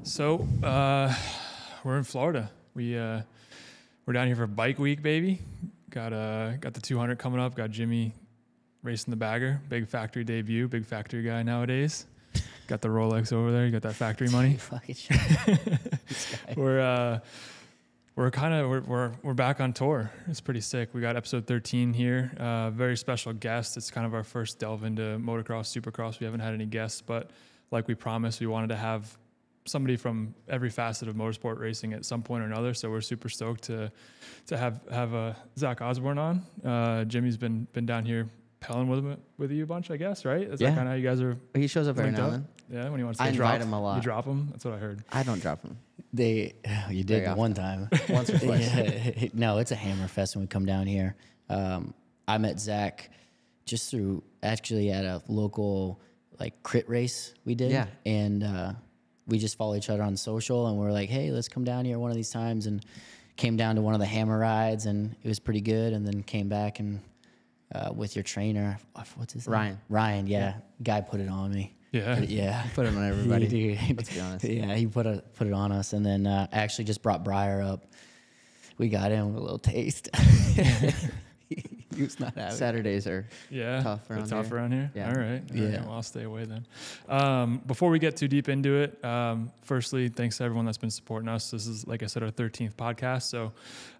So we're in Florida. We're down here for Bike Week, baby. Got the 200 coming up. Got Jimmy racing the bagger. Big factory debut. Big factory guy nowadays. Got the Rolex over there. You got that factory money. We're back on tour. It's pretty sick. We got episode 13 here. Very special guest. It's kind of our first delve into motocross, supercross. We haven't had any guests, but like we promised, we wanted to have somebody from every facet of motorsport racing at some point or another. So we're super stoked to have Zach Osborne on. Jimmy's been down here pelling with you a bunch, I guess, right? Is that kind of how you guys are? He shows up every now and then. Yeah, when he wants to I invite him a lot. You drop him? That's what I heard. I don't drop him. You did one time. Once or twice. Yeah. No, it's a hammer fest when we come down here. I met Zach just through actually at a local like crit race we did. Yeah. And we just follow each other on social, and we're like, hey, let's come down here one of these times. And came down to one of the hammer rides, and it was pretty good. And then came back and with your trainer, what's his name? Ryan, yeah. Guy put it on me. Yeah. Put it on everybody. Dude. Let's be honest. Yeah, he put it on us, and then actually just brought Briar up. We got him with a little taste. He was not having Saturdays are tough around here. Yeah. Yeah. All right. Yeah. Well, I'll stay away then. Before we get too deep into it, firstly, thanks to everyone that's been supporting us. This is, like I said, our 13th podcast. So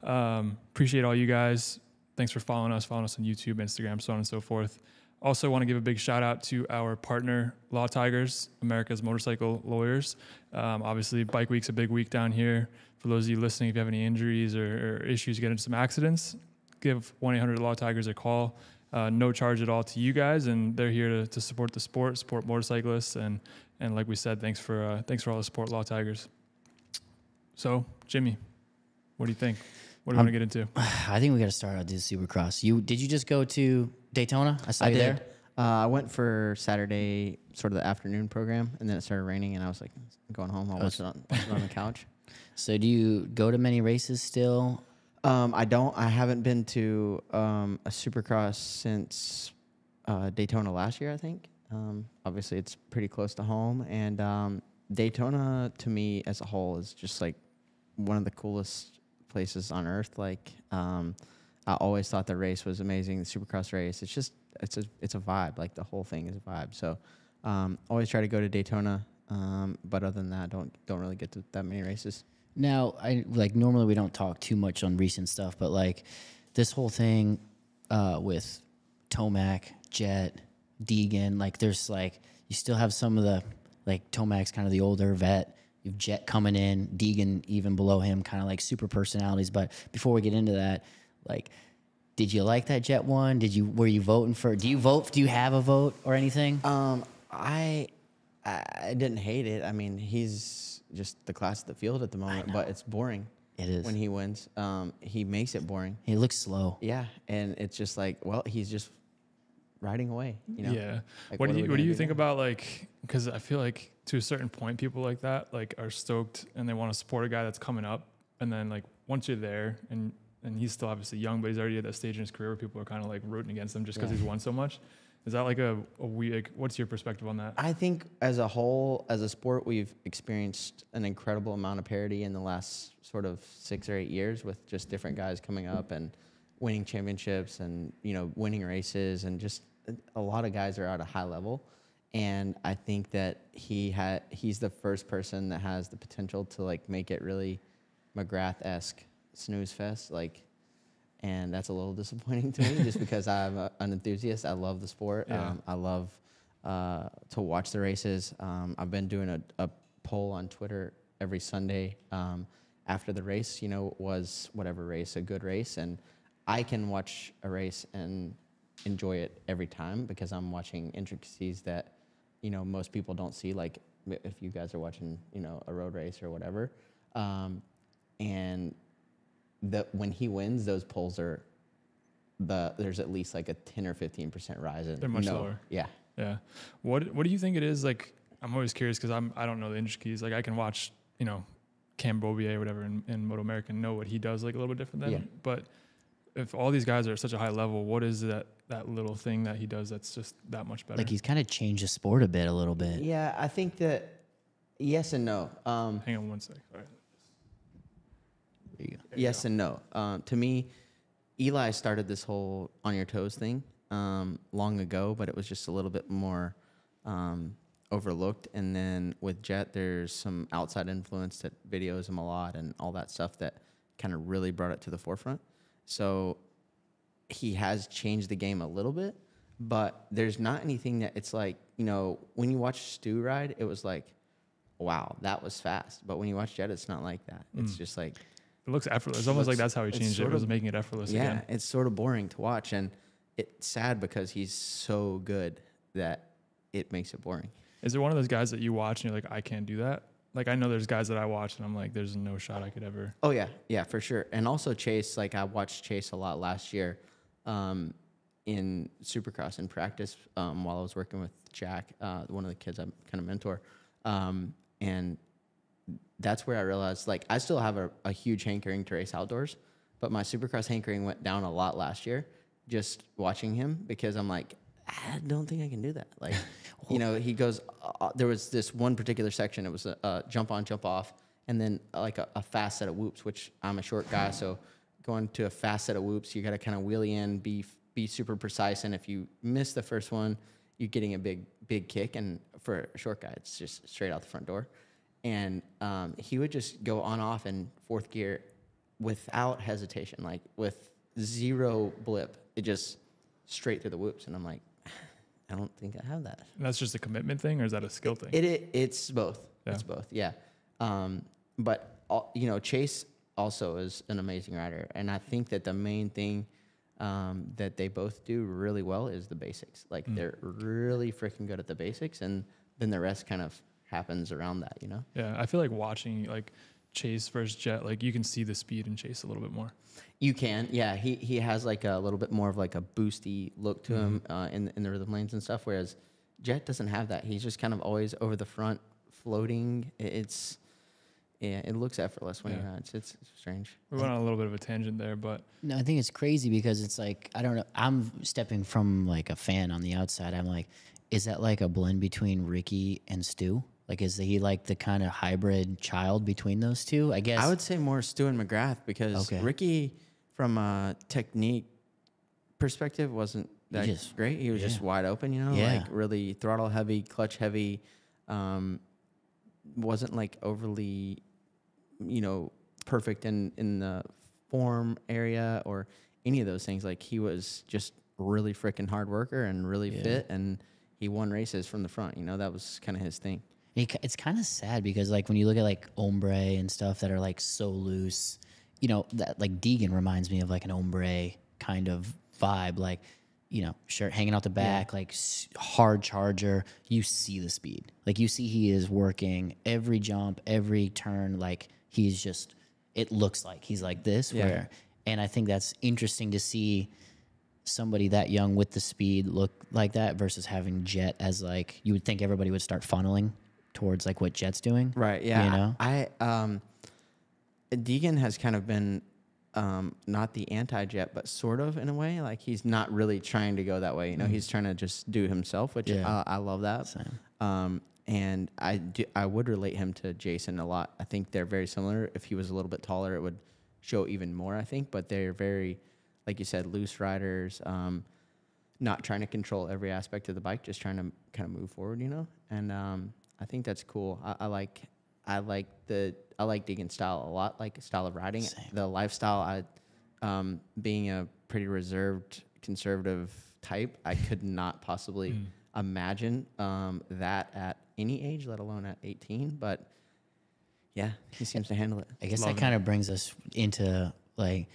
appreciate all you guys. Thanks for following us on YouTube, Instagram, so on and so forth. Also want to give a big shout out to our partner, Law Tigers, America's motorcycle lawyers. Obviously, Bike Week's a big week down here. For those of you listening, if you have any injuries or issues, get into some accidents, give 1-800 Law Tigers a call. No charge at all to you guys, and they're here to support the sport, support motorcyclists, and like we said, thanks for all the support, Law Tigers. So, Jimmy, what do you think? What do you want to get into? I think we got to start out this Supercross. Did you just go to Daytona? I saw you there. I went for Saturday, sort of the afternoon program, and then it started raining, and I was like, I'm going home. I'll watch it on the couch. So do you go to many races still? I don't. I haven't been to a Supercross since Daytona last year, I think. Obviously, it's pretty close to home, and Daytona, to me, as a whole, is just like one of the coolest places on earth. Like I always thought the race was amazing, the Supercross race. It's just it's a vibe. Like the whole thing is a vibe. So always try to go to Daytona, but other than that, don't really get to that many races. Now, normally we don't talk too much on recent stuff, but like this whole thing with Tomac, Jet, Deegan, like there's like you still have some of the like Tomac's kind of the older vet. You've Jet coming in, Deegan even below him, kind of like super personalities. But before we get into that, like, did you like that Jet one? Were you voting for? Do you vote? Do you have a vote or anything? I didn't hate it. I mean, he's just the class of the field at the moment, but it's boring. It is when he wins. He makes it boring. He looks slow. Yeah, and it's just like, well, he's just riding away. You know? Yeah. Like, what do you think about, like, because I feel like to a certain point, people like that like are stoked and they want to support a guy that's coming up, and then like once you're there and he's still obviously young, but he's already at that stage in his career where people are kind of like rooting against him just because he's won so much. Is that like a weird? What's your perspective on that? I think as a whole, as a sport, we've experienced an incredible amount of parity in the last sort of 6 or 8 years with just different guys coming up and winning championships and, you know, winning races, and just a lot of guys are at a high level. And I think that he's the first person that has the potential to like make it really McGrath-esque snooze fest, like. And that's a little disappointing to me just because I'm an enthusiast. I love the sport. Yeah. I love to watch the races. I've been doing a poll on Twitter every Sunday after the race, you know, was whatever race, a good race. And I can watch a race and enjoy it every time because I'm watching intricacies that, you know, most people don't see. Like if you guys are watching, you know, a road race or whatever. And when he wins, those polls are there's at least like a 10 or 15% rise in. They're much lower. Yeah. Yeah. What do you think it is? Like, I'm always curious because I don't know the intricacies. Like I can watch, you know, Cam Bobier or whatever in Moto America and know what he does like a little bit different than. Yeah. But if all these guys are at such a high level, what is that little thing that he does that's just that much better? Like he's kind of changed the sport a little bit. Yeah, I think that Yes and no. Hang on one sec. All right. There you go. Yes and no. To me, Eli started this whole on your toes thing long ago, but it was just a little bit more overlooked. And then with Jet, there's some outside influence that videos him a lot and all that stuff that kind of really brought it to the forefront. So he has changed the game a little bit, but there's not anything that it's like, you know, when you watch Stu ride, it was like, wow, that was fast. But when you watch Jet, it's not like that. It's just like, It looks effortless. It's almost like that's how he changed it. It was making it effortless again. Yeah, it's sort of boring to watch. And it's sad because he's so good that it makes it boring. Is there one of those guys that you watch and you're like, I can't do that? Like, I know there's guys that I watch and I'm like, there's no shot I could ever. Oh, yeah. Yeah, for sure. And also Chase, like I watched Chase a lot last year in Supercross in practice while I was working with Jack, one of the kids I kind of mentor. And that's where I realized, like, I still have a huge hankering to race outdoors, but my Supercross hankering went down a lot last year just watching him because I'm like, I don't think I can do that. Like, you know, he goes, there was this one particular section, it was a jump on, jump off, and then like a fast set of whoops, which I'm a short guy, so going to a fast set of whoops, you got to kind of wheelie in, be super precise, and if you miss the first one, you're getting a big kick, and for a short guy, it's just straight out the front door. And he would just go on off in fourth gear without hesitation, like with zero blip. It just straight through the whoops, and I'm like, I don't think I have that. And that's just a commitment thing, or is that a skill thing? It's both. Yeah. It's both. Yeah. But you know, Chase also is an amazing rider, and I think that the main thing that they both do really well is the basics. Like they're really freaking good at the basics, and then the rest kind of happens around that. You know? Yeah, I feel like watching like Chase versus Jet, like you can see the speed in Chase a little bit more. You can, yeah. He has like a little bit more of like a boosty look to him in the rhythm lanes and stuff, whereas Jet doesn't have that. He's just kind of always over the front, floating. It looks effortless when he rides. It's strange. We went on a little bit of a tangent there, but No, I think it's crazy because it's like, I don't know. I'm stepping from like a fan on the outside. I'm like, is that like a blend between Ricky and Stu? Like, is he like the kind of hybrid child between those two? I guess I would say more Stu and McGrath because Ricky, from a technique perspective, wasn't that great. He was just wide open, you know, like really throttle heavy, clutch heavy. Wasn't like overly, you know, perfect in the form area or any of those things. Like he was just really freaking hard worker and really fit, and he won races from the front. You know, that was kind of his thing. It's kind of sad because like when you look at like ombre and stuff that are like so loose, you know, that like Deegan reminds me of like an ombre kind of vibe, like, you know, shirt hanging out the back, like hard charger. You see the speed, like you see he is working every jump, every turn. Like he's just, it looks like he's like this. Where, and I think that's interesting to see somebody that young with the speed look like that versus having Jet as like, you would think everybody would start funneling towards like what Jet's doing. Right. Yeah. You know, Deegan has kind of been not the anti-Jet, but sort of in a way. Like he's not really trying to go that way. You know, he's trying to just do himself, which I love that. Same. And I would relate him to Jason a lot. I think they're very similar. If he was a little bit taller, it would show even more, I think. But they're very, like you said, loose riders, not trying to control every aspect of the bike, just trying to kind of move forward, you know? And I think that's cool. I like Deegan's style a lot, like style of riding. Same. The lifestyle, being a pretty reserved, conservative type, I could not possibly imagine that at any age, let alone at 18. But yeah, he seems to handle it. I guess that kind of brings us into like,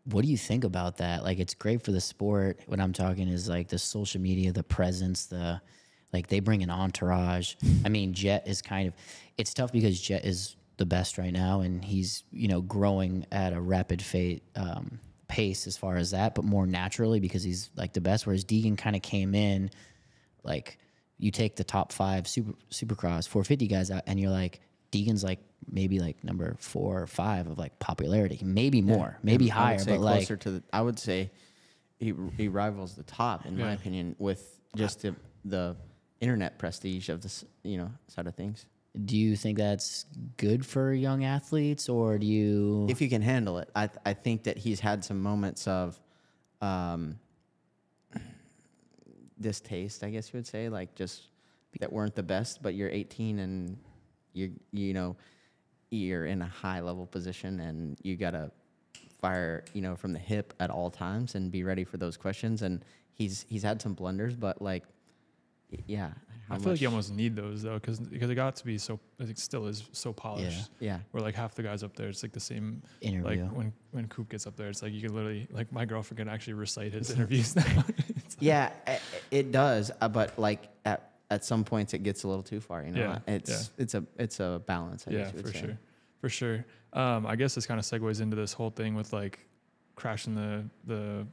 what do you think about that? Like, it's great for the sport. What I'm talking is like the social media, the presence, like they bring an entourage. I mean, Jet is kind of, it's tough because Jet is the best right now, and he's, you know, growing at a rapid pace as far as that, but more naturally because he's like the best. Whereas Deegan kind of came in, like you take the top 5 Supercross 450 guys out, and you're like, Deegan's like maybe like number 4 or 5 of like popularity, maybe more, maybe higher, but like closer to I would say he rivals the top in my opinion with just the internet prestige of this, you know, side of things. Do you think that's good for young athletes, or do you? If you can handle it, I think that he's had some moments of distaste, I guess you would say, like just that weren't the best. But you're 18 and you're in a high level position, and you gotta fire from the hip at all times and be ready for those questions. And he's had some blunders, but like, yeah. I feel like you almost need those though, because it got to be so. It still is so polished. Yeah. Where like half the guys up there, it's like the same Interview. Like when Coop gets up there, it's like you can literally, like, my girlfriend can actually recite his interviews now. Yeah, it does. But like at some points, it gets a little too far. It's a balance. I guess you would say. For sure. I guess this kind of segues into this whole thing with like crashing the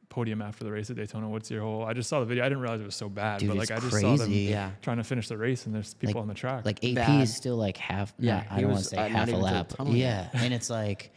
podium after the race at Daytona. What's your whole? I just saw the video. I didn't realize it was so bad, Dude, but like it's I just saw crazy. them trying to finish the race, and there's people on the track. Like AP Bad. is still like half. Yeah, I don't want to say not half a even to the lap. tunnel Yeah, yet. and it's like,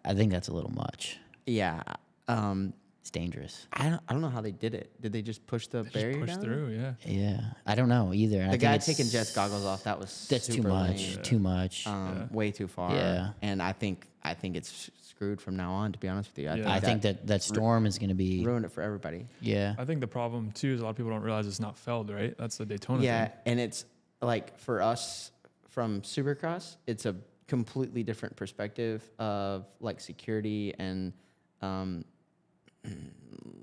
I think that's a little much. Yeah. It's dangerous. I don't know how they did it. Did they just push the barrier Push down? through, yeah. Yeah, I don't know either. And I The think guy it's- taking Jet's goggles off, that's That's too super much. lame. Too much. Way too far. Yeah. And I think it's screwed from now on, to be honest with you. Yeah. I think that storm is going to be. ruined it for everybody. Yeah. I think the problem too is a lot of people don't realize it's not Feld, right? That's the Daytona Yeah, thing. and it's like for us from Supercross, it's a completely different perspective of like security and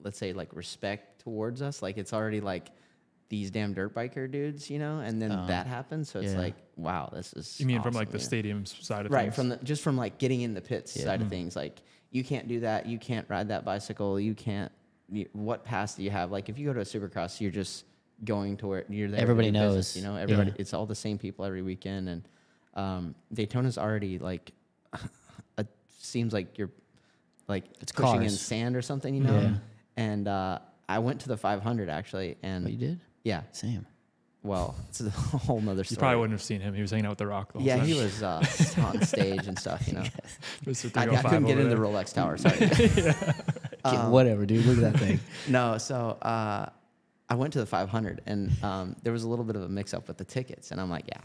let's say like respect towards us. Like it's already like these damn dirt biker dudes, and then that happens. So it's yeah. like, wow, this is. You mean awesome, from like the stadium side of right? things? From like getting in the pits side of things. Like you can't do that. You can't ride that bicycle. You can't. What pass do you have? Like if you go to a Supercross, you're just going to where you're there. Everybody to do business, knows. everybody. Yeah. It's all the same people every weekend, and Daytona's already like. Seems like you're like It's pushing in cars. sand or something, Yeah. And I went to the 500 actually, and Oh, you did? yeah. Same. Well, it's a whole nother You story. probably wouldn't have seen him. He was hanging out with The Rock the whole Yeah, time. he was on stage and stuff, Mr. I 305 couldn't get over into the there. Rolex Tower. Sorry. Whatever, dude. Look at that thing. No, so I went to the 500, and there was a little bit of a mix-up with the tickets, and I'm like, yeah,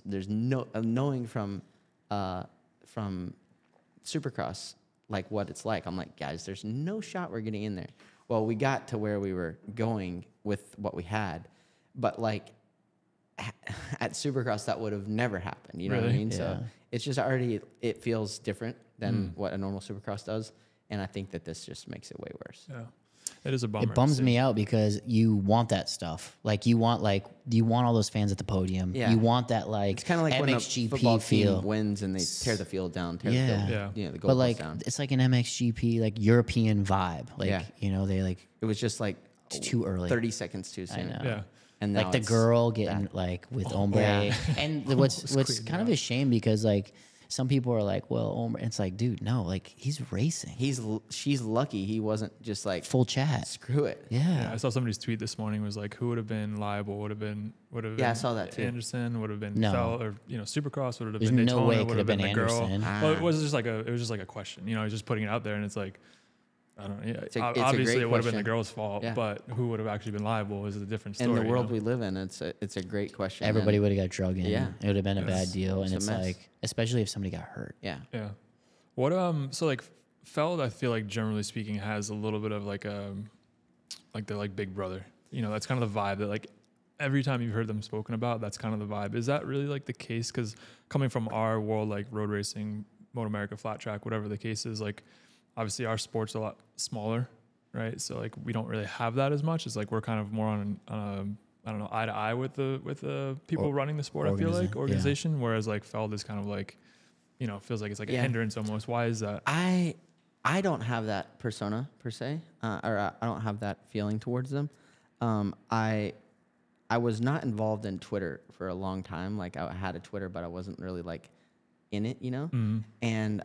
there's no knowing from Supercross like what it's like. I'm like, guys, there's no shot we're getting in there. Well, we got to where we were going with what we had, but like at Supercross that would have never happened. You know what I Really? mean? So Yeah. it's just already it feels different than what a normal Supercross does, and I think that this just makes it way worse. Yeah. It is a bummer. It bums me out because you want that stuff. Like you want all those fans at the podium. Yeah. You want that like It's kind of like when a football MXGP feel. team wins and they tear the field down, tear Yeah. the field, Yeah. the goalpost But like down. it's like an MXGP like European vibe. Like Yeah. they like It was just like it's too early. 30 seconds too soon. know. Yeah. And now like the it's girl getting bad. like with ombre. yeah. And what's squeezing kind it of out. a shame because like some people are like, well, ombre. It's like, dude, no, like he's racing. She's lucky he wasn't just like Full chat. screw it. Yeah, I saw somebody's tweet this morning was like, who would have been liable? Would have been Yeah, I saw that too. Anderson would have been No. Fell, or Supercross would have There's been no Daytona. way it would could have been the girl. Anderson. Well, it was just like a question. He's just putting it out there, and it's like, I don't know. Yeah, It's a obviously great it would have been question. the girl's fault, Yeah. but who would have actually been liable is a different story. In the world you know? we live in, it's a great question. Everybody and- would have got drug in. Yeah. It would have been a It's- bad deal. And it's it's a mess. like, especially if somebody got hurt. Yeah. Yeah. What so like Feld, I feel like generally speaking has a little bit of like they're like Big Brother. That's kind of the vibe that like every time you've heard them spoken about, that's kind of the vibe. Is that really like the case? Because coming from our world, like road racing, Moto America, flat track, whatever the case is, like obviously our sport's a lot smaller, right? So like we don't really have that as much. It's like we're kind of more on I don't know, eye to eye with the people running the sport. I feel like organization, whereas like Feld is kind of like, feels like it's like a hindrance almost. Why is that? I don't have that persona per se, or I don't have that feeling towards them. I was not involved in Twitter for a long time. Like I had a Twitter, but I wasn't really like in it, And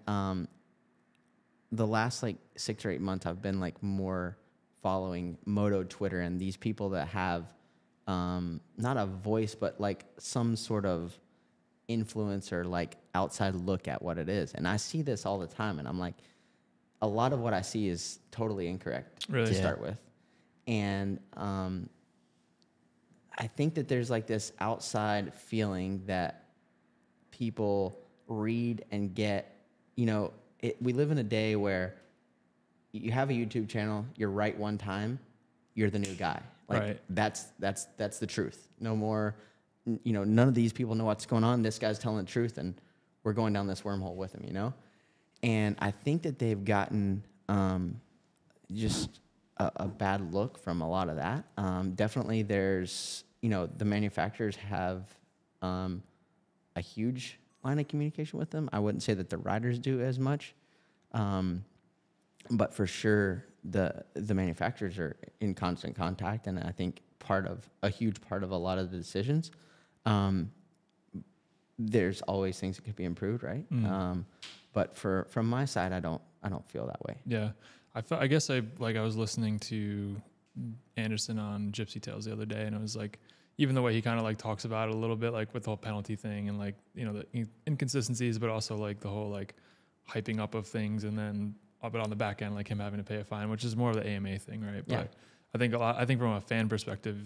the last like 6 or 8 months, I've been like more following Moto Twitter and these people that have not a voice, but like some sort of influence or like outside look at what it is. And I see this all the time, and I'm like, a lot of what I see is totally incorrect Really? to Yeah. start with. And I think that there's like this outside feeling that people read and get, we live in a day where you have a YouTube channel, you're right one time, you're the new guy. Like Right. that's the truth. No more, none of these people know what's going on. This guy's telling the truth and we're going down this wormhole with him, And I think that they've gotten just a bad look from a lot of that. Definitely there's, the manufacturers have a huge line of communication with them. I wouldn't say that the riders do as much. But for sure, the manufacturers are in constant contact, and I think a huge part of a lot of the decisions, there's always things that could be improved, right? But from my side, I don't feel that way. Yeah, I guess I was listening to Anderson on Gypsy Tales the other day, and it was like, even the way he kind of like talks about it a little bit, like with the whole penalty thing and like the inconsistencies, but also like the whole like hyping up of things, and then but on the back end, like him having to pay a fine, which is more of the AMA thing, right? Yeah. But I think from a fan perspective,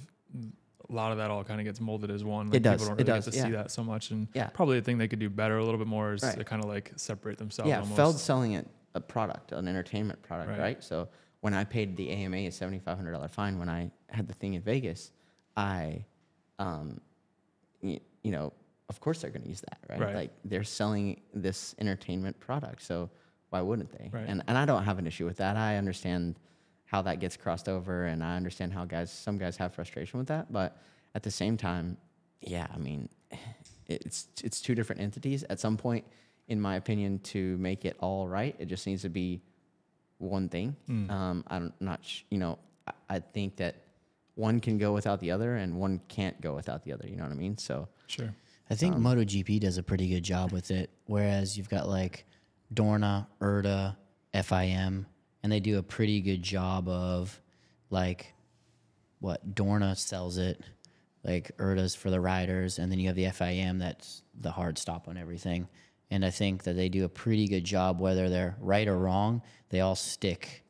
a lot of that all kind of gets molded as one. Like It does. People don't It really does. get to see that so much, and Yeah. probably the thing they could do better a little bit more is Right. to kind of like separate themselves. Yeah, almost. Feld's selling a product, an entertainment product, Right. right? So when I paid the AMA a $7,500 fine when I had the thing in Vegas, I, of course they're going to use that, right? Right. Like they're selling this entertainment product, so why wouldn't they? Right. And I don't have an issue with that. I understand how that gets crossed over, and I understand how some guys have frustration with that. But at the same time, yeah, I mean, it's two different entities. At some point, in my opinion, to make it all right, it just needs to be one thing. I think that one can go without the other, and one can't go without the other. You know what I mean? So Sure. I think MotoGP does a pretty good job with it, whereas you've got like Dorna, IRTA, FIM, and they do a pretty good job of like what Dorna sells it, like IRTA's for the riders, and then you have the FIM that's the hard stop on everything. And I think that they do a pretty good job, whether they're right or wrong, they all stick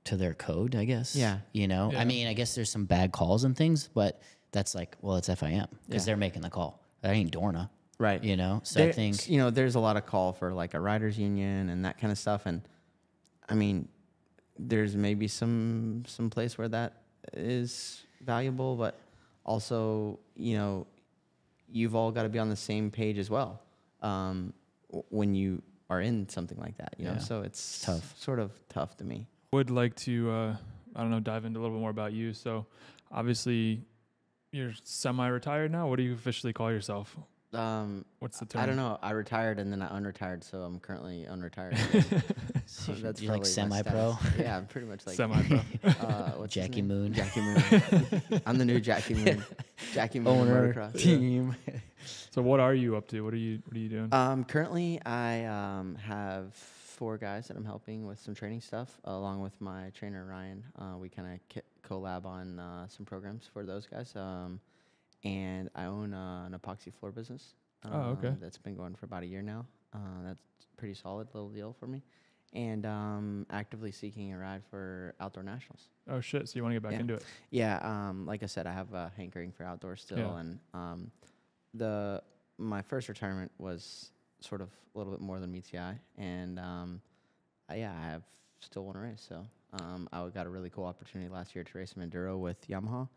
to their code, I guess. Yeah. Yeah. I mean, I guess there's some bad calls and things, but that's like, well, it's FIM because they're making the call. That ain't Dorna. right, So I think there's a lot of call for like a riders union and that kind of stuff, and I mean, there's maybe some place where that is valuable, but also you've all got to be on the same page as well when you are in something like that. So it's tough. sort of tough to me. Would like to dive into a little bit more about you. So obviously you're semi-retired now. What do you officially call yourself? What's the term? I don't know. I retired and then I unretired, so I'm currently unretired. So that's you're like probably my semi-pro. status. Yeah, I'm pretty much like Semi-pro. what's his Jackie name? Moon. Jackie Moon. I'm the new Jackie Moon. Jackie Moon Owner, Motocross. team. So what are you up to? What are you doing? Currently, I have 4 guys that I'm helping with some training stuff, along with my trainer Ryan. We kind of collab on some programs for those guys. And I own an epoxy floor business. Okay. That's been going for about a year now. That's a pretty solid little deal for me. And actively seeking a ride for outdoor nationals. Oh shit! So you want to get back into it? Yeah. Like I said, I have a hankering for outdoors still, Yeah. and my first retirement was sort of a little bit more than meets the eye, and I have still want to race. So I got a really cool opportunity last year to race some enduro with Yamaha,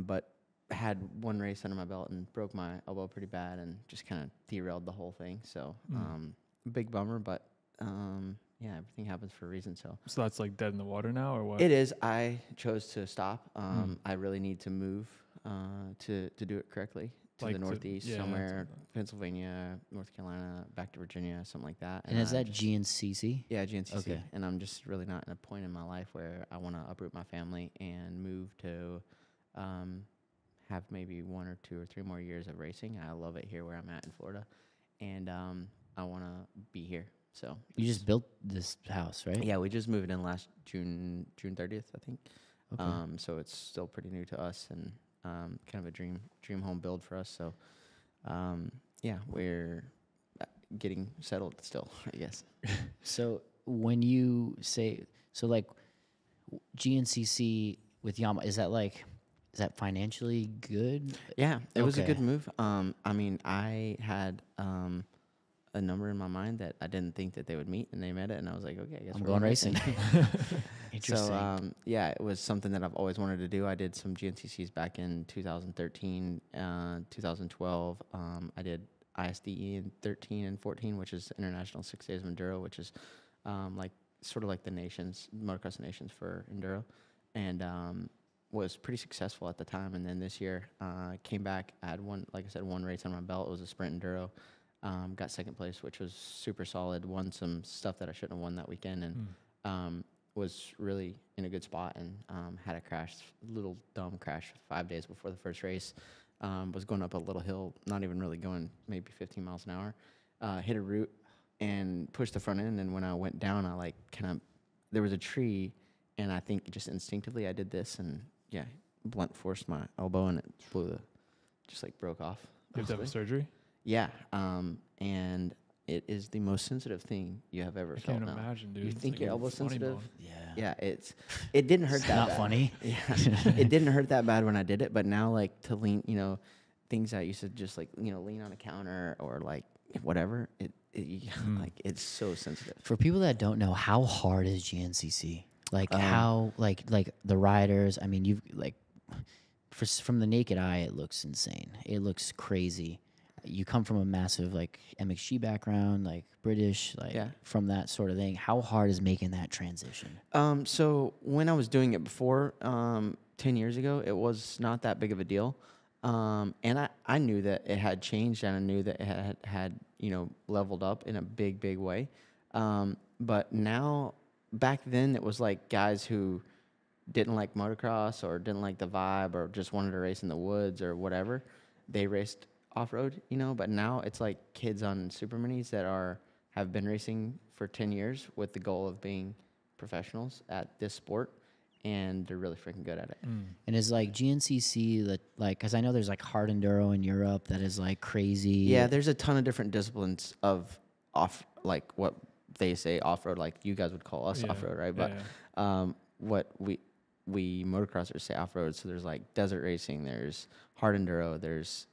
but had one race under my belt and broke my elbow pretty bad and just kind of derailed the whole thing. So big bummer, but everything happens for a reason. So that's like dead in the water now, or what? it is. I chose to stop. I really need to move to do it correctly to Like the Northeast, yeah, somewhere, Pennsylvania, North Carolina, back to Virginia, something like that. And is I that just- GNCC? Yeah, GNCC. Okay. And I'm just really not in a point in my life where I want to uproot my family and move to have maybe 1 or 2 or 3 more years of racing. I love it here where I'm at in Florida, and I want to be here. So You just built this house, right? yeah, we just moved in last June 30th, I think. Okay. So it's still pretty new to us and kind of a dream home build for us. So we're getting settled still, I guess. So when you say, so like GNCC with Yamaha, is that like is that financially good? Yeah, it was a Okay. good move. I mean, I had a number in my mind that I didn't think that they would meet, and they met it, and I was like, okay, I guess I'm we're going racing. Interesting. So yeah, it was something that I've always wanted to do. I did some GNCCs back in 2013, 2012. I did ISDE in 13 and 14, which is International 6 Days of Enduro, which is like sort of like the nations, motocross nations for enduro, and was pretty successful at the time. And then this year, came back. I had like I said, one race on my belt. It was a sprint enduro. Got second place, which was super solid. Won some stuff that I shouldn't have won that weekend, and was really in a good spot. And had a crash, little dumb crash, 5 days before the first race. Was going up a little hill, not even really going, maybe 15 miles an hour. Hit a root and pushed the front end. And when I went down, I like there was a tree, and I think just instinctively I did this, and yeah, blunt forced my elbow, and it just like broke off. You have to have a surgery? Yeah, and it is the most sensitive thing you have ever I felt. can't now. imagine, dude. You It's think like your a elbow's funny sensitive? bone. Yeah. Yeah, it didn't hurt that Not bad. funny. Yeah, it didn't hurt that bad when I did it, but now like to lean, things I used to just like lean on a counter or like whatever. Like it's so sensitive. For people that don't know, how hard is GNCC? Like how like the riders? I mean, you've like from the naked eye, it looks insane. It looks crazy. You come from a massive like MXG background, like British, like from that sort of thing. How hard is making that transition? So when I was doing it before, 10 years ago, it was not that big of a deal. And I knew that it had changed, and I knew that it had leveled up in a big, big way. But now, back then, it was like guys who didn't like motocross or didn't like the vibe or just wanted to race in the woods or whatever. They raced off-road, but now it's like kids on super minis that have been racing for 10 years with the goal of being professionals at this sport, and they're really freaking good at it. And is like GNCC because I know there's like hard enduro in Europe that is like crazy. Yeah, there's a ton of different disciplines of like what they say off-road, like you guys would call us off-road, right? But what we motocrossers say off-road, so there's like desert racing, there's hard enduro, there's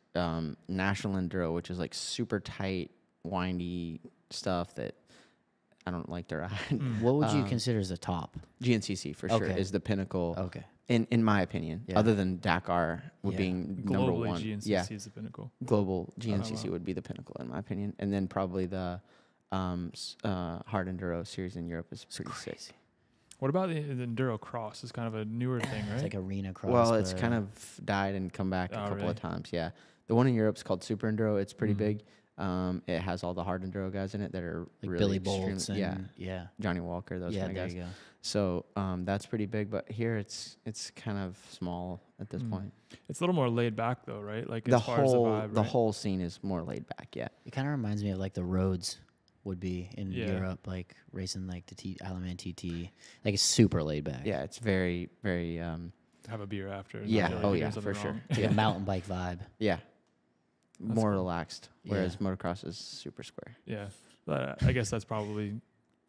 national enduro, which is like super tight, windy stuff that I don't like to ride. What would you consider as the top? GNCC for sure Okay. is the pinnacle. Okay. In my opinion, Yeah. other than Dakar being number Globally, one. GNCC is the pinnacle. Global GNCC would be the pinnacle in my opinion, and then probably the hard enduro series in Europe is pretty sick. What about the enduro cross? It's kind of a newer thing, right? It's like arena cross. Well, it's kind of died and come back a couple really? of times. Yeah, the one in Europe is called Super Enduro. It's pretty big. It has all the hard enduro guys in it that are like really Billy Boltz and Johnny Walker, those kind of there guys. you go. So that's pretty big. But here it's kind of small at this point. It's a little more laid back though, right? Like The as far as the vibe, the right? whole scene is more laid back. Yeah. It kind of reminds me of like the roads would be in Yeah. Europe, like racing like the Island TT. Like it's super laid back. Yeah, it's very, very. Have a beer after. and Yeah. not feel like Oh you're yeah, doing something for sure. wrong. It's like a mountain bike vibe. Yeah. More cool. relaxed, whereas motocross is super square. Yeah, but I guess that's probably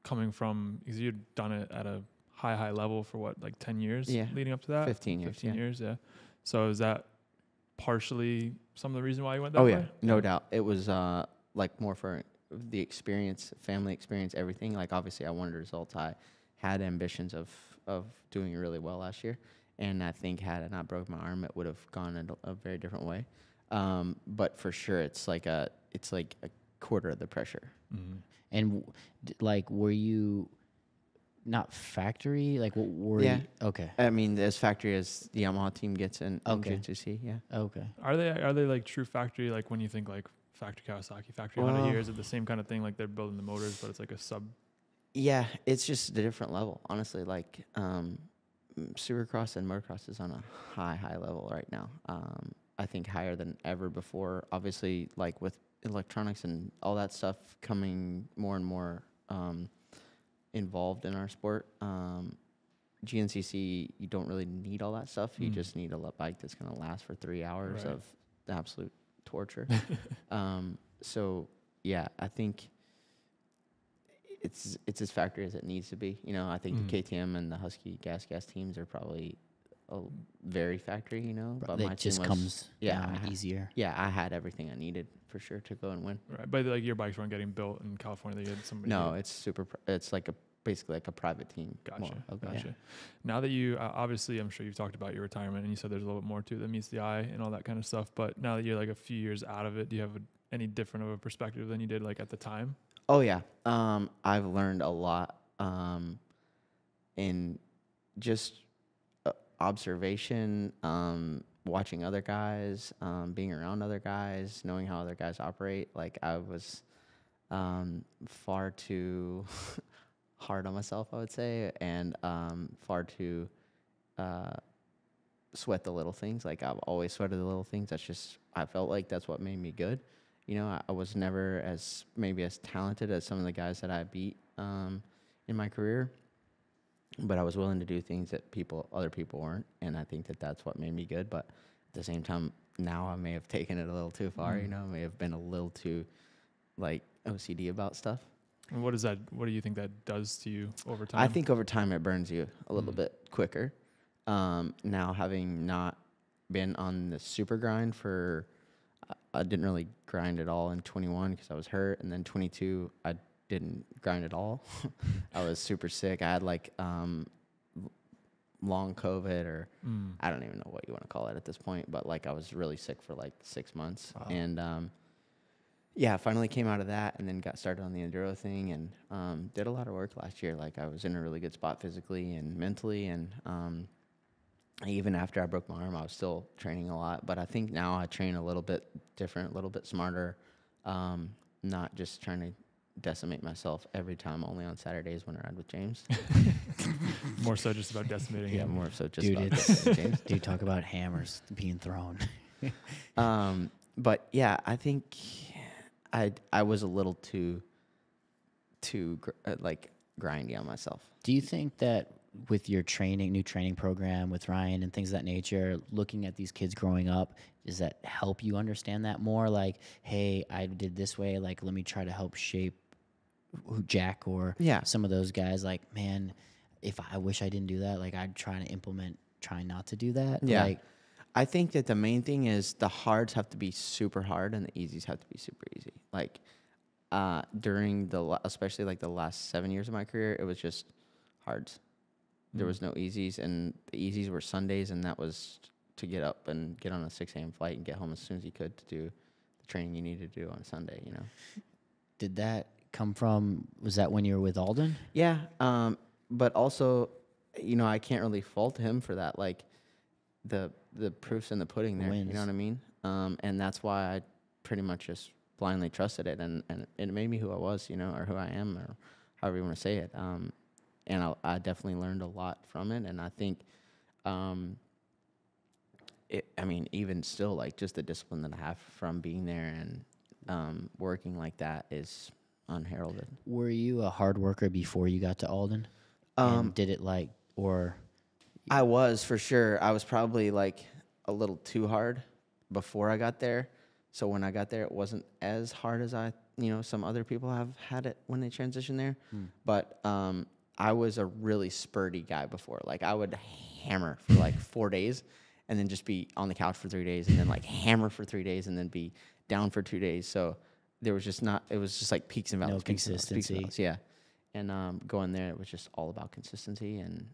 coming from because you'd done it at a high level for what, like 10 years leading up to that? 15 years. 15 years, yeah. So is that partially some of the reason why you went that Oh way? yeah, no doubt. It was like more for the experience, family experience, everything. Like obviously, I wanted results. I had ambitions of doing really well last year, and I think had I not broke my arm, it would have gone in a very different way. But for sure, it's like a quarter of the pressure. Mm-hmm. And like, were you not factory? Like, what were Yeah. you? Okay. I mean, as factory as the Yamaha team gets in Okay. GNCC, yeah. Okay. Are they like true factory? Like when you think like factory Kawasaki, factory Well, 100 years, is it the same kind of thing? Like they're building the motors, but it's like a sub. Yeah, it's just a different level, honestly. Like, Supercross and Motocross is on a high level right now. I think higher than ever before. Obviously, like with electronics and all that stuff coming more and more involved in our sport. GNCC, you don't really need all that stuff. You just need a bike that's going to last for 3 hours Right. of absolute torture. So, yeah, I think it's as factory as it needs to be. You know, I think the KTM and the Husky gas teams are probably very factory, you know. But my It just team was, comes down easier. Yeah, I had everything I needed for sure to go and win. Right, but like your bikes weren't getting built in California. They had somebody. No, it's like basically like a private team. Gotcha. more. Okay. Gotcha. Now that you obviously, I'm sure you've talked about your retirement, and you said there's a little bit more to it that meets the eye and all that kind of stuff. But now that you're like a few years out of it, do you have any different of a perspective than you did like at the time? Oh yeah, I've learned a lot in just observation, watching other guys, being around other guys, knowing how other guys operate. Like I was far too hard on myself, I would say, and far too sweat the little things. Like I've always sweated the little things. I felt like that's what made me good. You know, I was never as talented as some of the guys that I beat in my career, but I was willing to do things that other people weren't, and I think that that's what made me good. But at the same time, now I may have taken it a little too far. You know, may have been a little too like OCD about stuff. And what do you think that does to you over time? I think over time it burns you a little bit quicker. Now having not been on the super grind I didn't really grind at all in 21 because I was hurt, and then 22 I didn't grind at all. I was super sick. I had like long COVID, or I don't even know what you want to call it at this point, but like I was really sick for like 6 months. Wow. And yeah, I finally came out of that and then got started on the enduro thing, and did a lot of work last year. Like I was in a really good spot physically and mentally, and even after I broke my arm, I was still training a lot. But I think now I train a little bit different, a little bit smarter, not just trying to decimate myself every time, only on Saturdays when I ride with James. More so just about decimating him. More so just about decimating James. Dude, talk about hammers being thrown. But yeah, I think I was a little too like grindy on myself. Do you think that with your new training program with Ryan and things of that nature, looking at these kids growing up, does that help you understand that more? Like, hey, I did this way. Like, let me try to help shape Jack or some of those guys. Like, man, if I wish I didn't do that, like I'd try not to do that. Yeah. Like, I think that the main thing is the hards have to be super hard and the easies have to be super easy. Like during especially like the last 7 years of my career, it was just hards. There was no easies, and the easies were Sundays, and that was to get up and get on a 6 a.m. flight and get home as soon as you could to do the training you needed to do on Sunday, you know. Did that come from, was that when you were with Alden? Yeah, but also, you know, I can't really fault him for that. Like, the proof's in the pudding there, you know what I mean? And that's why I pretty much just blindly trusted it, and it made me who I was, you know, or who I am, or however you want to say it. And I definitely learned a lot from it, and I think, even still, like, just the discipline that I have from being there and working like that is unheralded. Were you a hard worker before you got to Alden? And did it or? I was, for sure. I was probably, like, a little too hard before I got there, so when I got there, it wasn't as hard as some other people have had it when they transitioned there, but I was a really spurty guy before. Like, I would hammer for like 4 days and then just be on the couch for 3 days, and then like hammer for 3 days and then be down for 2 days. So there was just it was just like peaks and valleys. No consistency. Yeah. And going there, it was just all about consistency and,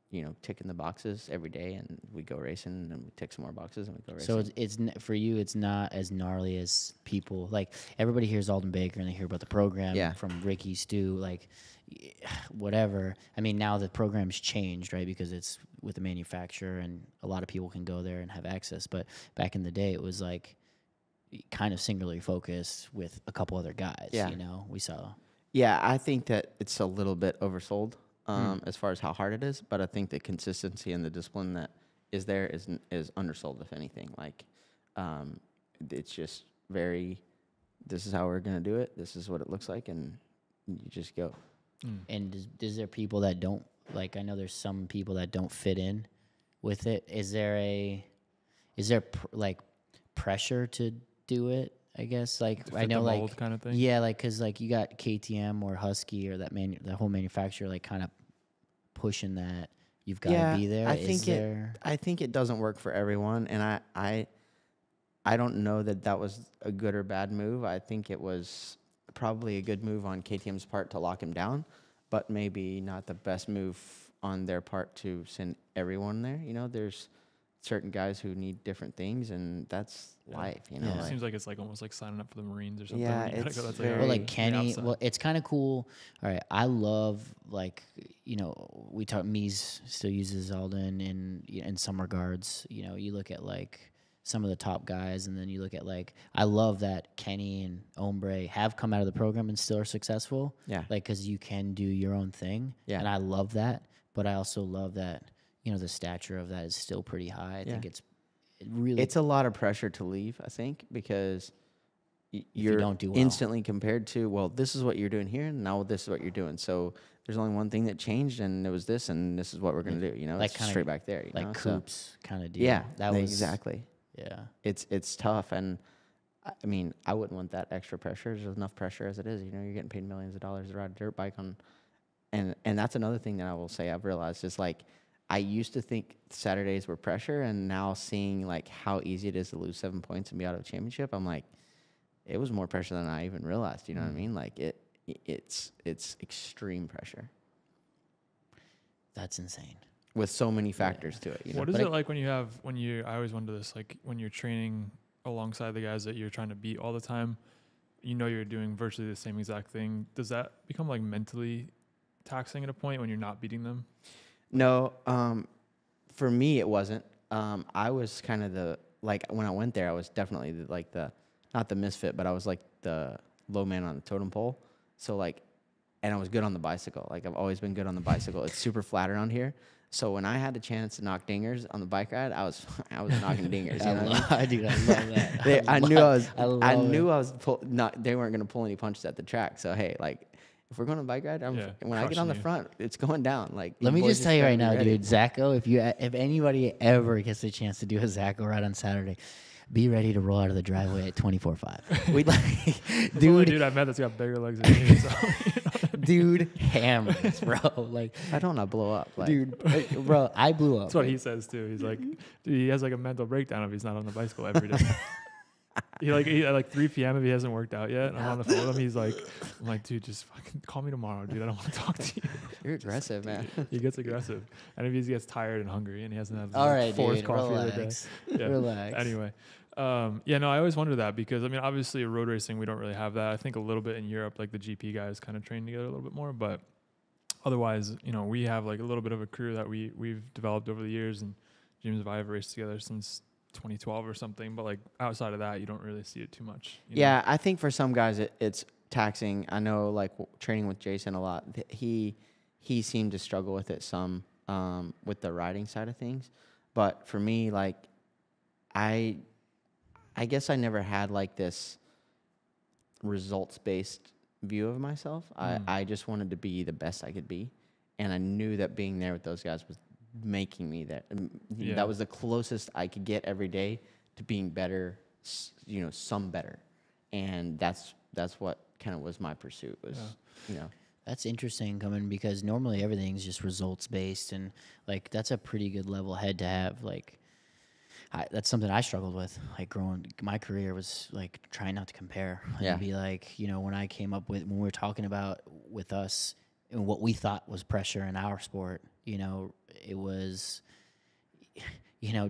you know, ticking the boxes every day, and we go racing and we tick some more boxes and we go racing. So it's for you, it's not as gnarly as people, like everybody hears Alden Baker and they hear about the program from Ricky, Stu, like whatever. I mean, now the program's changed, right? Because it's with the manufacturer and a lot of people can go there and have access. But back in the day, it was like kind of singularly focused with a couple other guys, you know, we saw. Yeah, I think that it's a little bit oversold as far as how hard it is, but I think the consistency and the discipline that is there is undersold, if anything. Like, it's just this is how we're going to do it, this is what it looks like, and you just go. And is there people that don't, like, I know there's some people that don't fit in with it. Is there like pressure to do it? I guess, like, I know, like, kind of thing. Yeah, like, cause like you got KTM or Husky or that whole manufacturer, like, kind of pushing that you've got to be there? I think it doesn't work for everyone, and I don't know that was a good or bad move. I think it was probably a good move on KTM's part to lock him down, but maybe not the best move on their part to send everyone there. You know, there's certain guys who need different things, and that's life. You know, it seems like it's like almost like signing up for the Marines or something. Yeah, it's it's very, well, like Kenny. Well, it's kind of cool. All right, I love like we talk. Mies still uses Alden in some regards. You know, you look at like some of the top guys, and then you look at like I love that Kenny and Ombre have come out of the program and still are successful. Yeah, like because you can do your own thing. Yeah, and I love that. But I also love that the stature of that is still pretty high. I think it's a lot of pressure to leave. I think because you don't do well, instantly compared to, well, this is what you're doing here, and now this is what you're doing. So there's only one thing that changed, and it was this, and this is what we're going to do. You know, like it's straight back there. You like know? Coops kind of deal. Yeah, that was exactly. Yeah, it's tough, and I mean, I wouldn't want that extra pressure. There's enough pressure as it is. You know, you're getting paid millions of dollars to ride a dirt bike on, and that's another thing that I will say I've realized is like I used to think Saturdays were pressure, and now seeing like how easy it is to lose 7 points and be out of a championship, I'm like, it was more pressure than I even realized. You know what I mean? Like it's extreme pressure. That's insane. With so many factors to it. You know? What is it like I always wonder this, like when you're training alongside the guys that you're trying to beat all the time, you're doing virtually the same exact thing. Does that become like mentally taxing at a point when you're not beating them? No, for me it wasn't. I was kind of when I went there, I was definitely not the misfit, but I was like the low man on the totem pole. So and I was good on the bicycle. Like I've always been good on the bicycle. It's super flat around here. So when I had the chance to knock dingers on the bike ride, I was knocking dingers. You know what I mean? Dude, I love that. I knew I was they weren't going to pull any punches at the track. So hey, like if we're going on a bike ride, when I get on the front, it's going down. Like let me just tell you right now, dude, Zacho, if anybody ever gets a chance to do a Zacho ride on Saturday, be ready to roll out of the driveway at 24.5. Dude, I met that's got bigger legs than me. So, dude, hammers, bro. Like, I don't know, blow up. Like, dude, bro, I blew up. That's what he says too. He's like, dude, he has like a mental breakdown if he's not on the bicycle every day. He at 3 p.m. if he hasn't worked out yet, and I'm on the phone with him. I'm like, dude, just fucking call me tomorrow, dude. I don't want to talk to you. You're aggressive, man. He gets aggressive, and if he gets tired and hungry, and he hasn't had fourth coffee of the day. Yeah. Relax. Anyway, I always wonder that because I mean, obviously, road racing we don't really have that. I think a little bit in Europe, like the GP guys kind of train together a little bit more, but otherwise, we have like a little bit of a crew that we've developed over the years, and James and I have raced together since 2012 or something, but like outside of that, you don't really see it too much. Yeah, I think for some guys it's taxing. I know, like training with Jason a lot, he seemed to struggle with it some with the riding side of things, but for me, like I guess I never had like this results based view of myself. I just wanted to be the best I could be, and I knew that being there with those guys was making me that. That was the closest I could get every day to being better, some better, and that's what kind of was my pursuit was. That's interesting coming because normally everything's just results based, and like that's a pretty good level head to have. Like that's something I struggled with. Like growing, my career was like trying not to compare. And be like, when I came up with when we were talking about with us and what we thought was pressure in our sport, it was,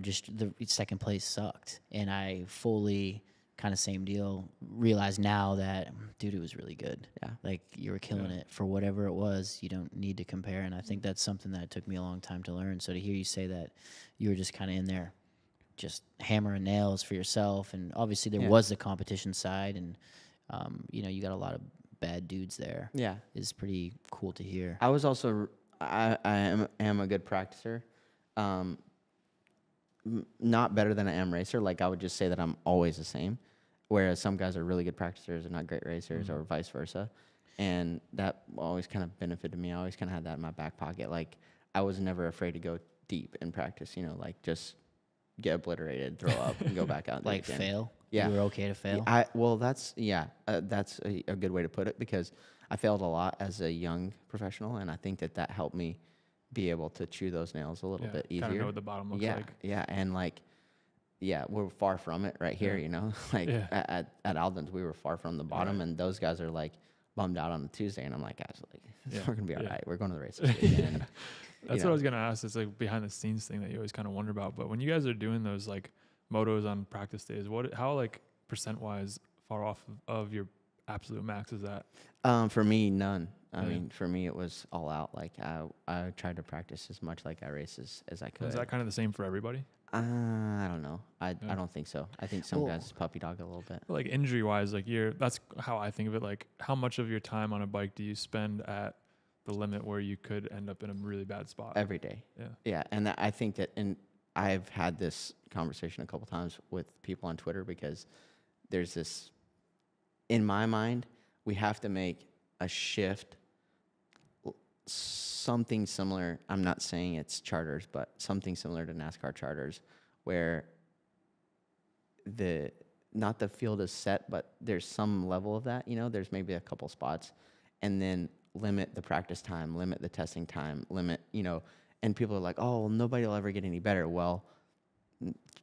just the second place sucked. And I fully kind of same deal, realize now that, dude, it was really good. Yeah. Like you were killing it for whatever it was. You don't need to compare. And I think that's something that took me a long time to learn. So to hear you say that you were just kind of in there, just hammering nails for yourself. And obviously there was the competition side and, you got a lot of bad dudes there. Yeah. Is pretty cool to hear. I was also, I am a good practicer. Not better than I am racer. Like I would just say that I'm always the same. Whereas some guys are really good practicers and not great racers or vice versa. And that always kind of benefited me. I always kind of had that in my back pocket. Like I was never afraid to go deep in practice, like just get obliterated, throw up and go back out. Like fail? Yeah. You were okay to fail? That's a good way to put it because I failed a lot as a young professional, and I think that helped me be able to chew those nails a little bit easier. Kind of know what the bottom looks like. Yeah, and like, we're far from it right here, you know. Like at Alden's, we were far from the bottom, and those guys are like bummed out on the Tuesday, and I'm like, guys, like we're gonna be all right. We're going to the races. And, that's what I was gonna ask. It's like behind the scenes thing that you always kind of wonder about. But when you guys are doing those like motos on practice days, how like percent wise far off of your absolute max is that? For me, none. I mean, for me, it was all out. Like I tried to practice as much like I race as I could. Is that kind of the same for everybody? I don't know. I don't think so. I think some guys puppy dog a little bit. Like injury wise, like that's how I think of it. Like how much of your time on a bike do you spend at the limit where you could end up in a really bad spot? Every day. Yeah. And I think that, and I've had this conversation a couple times with people on Twitter, because there's this, in my mind, we have to make a shift, something similar. I'm not saying it's charters, but something similar to NASCAR charters, where not the field is set, but there's some level of that, you know, there's maybe a couple spots, and then limit the practice time, limit the testing time, limit, you know, and people are like, oh, well, nobody will ever get any better. Well,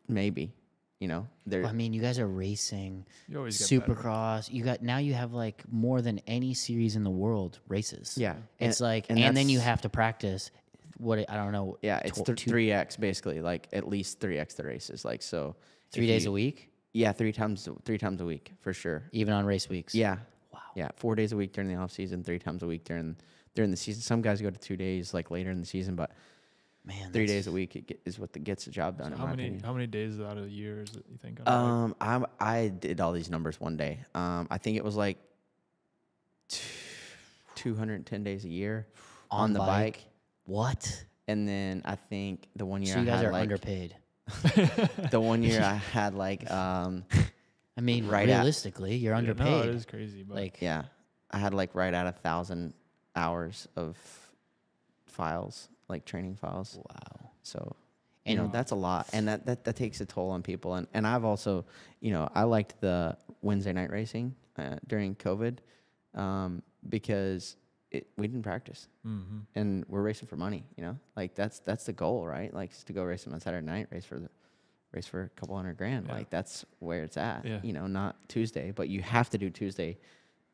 maybe, you know. Well, I mean, you guys are racing You always get Supercross. You have like more than any series in the world races. Yeah. It's like, and then you have to practice I don't know. Yeah, it's 3x basically, like at least 3x the races. Like, so 3 days a week? Yeah, three times a week for sure. Even on race weeks? Yeah. Wow. Yeah, 4 days a week during the off season, 3 times a week during the season. Some guys go to 2 days like later in the season, but man, 3 days a week is what gets the job done. So how many days out of the year is it, you think? I did all these numbers one day. I think it was like 210 days a year on the bike. What? And then I think the one year so you guys I had are like, underpaid. The one year I had like I mean, right realistically, you're underpaid. No, it is crazy. But Like, yeah, I had like right at 1,000 hours of files, like training files. wow. So, you know, that's a lot, and that takes a toll on people. And I've also, you know, I liked the Wednesday night racing during COVID because we didn't practice, and we're racing for money. You know, like that's the goal, right? Like just to go racing on Saturday night, race for a couple $100,000. Yeah. Like that's where it's at. Yeah. You know, not Tuesday, but you have to do Tuesday,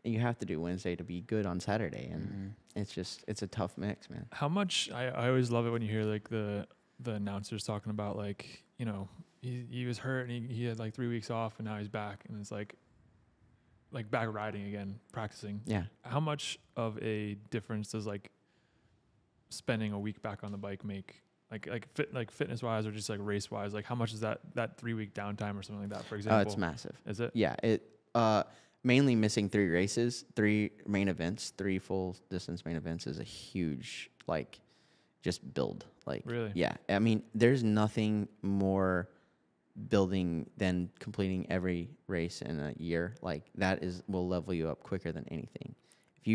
and you have to do Wednesday to be good on Saturday, and it's a tough mix, man. how much I always love it when you hear like the announcers talking about like, you know, he was hurt and he had like 3 weeks off and now he's back, and it's like back riding again, practicing. Yeah. How much of a difference does like spending a week back on the bike make? Like fitness wise or just like race wise? Like how much is that 3 week downtime or something like that, for example? It's massive. Is it? Yeah. It mainly missing 3 races, 3 main events, 3 full distance main events is a huge like just build. Like really? Yeah. I mean, there's nothing more building than completing every race in a year. Like that will level you up quicker than anything. If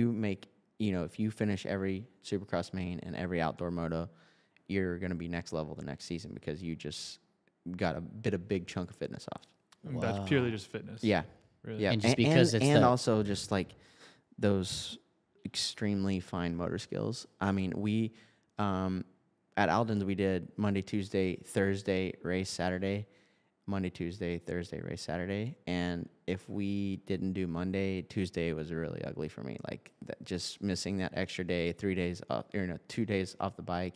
you finish every Supercross main and every outdoor moto, you're going to be next level the next season because you just got a big chunk of fitness off. Wow. That's purely just fitness. Yeah. Really? Yeah. And just because also just like those extremely fine motor skills. I mean, we at Alden's we did Monday, Tuesday, Thursday race Saturday, Monday, Tuesday, Thursday race Saturday, and if we didn't do Monday, Tuesday was really ugly for me. Like just missing that extra day, 3 days off, 2 days off the bike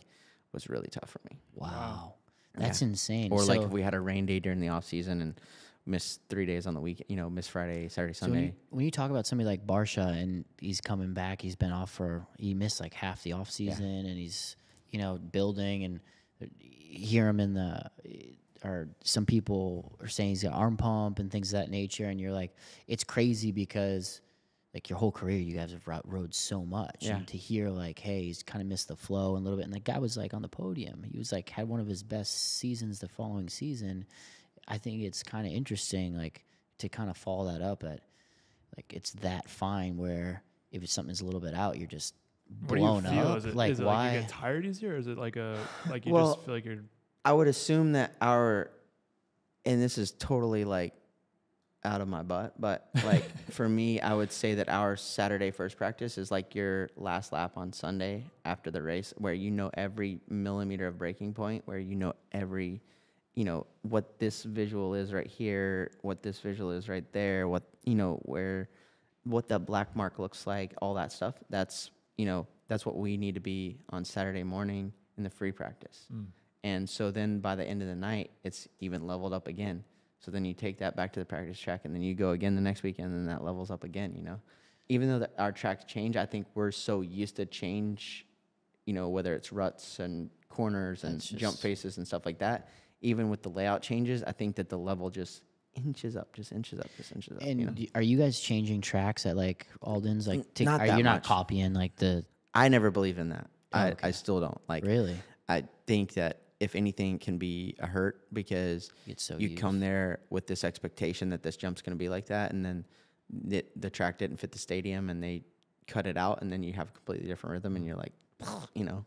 was really tough for me. Wow. That's insane. Or like if we had a rain day during the off season and missed 3 days on the weekend, miss Friday, Saturday, Sunday. When you talk about somebody like Barsha and he's coming back, he's been off he missed like half the off season and he's, building, and hear him or some people are saying he's got arm pump and things of that nature. And you're like, it's crazy because like your whole career, you guys have rode so much. Yeah. And to hear like, hey, he's kind of missed the flow a little bit. And the guy was like on the podium. He was like, had one of his best seasons the following season. I think it's kind of interesting, like to kind of follow that up at like, it's that fine where if it's something's a little bit out, you're just blown up. Is it why? like you get tired easier, or is it like you just feel like you're? I would assume that and this is totally like out of my butt, but like for me, I would say that our Saturday first practice is like your last lap on Sunday after the race, where you know every millimeter of braking point, where you know every, you know, what this visual is right here, what this visual is right there, what, you know, what that black mark looks like, all that stuff. That's, you know, that's what we need to be on Saturday morning in the free practice. And so then by the end of the night, it's even leveled up again. So then you take that back to the practice track, and then you go again the next weekend, and that levels up again, you know. Even though our tracks change, I think we're so used to change, you know, whether it's ruts and corners and jump faces and stuff like that. Even with the layout changes, I think that the level just inches up. And you know? are you guys changing tracks at like Alden's? Like, Not are that you not much. copying like the? I never believe in that. Okay. I still don't. Like, Really? I think that if anything can be a hurt, because It's so you used. come there with this expectation that this jump's going to be like that, and then the track didn't fit the stadium, and they cut it out, and then you have a completely different rhythm, and you're like, you know.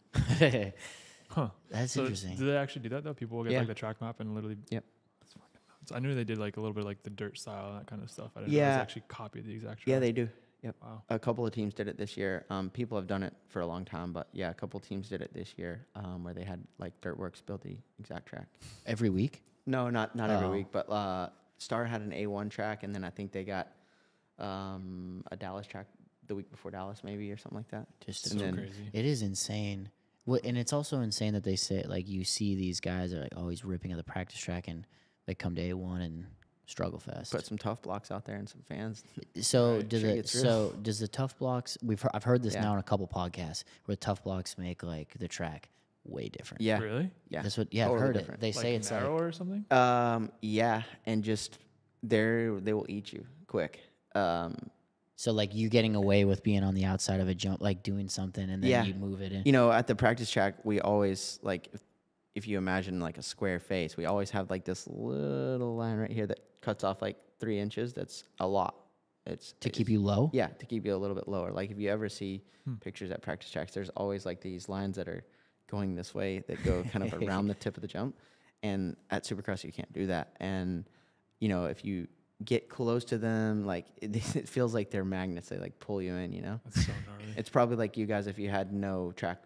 Huh. That's So interesting. do they actually do that though? People will get Yeah. like the track map and literally. Yep. That's fucking nuts. I knew they did like a little bit like the dirt style and that kind of stuff. I didn't know Yeah. they actually copied the exact track. Yeah, they do. Yep. Wow. A couple of teams did it this year. People have done it for a long time, but yeah, a couple of teams did it this year, where they had like Dirtworks build the exact track. Every week? No, not every Oh. week, but Star had an A1 track, and then I think they got a Dallas track the week before Dallas, maybe, or something like that. Just It's And so then- crazy. It is insane. And it's also insane that they say, like, you see these guys are like always ripping at the practice track, and they come to A1 and struggle fast. Put some tough blocks out there and some fans. So Right. does Sure it? gets real. So does the tough blocks? I've heard this Yeah. now on a couple podcasts where tough blocks make like the track way different. Yeah. Really? Yeah. That's what. Yeah, Totally I've heard different. it. They say it's narrow like or something. Yeah, and just they will eat you quick. so like you getting away with being on the outside of a jump, like doing something, and then Yeah. you move it in. You know, at the practice track, we always like, if you imagine like a square face, we always have like this little line right here that cuts off like 3 inches. That's a lot. It's to keep you low. Yeah, to keep you a little bit lower. Like if you ever see pictures at practice tracks, there's always like these lines that are going this way that go kind of around the tip of the jump. And at Supercross, you can't do that. And, you know, if you get close to them, like it feels like they're magnets. They like pull you in, you know? That's so gnarly. It's probably like you guys if you had no track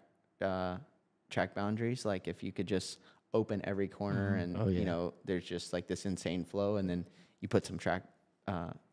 boundaries. Like if you could just open every corner and, Oh, yeah. you know, there's just like this insane flow, and then you put some track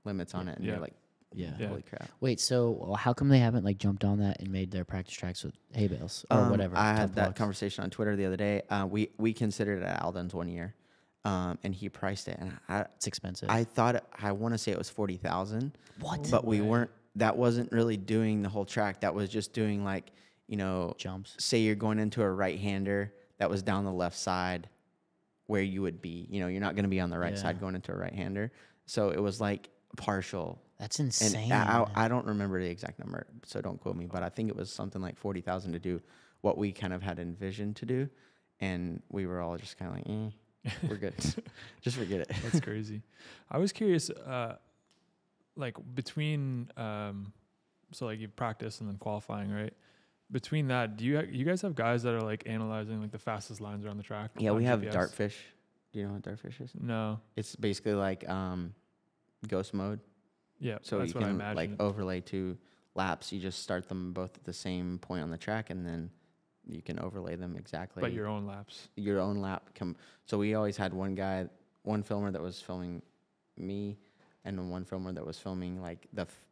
limits on it, and Yeah. you're like, Yeah. Yeah. holy crap. Wait, so how come they haven't like jumped on that and made their practice tracks with hay bales or whatever? I tough had that blocks? conversation on Twitter the other day. We considered it at Alden's 1 year, and he priced it, and It's expensive. I thought I want to say it was 40,000. What? But we way. weren't. That wasn't really doing the whole track. That was just doing like, you know, Jumps. say you're going into a right-hander that was down the left side where you would be. You know, you're not going to be on the right Yeah. side going into a right-hander. So it was like partial. That's And insane. I don't remember the exact number, so don't quote me. But I think it was something like 40,000 to do what we kind of had envisioned to do, and we were all just kind of like, we're good, just forget it. That's crazy. I was curious, like between, so like you practice and then qualifying, right? Between that, do you guys have guys that are like analyzing like the fastest lines around the track? Yeah, on we have GPS? Dartfish. Do you know what Dartfish is? No. It's basically like ghost mode. Yeah. So that's you what I can like imagined. overlay 2 laps. You just start them both at the same point on the track, and then you can overlay them exactly. But your own laps. Your own lap. So we always had one filmer that was filming me, and then one filmer that was filming like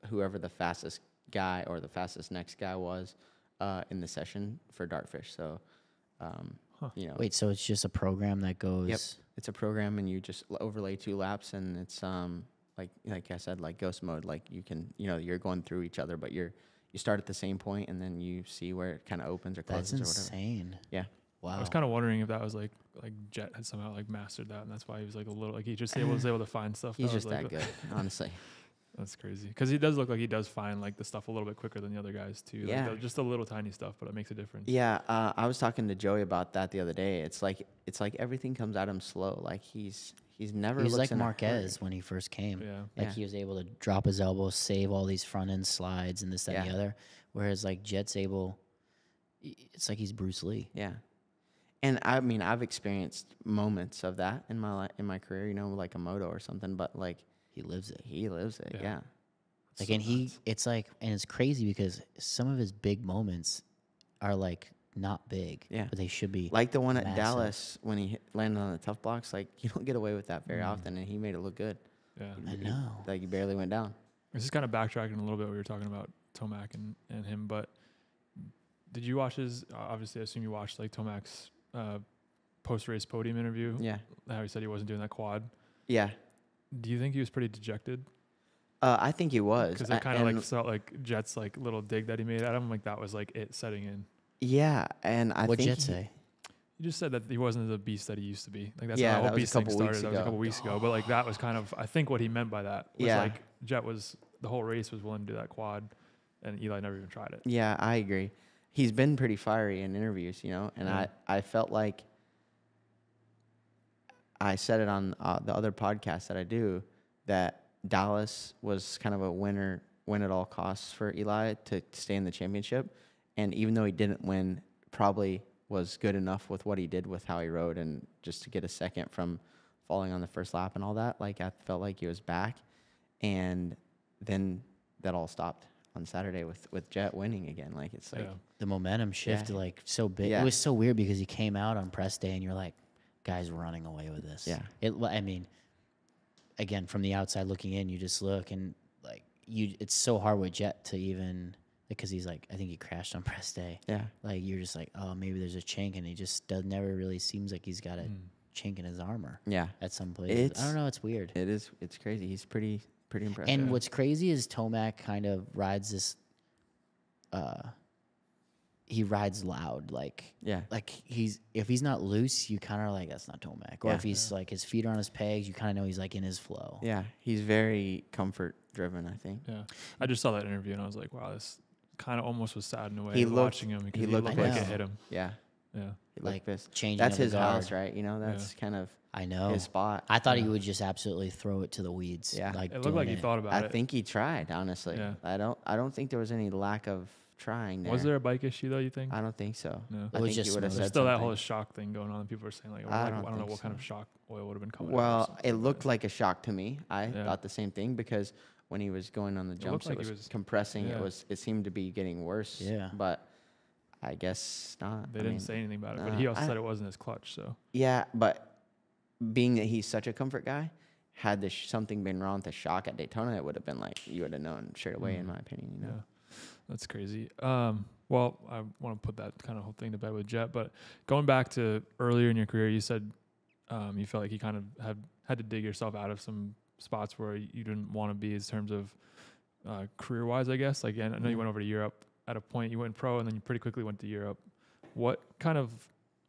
whoever the fastest guy or the fastest next guy was in the session for Dartfish. So, you know, Wait, so it's just a program that goes. Yep. It's a program, and you just overlay 2 laps, and it's like I said, like ghost mode. Like you can, you know, you're going through each other, but you start at the same point, and then you see where it kind of opens or That's closes or whatever. insane. Yeah. Wow. I was kind of wondering if that was like Jet had somehow like mastered that, and that's why he was like a little like he just was able to find stuff. He's that was, just like, that good, honestly. That's crazy because he does look like he does find like the stuff a little bit quicker than the other guys too. Yeah. Like, just a little tiny stuff, but it makes a difference. Yeah, I was talking to Joey about that the other day. It's like everything comes at him slow. Like he's never. He's looks like in a Marquez hurry. when he first came. Yeah. Like Yeah. he was able to drop his elbows, save all these front end slides and this, that, and Yeah. the other. Whereas like Jet's able, it's like he's Bruce Lee. Yeah, and I mean I've experienced moments of that in my career. You know, like a moto or something. But like he lives it. He lives it. Yeah. Yeah. Like, So and nuts. it's like, and it's crazy because some of his big moments are like not big, Yeah. but they should be. Like the one at massive. Dallas when he landed on the tough blocks. Like, you don't get away with that very often, and he made it look good. Yeah. I know. Like, he barely went down. This is kind of backtracking a little bit. We were talking about Tomac and him, but did you watch his? Obviously, I assume you watched like Tomac's post-race podium interview. Yeah. How he said he wasn't doing that quad. Yeah. Do you think he was pretty dejected? I think he was. Because I kind of like felt like Jet's like little dig that he made at him, like that was like it setting in. Yeah, and I What think Jet say? He just said that he wasn't the beast that he used to be. Like that's Yeah, how the that whole was a beast thing couple started. weeks That was a ago. couple weeks ago. But like that was kind of I think what he meant by that was Yeah. like Jet was the whole race was willing to do that quad, and Eli never even tried it. Yeah, I agree. He's been pretty fiery in interviews, you know, and Yeah. I felt like I said it on the other podcast that I do that Dallas was kind of a win at all costs for Eli to stay in the championship, and even though he didn't win, probably was good enough with what he did with how he rode and just to get a second from falling on the first lap and all that. Like, I felt like he was back, and then that all stopped on Saturday with Jet winning again. Like, it's like, Yeah. The momentum shifted like so big. Yeah. It was so weird because he came out on press day and you're like, guys running away with this. Yeah. I mean, again, from the outside looking in, you just look and like it's so hard with Jet to even, because he's like, I think he crashed on press day. yeah. Like, you're just like, oh, maybe there's a chink, and he just never really seems like he's got a chink in his armor Yeah. at some places. I don't know. It's weird. It is. It's crazy. He's pretty impressive. And what's crazy is Tomac kind of rides this. He rides loud, like Yeah. if he's not loose, you kind of like that's not Tomac. Or Yeah. if he's like his feet are on his pegs, you kind of know he's like in his flow. Yeah, he's very comfort driven, I think. Yeah. I just saw that interview and I was like, wow, this kind of almost was sad in a way He looked- watching him because he he looked looked like- like I it know. hit him. Yeah, Yeah. he Like looked pissed. changing That's of the his house, guard. right? You know, that's kind of I know. his spot. I thought he would just absolutely throw it to the weeds. Yeah. like It looked like he doing thought about I it. think he tried, honestly. Yeah. I don't think there was any lack of trying there. Was there a bike issue though, you think? I don't think so. No. I It was think he just would have smooth. There's said still that something. whole shock thing going on. People were saying like, I I don't don't know think what kind so. of shock oil would have been coming out. or Well, something, it but- looked like a shock to me. I Yeah. thought the same thing because when he was going on the looked jumps, like it he was was- compressing. yeah. It seemed to be getting worse. Yeah. But I guess not. They I didn't mean, say anything about it, but he also I- said it wasn't his clutch. So Yeah, but being that he's such a comfort guy, had something been wrong with the shock at Daytona, it would have been like you would have known straight away, in my opinion. You know. yeah, that's crazy. Well, I want to put that kind of whole thing to bed with Jet, but going back to earlier in your career, you said you felt like you kind of had to dig yourself out of some spots where you didn't want to be in terms of career-wise, I guess. Like, I know you went over to Europe at a point. You went pro, and then you pretty quickly went to Europe. What kind of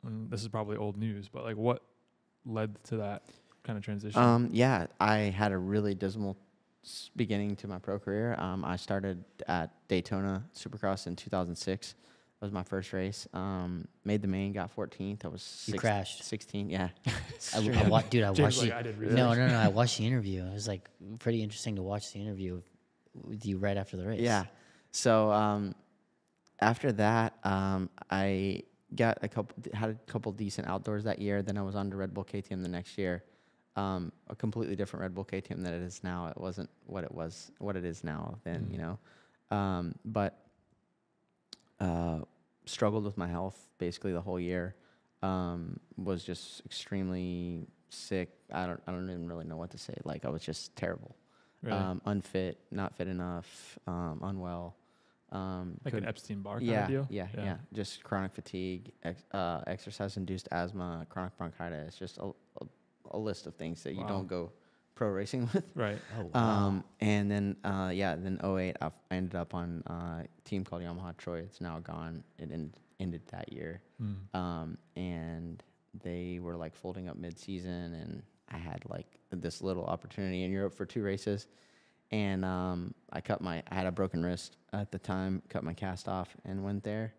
this is probably old news, but like what led to that kind of transition? Yeah, I had a really dismal beginning to my pro career. I started at Daytona Supercross in 2006. That was my first race. Made the main, got 14th. I was You crashed. 16. Yeah. I James watched like, the, I did no, research. I watched the interview. It was like pretty interesting to watch the interview with you right after the race. Yeah. So after that, I had a couple decent outdoors that year. Then I was on to Red Bull KTM the next year. A completely different Red Bull KTM than it is now. It wasn't what it is now then, you know. But struggled with my health basically the whole year. Was just extremely sick. I don't even really know what to say. Like, I was just terrible. Really? Unfit, not fit enough, unwell. Like an Epstein-Barr kind Yeah, of deal? yeah. Just chronic fatigue, exercise-induced asthma, chronic bronchitis, just a list of things that you Wow. don't go pro racing with. Right. Oh, wow. And then, then 08, I ended up on a team called Yamaha Troy. It's now gone. It ended that year. And they were like folding up mid-season, and I had like this little opportunity in Europe for 2 races. And I had a broken wrist at the time, cut my cast off, and went there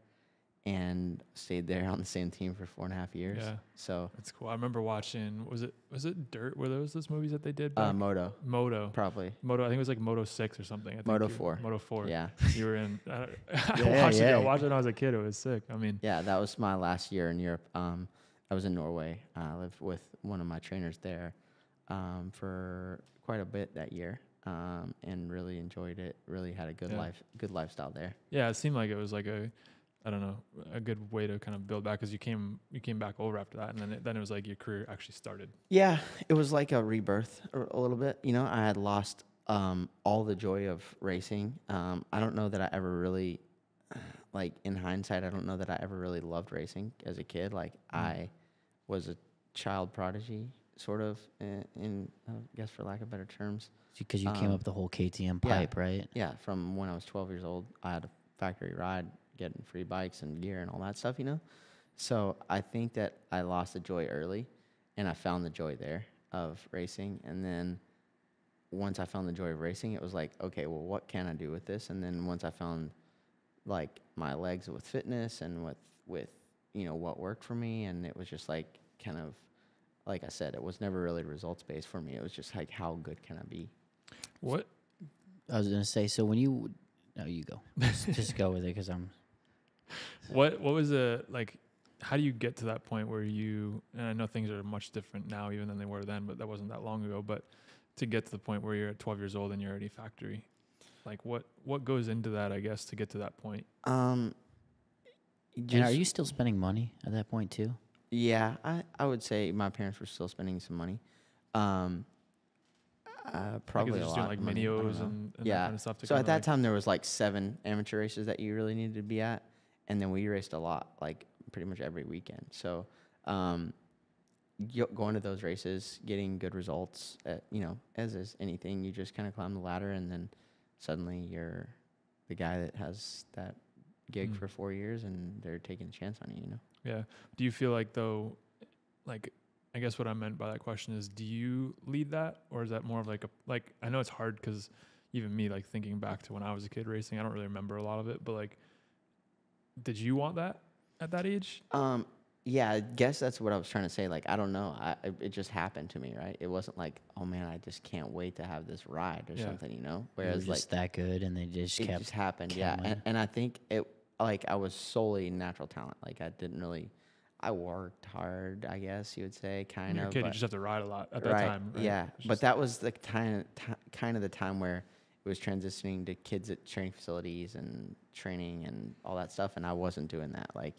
and stayed there on the same team for 4.5 years. Yeah. So That's cool. I remember watching, was it Dirt? Were those movies that they did? back? Moto, Moto. probably. Moto, I think it was like Moto 6 or something. I think Moto you- 4. Moto 4. Yeah. You were in. I Yeah, watched it. yeah. I watched it when I was a kid. It was sick. I mean, Yeah, that was my last year in Europe. I was in Norway. I lived with one of my trainers there. for quite a bit that year, and really enjoyed it. Really had a good good lifestyle there. Yeah, it seemed like it was like I don't know, a good way to kind of build back, because you came back over after that, and then it was like your career actually started. Yeah, it was like a rebirth a little bit. You know, I had lost all the joy of racing. I don't know that I ever really, like in hindsight, I don't know that I ever really loved racing as a kid. Like I was a child prodigy, sort of, in I guess for lack of better terms. Because you came up the whole KTM pipe, right? Yeah, from when I was 12 years old, I had a factory ride, getting free bikes and gear and all that stuff, you know? So I think that I lost the joy early, and I found the joy there of racing. And then once I found the joy of racing, it was like, okay, well, what can I do with this? And then once I found, like, my legs with fitness and with you know, what worked for me, and it was just, like, kind of, like I said, it was never really results-based for me. It was just, like, how good can I be? What? I was going to say, so when you... No, you go. Just go with it, because I'm... What was like, how do you get to that point where you, and I know things are much different now even than they were then, but that wasn't that long ago, but to get to the point where you're at 12 years old and you're already factory, like what goes into that, I guess, to get to that point? And are you still spending money at that point too? Yeah, I would say my parents were still spending some money. Probably a lot. Doing like of money. videos and that kind of stuff. So at that time there was like 7 amateur races that you really needed to be at, and then we raced a lot, like pretty much every weekend. So going to those races, getting good results, you know, as is anything, you just kind of climb the ladder, and then suddenly you're the guy that has that gig for 4 years, and they're taking a chance on you, you know? Yeah. Do you feel like, though, like, I guess what I meant by that question is, do you lead that, or is that more of like I know it's hard because even me, like thinking back to when I was a kid racing, I don't really remember a lot of it, but like, did you want that at that age? Yeah, I guess that's what I was trying to say. Like, I don't know. It just happened to me, right? It wasn't like, oh man, I just can't wait to have this ride or something, you know? Whereas just like that good, and they just it just happened. Yeah. And I think it, like, I was solely natural talent. Like, I worked hard, I guess you would say, kind of. You're a kid, you just have to ride a lot at that time, right? Yeah, but that was the kind of the time where it was transitioning to kids at training facilities and training and all that stuff, and I wasn't doing that. Like,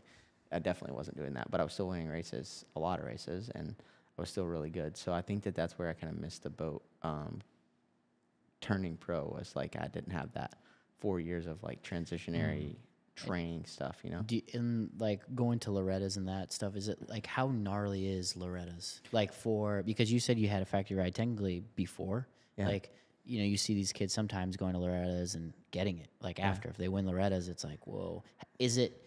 I definitely wasn't doing that, but I was still winning races, a lot of races, and I was still really good. So I think that that's where I kind of missed the boat. Turning pro was like I didn't have that 4 years of like transitionary training stuff, you know? And like going to Loretta's and that stuff, is it like, how gnarly is Loretta's? Like because you said you had a factory ride technically before, like, you know, you see these kids sometimes going to Loretta's and getting it. Like after, if they win Loretta's, it's like, whoa. Is it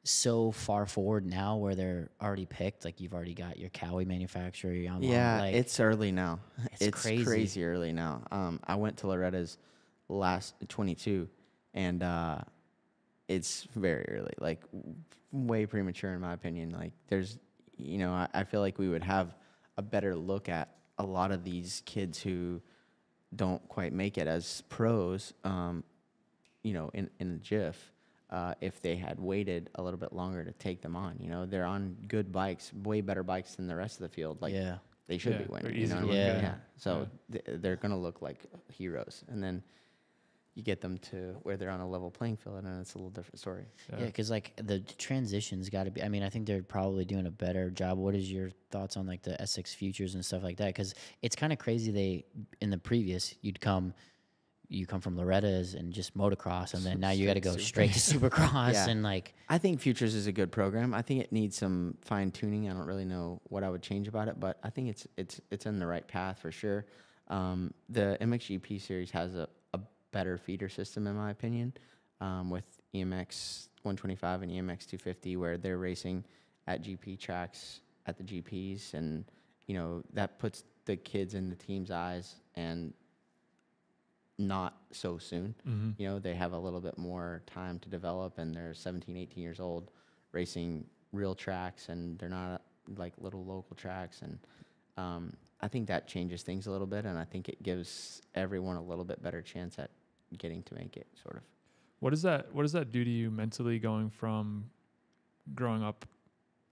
so far forward now where they're already picked? Like you've already got your Cowie manufacturer, your Yamaha. Yeah, like, it's early now. It's crazy early now. I went to Loretta's last 22, and it's very early, like way premature in my opinion. Like there's, you know, I feel like we would have a better look at a lot of these kids who don't quite make it as pros, you know, in a jiff, if they had waited a little bit longer to take them on. You know, they're on good bikes, way better bikes than the rest of the field. Like they should be winning. You know what I mean? Yeah. So they're gonna look like heroes, and then you get them to where they're on a level playing field, and it's a little different story. Yeah, because like the transition's got to be. I mean, I think they're probably doing a better job. What is your thoughts on like the SX Futures and stuff like that? Because it's kind of crazy. In the previous, you come from Loretta's and just motocross, and then now you got to go straight to Supercross and like. I think Futures is a good program. I think it needs some fine tuning. I don't really know what I would change about it, but I think it's in the right path for sure. The MXGP series has a better feeder system in my opinion, with EMX 125 and EMX 250, where they're racing at GP tracks at the GPs, and you know that puts the kids in the team's eyes, and not so soon. You know, they have a little bit more time to develop, and they're 17, 18 years old racing real tracks, and they're not like little local tracks. And I think that changes things a little bit, and I think it gives everyone a little bit better chance at getting to make it, sort of. What does that do to you mentally, going from growing up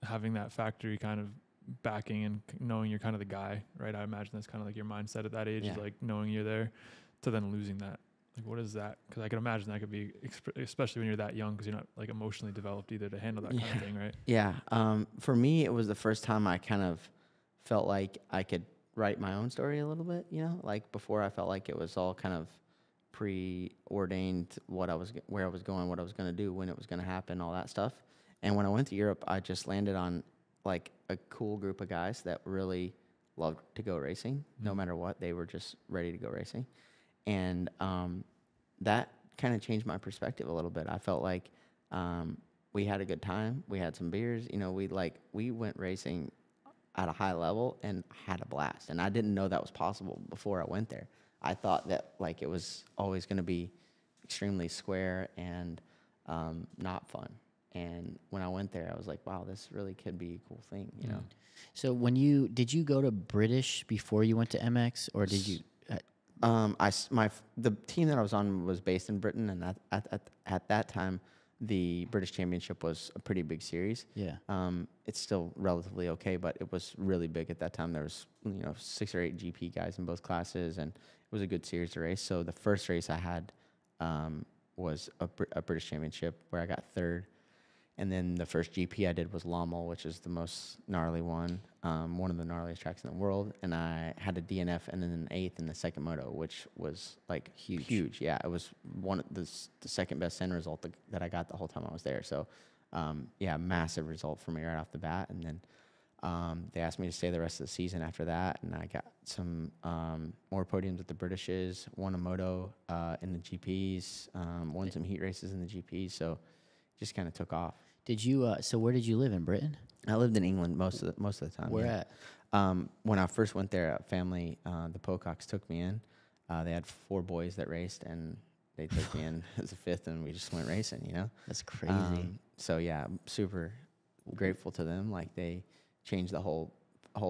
having that factory kind of backing and knowing you're kind of the guy, right? I imagine that's kind of like your mindset at that age, is like knowing you're there, to then losing that. Like, what is that? Because I can imagine that could be, especially when you're that young, because you're not like emotionally developed either to handle that kind of thing, right? Yeah. For me, it was the first time I kind of felt like I could write my own story a little bit, you know? Like, before I felt like it was all kind of preordained, where I was going, what I was going to do, when it was going to happen, all that stuff. And when I went to Europe, I just landed on like a cool group of guys that really loved to go racing. No matter what, they were just ready to go racing. And that kind of changed my perspective a little bit. I felt like we had a good time. We had some beers. You know, we went racing at a high level and had a blast. And I didn't know that was possible before I went there. I thought that like it was always going to be extremely square and not fun. And when I went there, I was like, wow, this really could be a cool thing, you know? So did you go to British before you went to MX, or did you? The team that I was on was based in Britain, and at that time, the British Championship was a pretty big series. Yeah. It's still relatively okay, but it was really big at that time. There was 6 or 8 GP guys in both classes, and it was a good series to race. So the first race I had was a British Championship where I got 3rd. And then the first GP I did was Lommel, which is the most gnarly one of the gnarliest tracks in the world. And I had a DNF and then an 8th in the second moto, which was like huge. Yeah, it was the second best end result that I got the whole time I was there. So, massive result for me right off the bat. And then they asked me to stay the rest of the season after that. And I got some more podiums at the Britishes, won a moto in the GPs, won some heat races in the GPs. So just kind of took off. Did you? So where did you live in Britain? I lived in England most of the time. Where at? When I first went there, a family, the Pococks, took me in. They had 4 boys that raced, and they took me in as a 5th, and we just went racing. You know, That's crazy. So yeah, I'm super grateful to them. Like, they changed the whole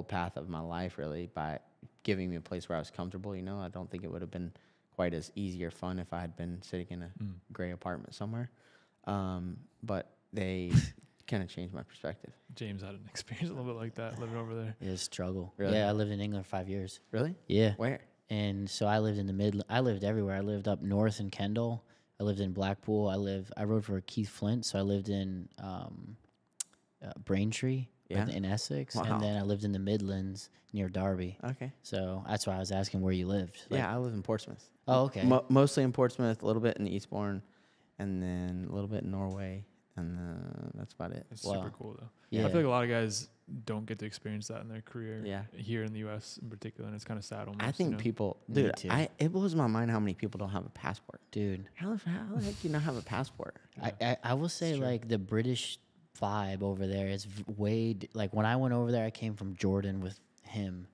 path of my life really by giving me a place where I was comfortable. You know, I don't think it would have been quite as easy or fun if I had been sitting in a gray apartment somewhere. But they kind of changed my perspective. James had an experience a little bit like that, living over there. It was a struggle. Really? Yeah, I lived in England for 5 years. Really? Yeah. Where? And so I lived in the Midland. I lived everywhere. I lived up north in Kendal. I lived in Blackpool. I rode for Keith Flint, so I lived in Braintree in Essex. Wow. And then I lived in the Midlands near Derby. Okay. So that's why I was asking where you lived. I live in Portsmouth. Oh, okay. Mostly in Portsmouth, a little bit in Eastbourne, and then a little bit in Norway, and that's about it. It's super cool though. Yeah. I feel like a lot of guys don't get to experience that in their career. Yeah. Here in the U.S. in particular, and it's kind of sad almost. I think people, dude, it blows my mind how many people don't have a passport. Dude. How the heck do you not have a passport? I will say, like, the British vibe over there is like, when I went over there, I came from Jordan with him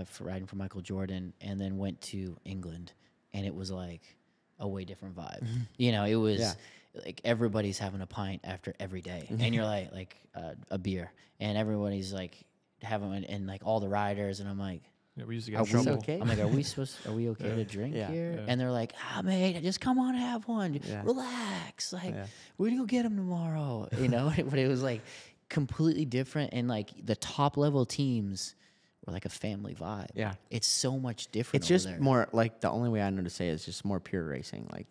for riding for Michael Jordan, and then went to England, and it was like a way different vibe. You know, it was like everybody's having a pint after every day, and you're like a beer, and everybody's like having, and like all the riders, and I'm like, yeah, we used to get in trouble. Okay? I'm like, are we okay to drink here? Yeah. And they're like, mate, just come on and have one. Relax. Like, we're gonna go get them tomorrow. You know, but it was like completely different, and like the top level teams were like a family vibe. Yeah. It's so much different. It's just over there. more like, the only way I know to say it is just more pure racing. Like,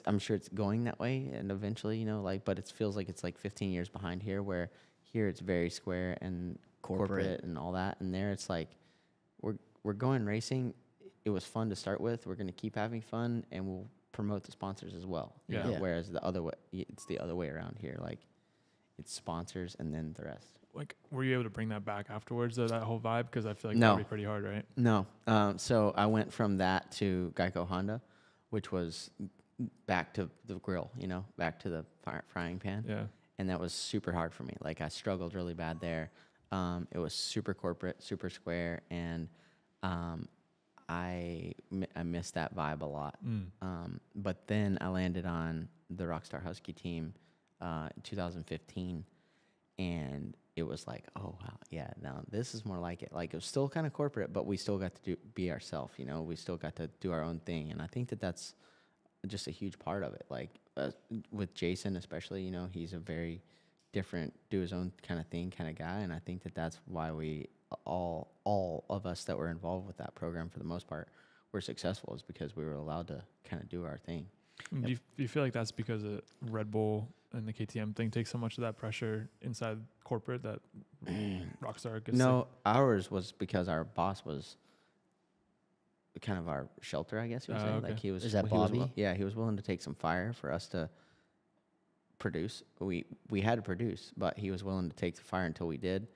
I'm sure it's going that way, and eventually, you know, like, but it feels like it's like 15 years behind here, where here it's very square and corporate and all that, and there it's like we're going racing. It was fun to start with. We're going to keep having fun, and we'll promote the sponsors as well. You know? Whereas the other way, it's the other way around here. Like, it's sponsors and then the rest. Like, were you able to bring that back afterwards, that whole vibe? Because I feel like that would be pretty hard, right? No. So I went from that to Geico Honda, which was back to the grill, you know, back to the frying pan. Yeah. And that was super hard for me. Like, I struggled really bad there. It was super corporate, super square, and I missed that vibe a lot. But then I landed on the Rockstar Husky team in 2015, and it was like, oh, wow, yeah, now this is more like it. Like, it was still kind of corporate, but we still got to be ourselves, you know? We still got to do our own thing, and I think that's just a huge part of it. Like, with Jason especially, you know, he's a very different, do his own kind of thing kind of guy. And I think that that's why we all of us that were involved with that program for the most part were successful, is because we were allowed to kind of do our thing. Do you feel like that's because of Red Bull and the KTM thing takes so much of that pressure inside corporate that Rockstar gets? No, ours was because our boss was kind of our shelter, I guess you would say. Okay. Like he was. Is that he was Bobby? he was willing to take some fire for us to produce. We had to produce, but he was willing to take the fire until we did.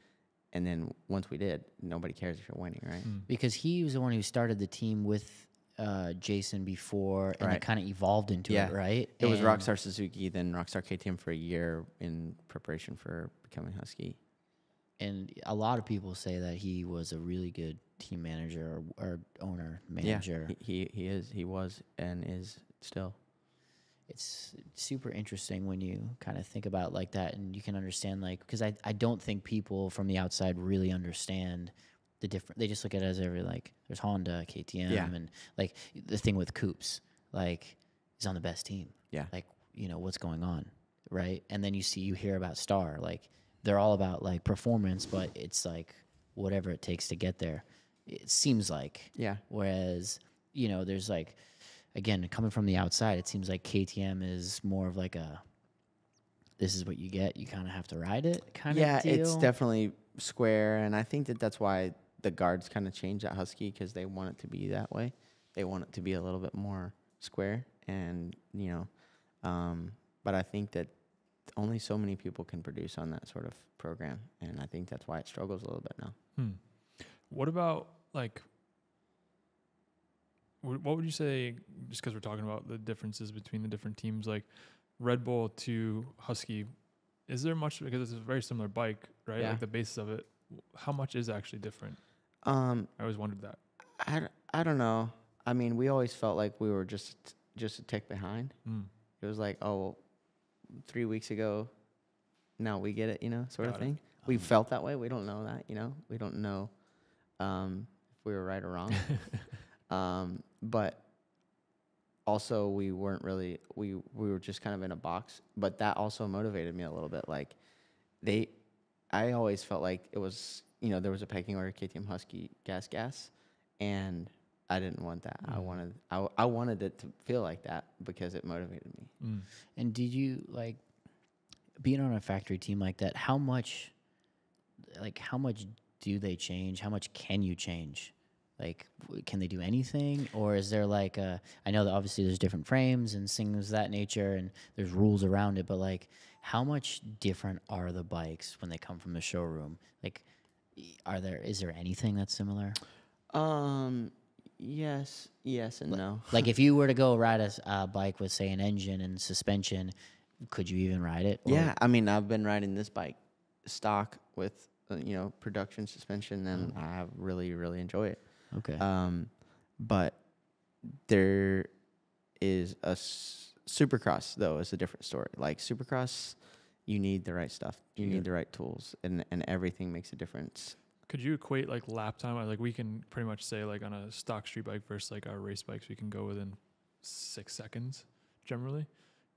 And then once we did, nobody cares if you're winning, right? Because he was the one who started the team with Jason before, and it Right. kind of evolved into it, right? It was And- Rockstar Suzuki, then Rockstar KTM for a year in preparation for becoming Husky. And a lot of people say that he was a really good team manager or owner manager. Yeah, he was and is still. It's super interesting when you kind of think about it like that, and you can understand, like, because I don't think people from the outside really understand the different. They just look at it as like there's Honda, KTM, Yeah. and like the thing with Coops, like he's on the best team. Yeah. Like, what's going on, right? And then you hear about Star, like they're all about like performance, but it's like whatever it takes to get there. It seems like. Yeah. Whereas, there's like, again, coming from the outside, it seems like KTM is more of like this is what you get. You kind of have to ride it kind of deal. It's definitely square, and I think that that's why the guards kind of changed at Husky, because they want it to be that way. They want it to be a little bit more square, and but I think that only so many people can produce on that sort of program, and I think that's why it struggles a little bit now. What about like? What would you say, just because we're talking about the differences between the different teams, like Red Bull to Husky, is there much, because it's a very similar bike, right? Yeah. Like the basis of it, how much is actually different? I always wondered that. I don't know. I mean, we always felt like we were just a tick behind. It was like, 3 weeks ago, now we get it, sort of Got it. thing. We felt that way. We don't know that, We don't know if we were right or wrong. But also we weren't really, we were just kind of in a box. But that also motivated me a little bit. Like I always felt like it was, there was a pecking order, KTM, Husky, gas, and I didn't want that. I wanted it to feel like that because it motivated me. And did you, like, being on a factory team like that, how much do they change? How much can you change? Like, can they do anything? Or is there like I know that obviously there's different frames and things of that nature, and there's rules around it, but like, how much different are the bikes when they come from the showroom? Like, is there anything that's similar? Yes and no. Like, if you were to go ride a bike with, say, an engine and suspension, could you even ride it? Or Yeah, I mean, I've been riding this bike stock with production suspension, and I have really, really enjoy it. Okay. But there is Supercross, though, is a different story. Like Supercross, you need the right stuff. You need the right tools, and everything makes a difference. Could you equate like lap time? Like we can pretty much say like on a stock street bike versus like our race bikes, we can go within 6 seconds generally.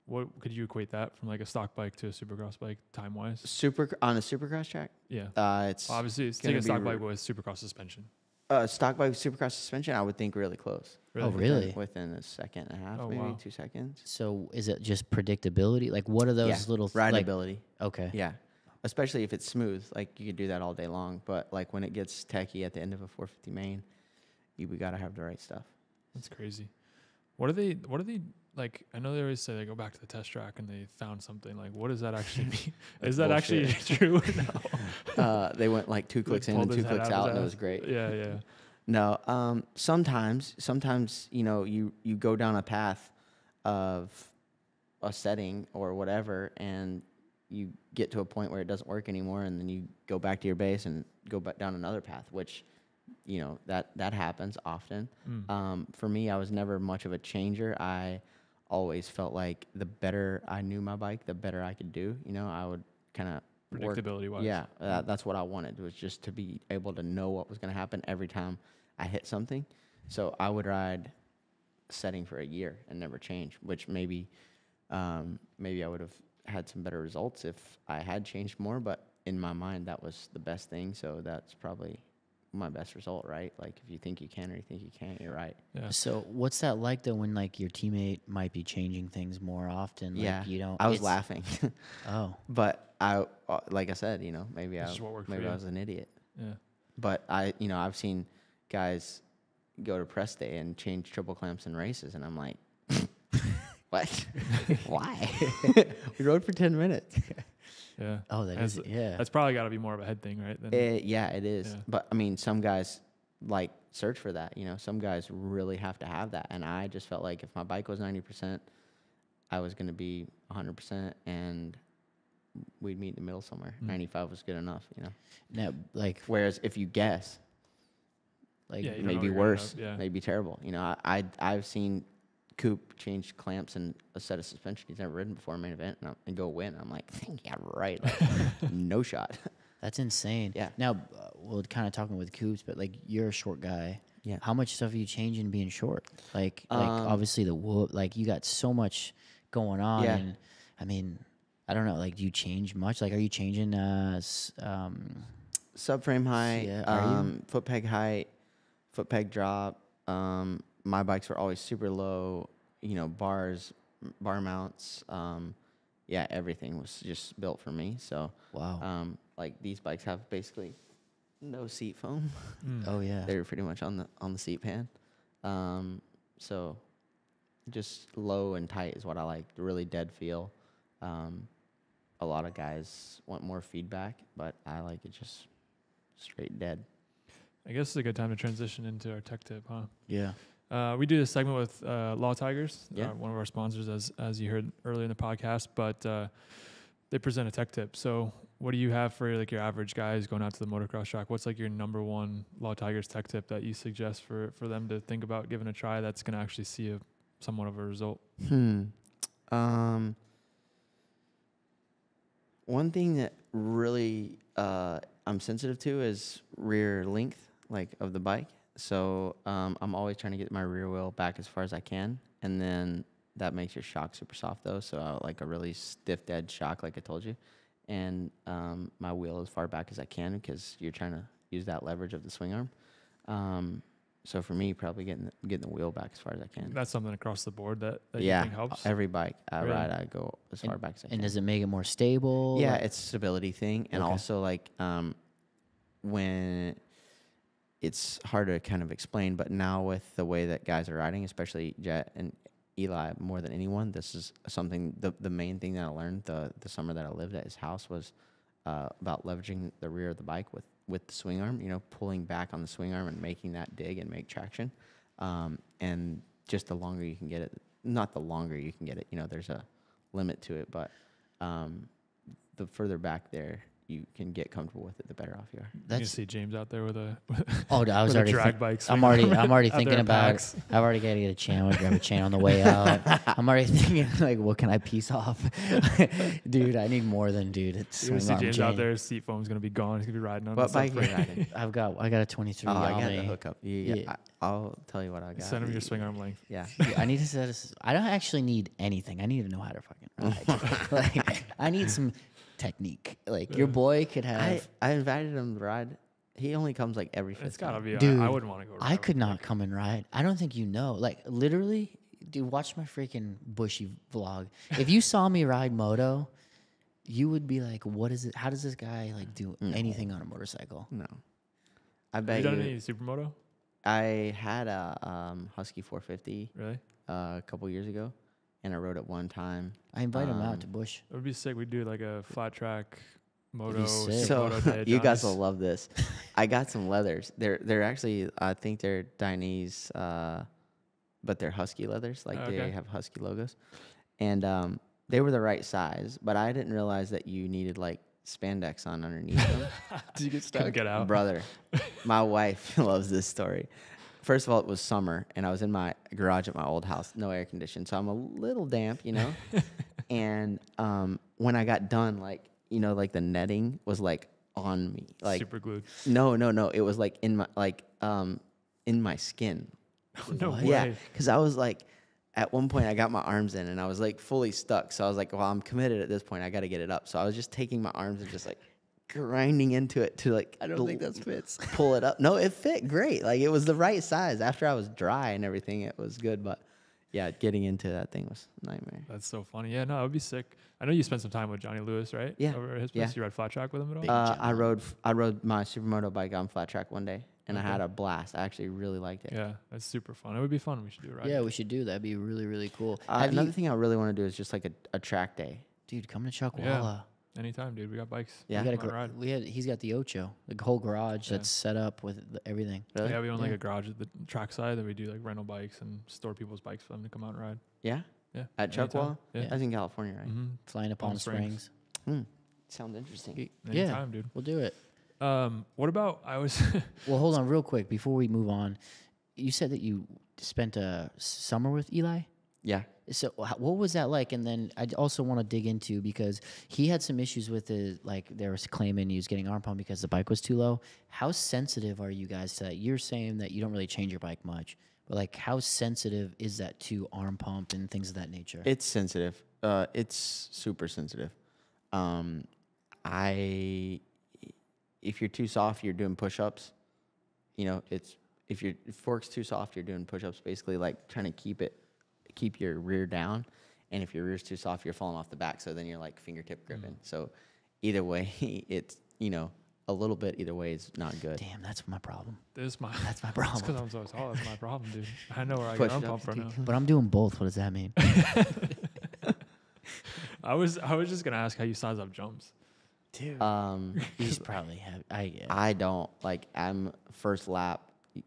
What could you equate that from like a stock bike to a Supercross bike time wise? On a Supercross track, Yeah. it's Obviously, it's gonna take a stock be bike with Supercross suspension. stock bike Supercross suspension. I would think really close. Oh, really? Within a second and a half, Oh, maybe wow. 2 seconds. So is it just predictability? Like, what are those little rideability? Okay. Yeah, especially if it's smooth. Like you could do that all day long, but like when it gets techie at the end of a 450 main, we gotta have the right stuff. That's crazy. What are they like? I know they always say they go back to the test track and they found something. Like, what does that actually mean? Is that actually true or no? They went like 2 clicks in and 2 clicks out, and it was great. Yeah. No, sometimes you go down a path of a setting or whatever, and you get to a point where it doesn't work anymore, and then you go back to your base and go back down another path, which that happens often. For me, I was never much of a changer. I always felt like the better I knew my bike, the better I could do. I would kind of Predictability wise. Yeah, that's what I wanted, was just to be able to know what was going to happen every time I hit something. So I would ride setting for a year and never change, which maybe I would have had some better results if I had changed more. But in my mind, that was the best thing. So that's probably my best result, right? Like if you think you can or you think you can't, you're right. Yeah. So what's that like though when like your teammate might be changing things more often? Like, Yeah, you don't. I was laughing, Oh, but I, like I said, maybe This is what worked for maybe you. I was an idiot. Yeah. But I've seen guys go to press day and change triple clamps in races, and I'm like, what? Why? We rode for 10 minutes. Yeah. oh, that is yeah. That's probably got to be more of a head thing, right? Yeah, it is. Yeah. But I mean, some guys like search for that. Some guys really have to have that, and I just felt like if my bike was 90%, I was going to be 100%, and we'd meet in the middle somewhere. 95 was good enough. Now, like Whereas if you guess, like Yeah, you don't know maybe what you're gonna worse, have, yeah. maybe terrible. I've seen Coop change clamps in a set of suspension he's never ridden before a main event and go win. I'm like, yeah, right. Like, no shot. that's insane. Yeah. Now, well, kind of talking with Coops, but like you're a short guy. Yeah. How much stuff are you changing being short? Like obviously the whoop, like you got so much going on. Yeah. And I mean, I don't know. Like, do you change much? Like, are you changing? Subframe height, Yeah, are foot peg height, foot peg drop. My bikes were always super low, bars, bar mounts. Yeah, everything was just built for me. So, Wow. like these bikes have basically no seat foam. Oh yeah. They're pretty much on the seat pan. So just low and tight is what I like. Really dead feel. A lot of guys want more feedback, but I like it just straight dead. I guess it's a good time to transition into our tech tip, huh? Yeah. We do this segment with Law Tigers, Yeah. one of our sponsors, as you heard earlier in the podcast. But they present a tech tip. So, what do you have for like your average guys going out to the motocross track? What's like your number one Law Tigers tech tip that you suggest for them to think about giving a try? That's going to actually see somewhat of a result. One thing that really I'm sensitive to is rear length, like of the bike. So I'm always trying to get my rear wheel back as far as I can, and then that makes your shock super soft though. So I like a really stiff dead shock, like I told you, and my wheel as far back as I can because you're trying to use that leverage of the swing arm. So for me, probably getting the wheel back as far as I can. That's something across the board that you Yeah, think helps. every bike I Really? ride, I go as far back as I can. And does it make it more stable? Yeah, Like- it's a stability thing, and Okay. also like when it's hard to kind of explain, but now with the way that guys are riding, especially Jet and Eli more than anyone, this is something. The main thing that I learned the summer that I lived at his house was about leveraging the rear of the bike with the swing arm. Pulling back on the swing arm and making that dig and make traction. And just the longer you can get it, not the longer you can get it. There's a limit to it, but the further back there you can get comfortable with it, the better off you are. You can That's see James out there with a oh, I was with a already drag bike. I'm already out there thinking in about. packs. I've already got to get a chain. I'm gonna grab a chain on the way out. I'm already thinking like, what can I piece off, dude? I need more than dude. It's You're gonna swing see arm James chain. out there. Seat foam's gonna be gone. He's gonna be riding on. What the bike are you subframe. riding? I got a 23 Oh, I got Yami. the hookup. Yeah. I'll tell you what I got. Send him your swing arm length. Yeah. Yeah, I need to set. I don't actually need anything. I need to know how to fucking ride. Like, I need some technique. Like your boy could have. I invited him to ride. He only comes like every fifth It's gotta time. be. Dude, I wouldn't want to go. I could not come and ride. I don't think you know. Like literally, dude, watch my freaking bushy vlog. If you saw me ride moto, you would be like, "What is it? How does this guy like do anything on a motorcycle?" No. I Have bet you done you. any supermoto? I had a Husky 450 Really? a couple years ago, and I rode it one time. I invite him out to Bush. It would be sick. We'd do like a flat track moto. be sick. So supermoto day at you guys Johnny's. will love this. I got some leathers. They're actually I think they're Dainese, but they're Husky leathers. Like Okay. they have Husky logos, and they were the right size. But I didn't realize that you needed like spandex on underneath them. Did you get stuck? Couldn't get out. Brother, my wife loves this story. First of all, it was summer, and I was in my garage at my old house, no air conditioning, so I'm a little damp, And when I got done, like the netting was like on me, like Super glued. no, it was like in my in my skin. No Yeah, way. because I was like, at one point I got my arms in and I was like fully stuck. So I was like, well, I'm committed at this point. I got to get it up. So I was just taking my arms and just like grinding into it to like, I don't think that fits. pull it up. No, it fit great. Like it was the right size. After I was dry and everything, it was good. But yeah, getting into that thing was a nightmare. That's so funny. Yeah, no, it would be sick. I know you spent some time with Johnny Lewis, right? Yeah. Over at his place. Yeah. You ride flat track with him at all? Big I rode my supermoto bike on flat track one day and I had a blast. I actually really liked it. Yeah, that's super fun. It would be fun. We should do it right. Yeah, we should do that. That'd be really, really cool. Another thing I really want to do is just like a track day. Dude, come to Chuckwalla. Yeah. Anytime, dude. We got bikes. Yeah. We Come on, ride. he's got the Ocho, the whole garage that's set up with everything. Really? Yeah, we own like a garage at the track side that we do like rental bikes and store people's bikes for them to come out and ride. Yeah? Yeah. At Anytime. Chuckwalla? Yeah. That's in California, right? Mm-hmm. Flying up Palm Palm Springs. Sounds interesting. Yeah, Anytime, dude. we'll do it. What about I was Well, hold on real quick before we move on. You said that you spent a summer with Eli. Yeah. So what was that like? And then I also want to dig into, because he had some issues with it, like there was claiming he was getting arm pump because the bike was too low. How sensitive are you guys to that? You're saying that you don't really change your bike much, but like how sensitive is that to arm pump and things of that nature? It's sensitive. It's super sensitive. If you're too soft, you're doing push-ups. You know, if your fork's too soft, you're doing push-ups, basically like trying to keep your rear down. And if your rear's too soft, you're falling off the back. So then you're like fingertip gripping. So either way, it's, a little bit either way is not good. Damn, that's my problem. that's my problem. because I'm so tall. That's my problem, dude. I know where I Push get arm it pump up, from now. But I'm doing both. What does that mean? I was just gonna ask how you size up jumps. Dude, he's probably have. I don't like. I'm first lap.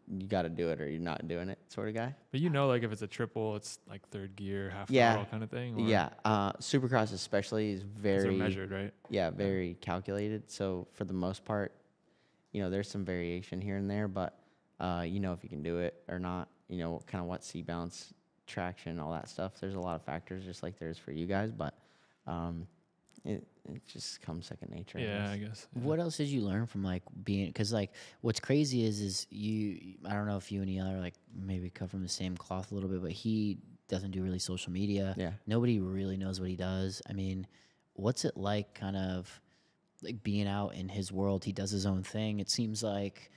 You got to do it or you're not doing it, sort of guy. But like if it's a triple, it's like third gear, half Yeah. throttle kind of thing. Or Yeah. Supercross especially is 'cause very they're measured, right? Yeah, very calculated. So for the most part, there's some variation here and there, but if you can do it or not, kind of what seat balance, traction, all that stuff. There's a lot of factors, just like there is for you guys, but it just comes second nature. Yeah, I guess. Yeah. What else did you learn from like being? Because like what's crazy is you. I don't know if you and Eli are like maybe cut from the same cloth a little bit, but he doesn't do really social media. Yeah. Nobody really knows what he does. I mean, what's it like, kind of like being out in his world? He does his own thing. It seems like.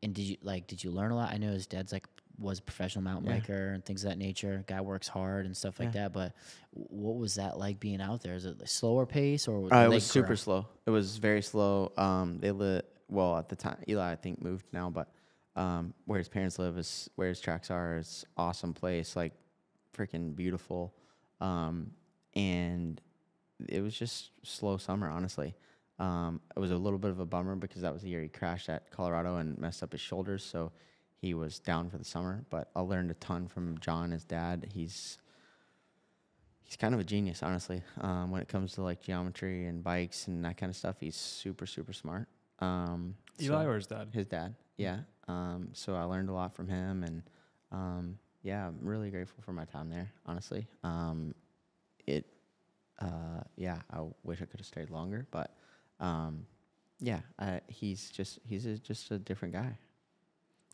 And did you learn a lot? I know his dad's was a professional mountain biker and things of that nature. Guy works hard and stuff like that. But what was that like being out there? Is it a slower pace or? It was super slow. It was very slow. At the time, Eli I think moved now, but where his parents live is where his tracks are. It's awesome place, like freaking beautiful, and it was just slow summer, honestly. It was a little bit of a bummer because that was the year he crashed at Colorado and messed up his shoulders, so he was down for the summer. But I learned a ton from John, his dad. He's kind of a genius, honestly. When it comes to like geometry and bikes and that kind of stuff, he's super, super smart. Eli or his dad? His dad, yeah. So I learned a lot from him, and I'm really grateful for my time there, honestly. I wish I could have stayed longer, but he's just a different guy.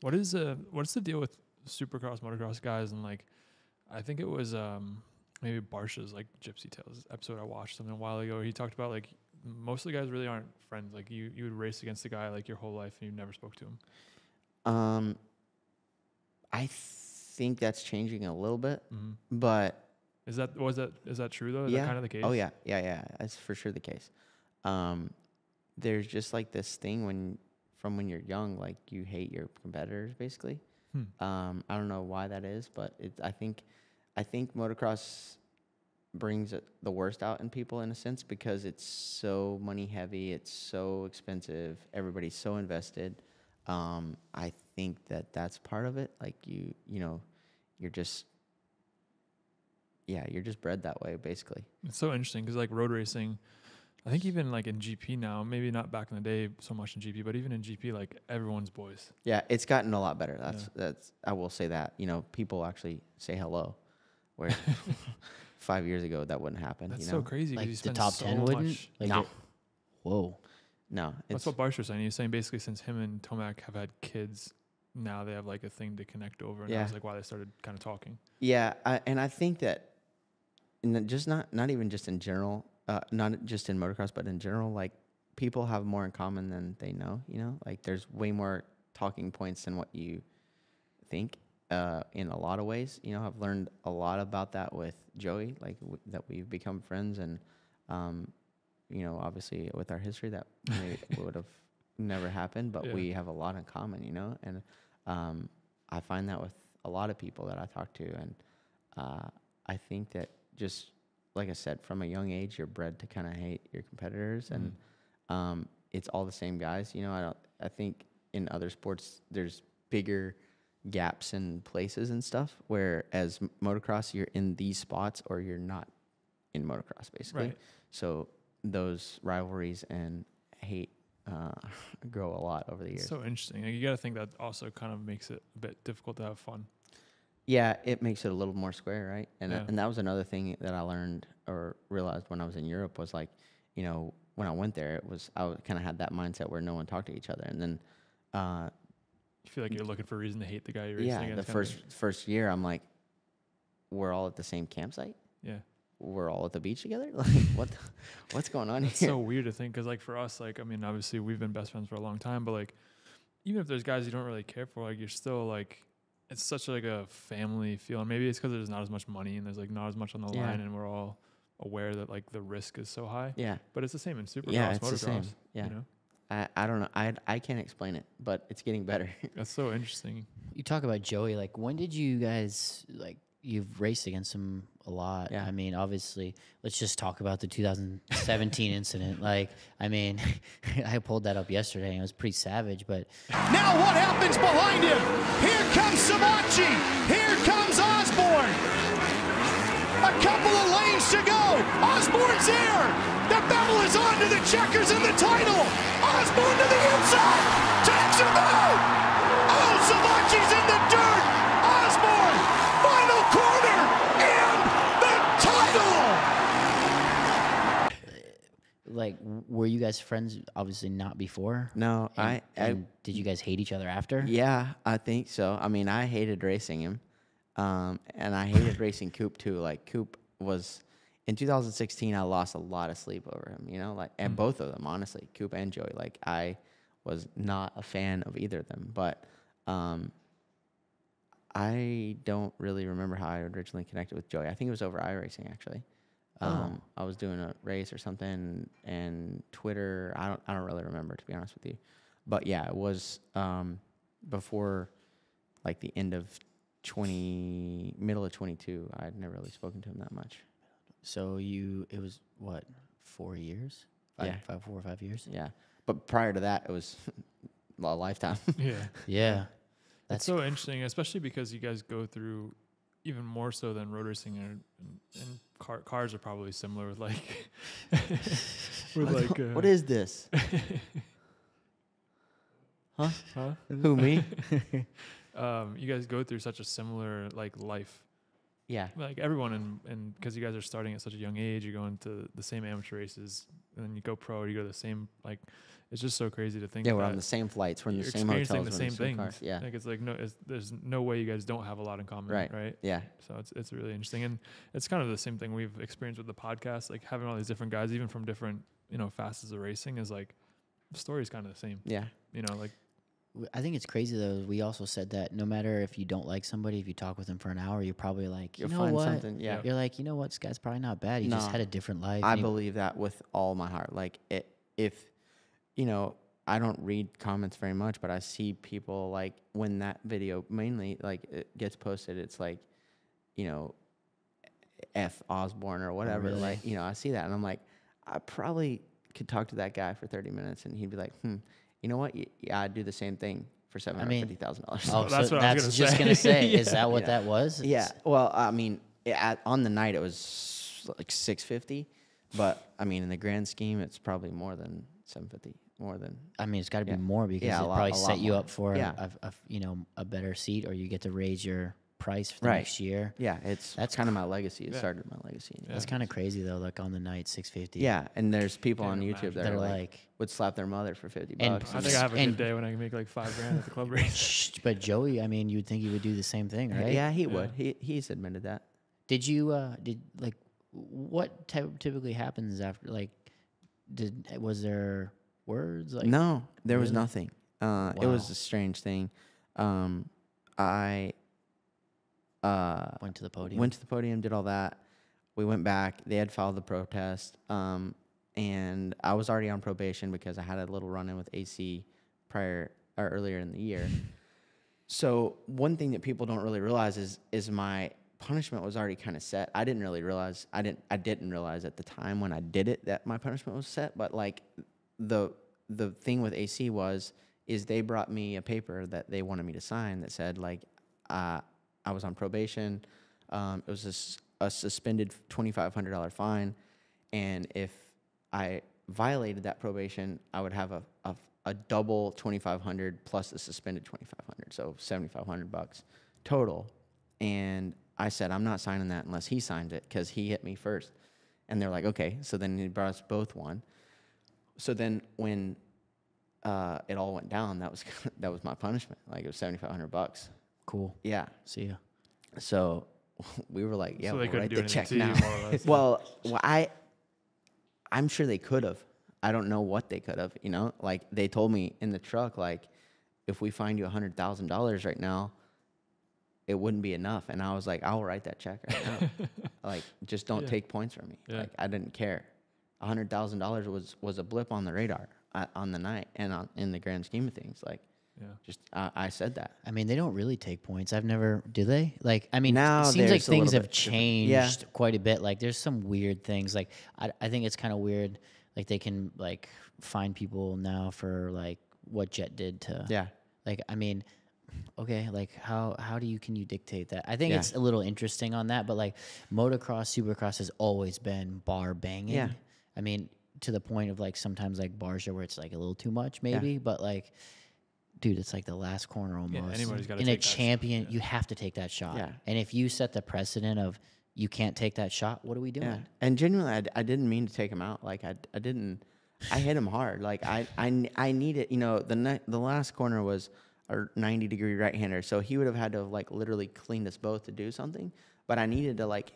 What's the deal with Supercross, motocross guys? And like, I think it was maybe Barsha's like Gypsy Tales episode I watched something a while ago. Where he talked about like most of the guys really aren't friends. Like you would race against a guy like your whole life and you never spoke to him. I think that's changing a little bit, but is that true though? Is that kind of the case? Oh yeah. That's for sure the case. There's just like this thing when you're young, like you hate your competitors basically. I don't know why that is, but I think motocross brings the worst out in people in a sense because it's so money heavy, it's so expensive, everybody's so invested. I think that's part of it. Like you're just bred that way basically. It's so interesting because like road racing, I think even like in GP now, maybe not back in the day so much in GP, but even in GP, like everyone's boys. Yeah, it's gotten a lot better. That's I will say that. People actually say hello, where 5 years ago that wouldn't happen. That's so crazy. Like you the spend top so 10 wouldn't? much. Like No. Whoa. No, That's what Barsha was saying. He was saying basically since him and Tomac have had kids, now they have like a thing to connect over, and Yeah. that was like why they started kind of talking. Yeah, and I think that, just not even just in general, not just in motocross, but in general, like people have more in common than they know. You know, like there's way more talking points than what you think. In a lot of ways, you know, I've learned a lot about that with Joey, like that we've become friends, and you know, obviously with our history that maybe would have never happened, but we have a lot in common, you know, and I find that with a lot of people that I talk to, and I think that, just like I said, from a young age, you're bred to kind of hate your competitors, and it's all the same guys, you know. I think in other sports there's bigger gaps in places and stuff, whereas motocross, you're in these spots or you're not in motocross, basically. Right. So those rivalries and hate grow a lot over the years. So interesting. Like, you got to think that also kind of makes it a bit difficult to have fun. Yeah, it makes it a little more square, right? And Yeah. and that was another thing that I learned or realized when I was in Europe, was like, you know, when I went there, I kind of had that mindset where no one talked to each other, and then You feel like you're looking for a reason to hate the guy you're racing yeah, against. the first year, I'm like, we're all at the same campsite. Yeah. We're all at the beach together. Like, what's going on It's here? so weird to think, because like for us, like, I mean, obviously we've been best friends for a long time, but like, even if there's guys you don't really care for, like, you're still like, it's such like a family feel. And maybe it's because there's not as much money and there's like not as much on the line, and we're all aware that like the risk is so high. Yeah. But it's the same in Supercross, Yeah, it's motocross. the same. Yeah. You know? I don't know. I can't explain it, but it's getting better. That's so interesting. You talk about Joey. Like, when did you guys, like, you've raced against him a lot. Yeah. I mean, obviously, let's just talk about the 2017 incident. Like, I mean, I pulled that up yesterday, and it was pretty savage, but. Now what happens behind him? Here comes Savachi. Here comes Osborne. A couple of lanes to go. Osborne's here. The battle is on to the checkers in the title. Osborne to the inside. Takes him out. Oh, Savachi's in the dirt. Osborne, final corner, and the title. Like, were you guys friends? Obviously not before. No, And did you guys hate each other after? Yeah, I think so. I mean, I hated racing him, and I hated racing Coop too. Like, Coop was, in 2016, I lost a lot of sleep over him. You know, like, and both of them, honestly, Coop and Joey. Like, I was not a fan of either of them, but I don't really remember how I originally connected with Joey. I think it was over iRacing, actually. I was doing a race or something, and Twitter. I don't really remember, to be honest with you. But yeah, it was before, like, the end of middle of 22. I'd never really spoken to him that much. So it was what, 4 years? 4 or 5 years? Yeah, but prior to that, it was a lifetime. Yeah. Yeah. That's so interesting, especially because you guys go through even more so than road racing, and cars are probably similar with like, What is this? Huh? Who, me? You guys go through such a similar like life. Yeah. Like everyone, and because you guys are starting at such a young age, you're going to the same amateur races, and then you go pro, you go to the same, like, it's just so crazy to think. Yeah, we're on the same flights, we're in the you're same hotels, experiencing we're the same in things. cars. Yeah. Like, it's like there's no way you guys don't have a lot in common, right? Yeah. So it's really interesting, and it's kind of the same thing we've experienced with the podcast. Like, having all these different guys, even from different facets of racing, is like the story's kind of the same. Yeah. Like. I think it's crazy though. We also said that no matter if you don't like somebody, if you talk with them for an hour, you're probably like, You'll you know find what? something. Yeah. You're like, you know what? This guy's probably not bad. He just No. had a different life. I believe that with all my heart. Like, if I don't read comments very much, but I see people, like, when that video mainly, like, it gets posted, it's like, F Osborne or whatever. Really? Like, I see that and I'm like, I probably could talk to that guy for 30 minutes and he'd be like, you know what? Yeah, I'd do the same thing for $750,000. Oh, That's so what I that's was gonna just say. gonna say. Yeah. Is that what that was? Yeah. Well, I mean, on the night it was like 650, but I mean, in the grand scheme, it's probably more than 750. More than. I mean, it's got to be Yeah. more because Yeah, it a lot probably set you more. up for Yeah. a better seat, or you get to raise your price for the Right. next year. Yeah, that's kind of my legacy. It started my legacy. That's kind of crazy though. Like on the night, 650. Yeah, and there's people on Can't YouTube imagine. that are like would slap their mother for $50. And- I think I have a And- good day when I can make like $5,000 at the club race. Shh, but Joey, I mean, you would think he would do the same thing, right? Yeah, he would. He's admitted that. Did you what typically happens after like was there words like No, there was Really? nothing. It was a strange thing. I went to the podium? went to the podium, did all that. We went back. They had filed the protest, and I was already on probation because I had a little run-in with AC earlier in the year. So one thing that people don't really realize is my punishment was already kind of set. I didn't realize at the time when I did it that my punishment was set. But like the thing with AC is they brought me a paper that they wanted me to sign that said like I was on probation. It was a suspended $2,500 fine, and if I violated that probation, I would have a double $2,500 plus the suspended $2,500, so $7,500 total. And I said, I'm not signing that unless he signs it because he hit me first. And they're like, okay. So then he brought us both one. So then when it all went down, that was my punishment. Like it was $7,500. Cool. Yeah. See ya. So we were like, yeah, So they we'll couldn't write do the anything check to you, now. more or less. well, I'm sure they could have. I don't know what they could have, like they told me in the truck, like if we find you $100,000 right now, it wouldn't be enough. And I was like, I'll write that check right now. Like, just don't take points from me. Yeah. Like, I didn't care. $100,000 was a blip on the radar on the night and in the grand scheme of things. Like, just I said that. I mean, they don't really take points. Do they? Like, I mean, Now it seems like there's a things little have bit different. changed Yeah. quite a bit. Like, there's some weird things. Like, I think it's kind of weird. Like, they can like fine people now for like what Jet did to. Yeah. Like, I mean, okay, like how can you dictate that? I think Yeah. it's a little interesting on that, but like motocross, supercross has always been bar banging. Yeah. I mean, to the point of like sometimes like bars where it's like a little too much maybe, but like, dude, it's like the last corner almost. anybody's gotta In a take that shot, champion, you have to take that shot. Yeah. And if you set the precedent of you can't take that shot, what are we doing? Yeah. And genuinely, I didn't mean to take him out. Like, I hit him hard. Like, I needed, the last corner was a 90-degree right-hander. So he would have had to have, like, literally cleaned us both to do something. But I needed to, like,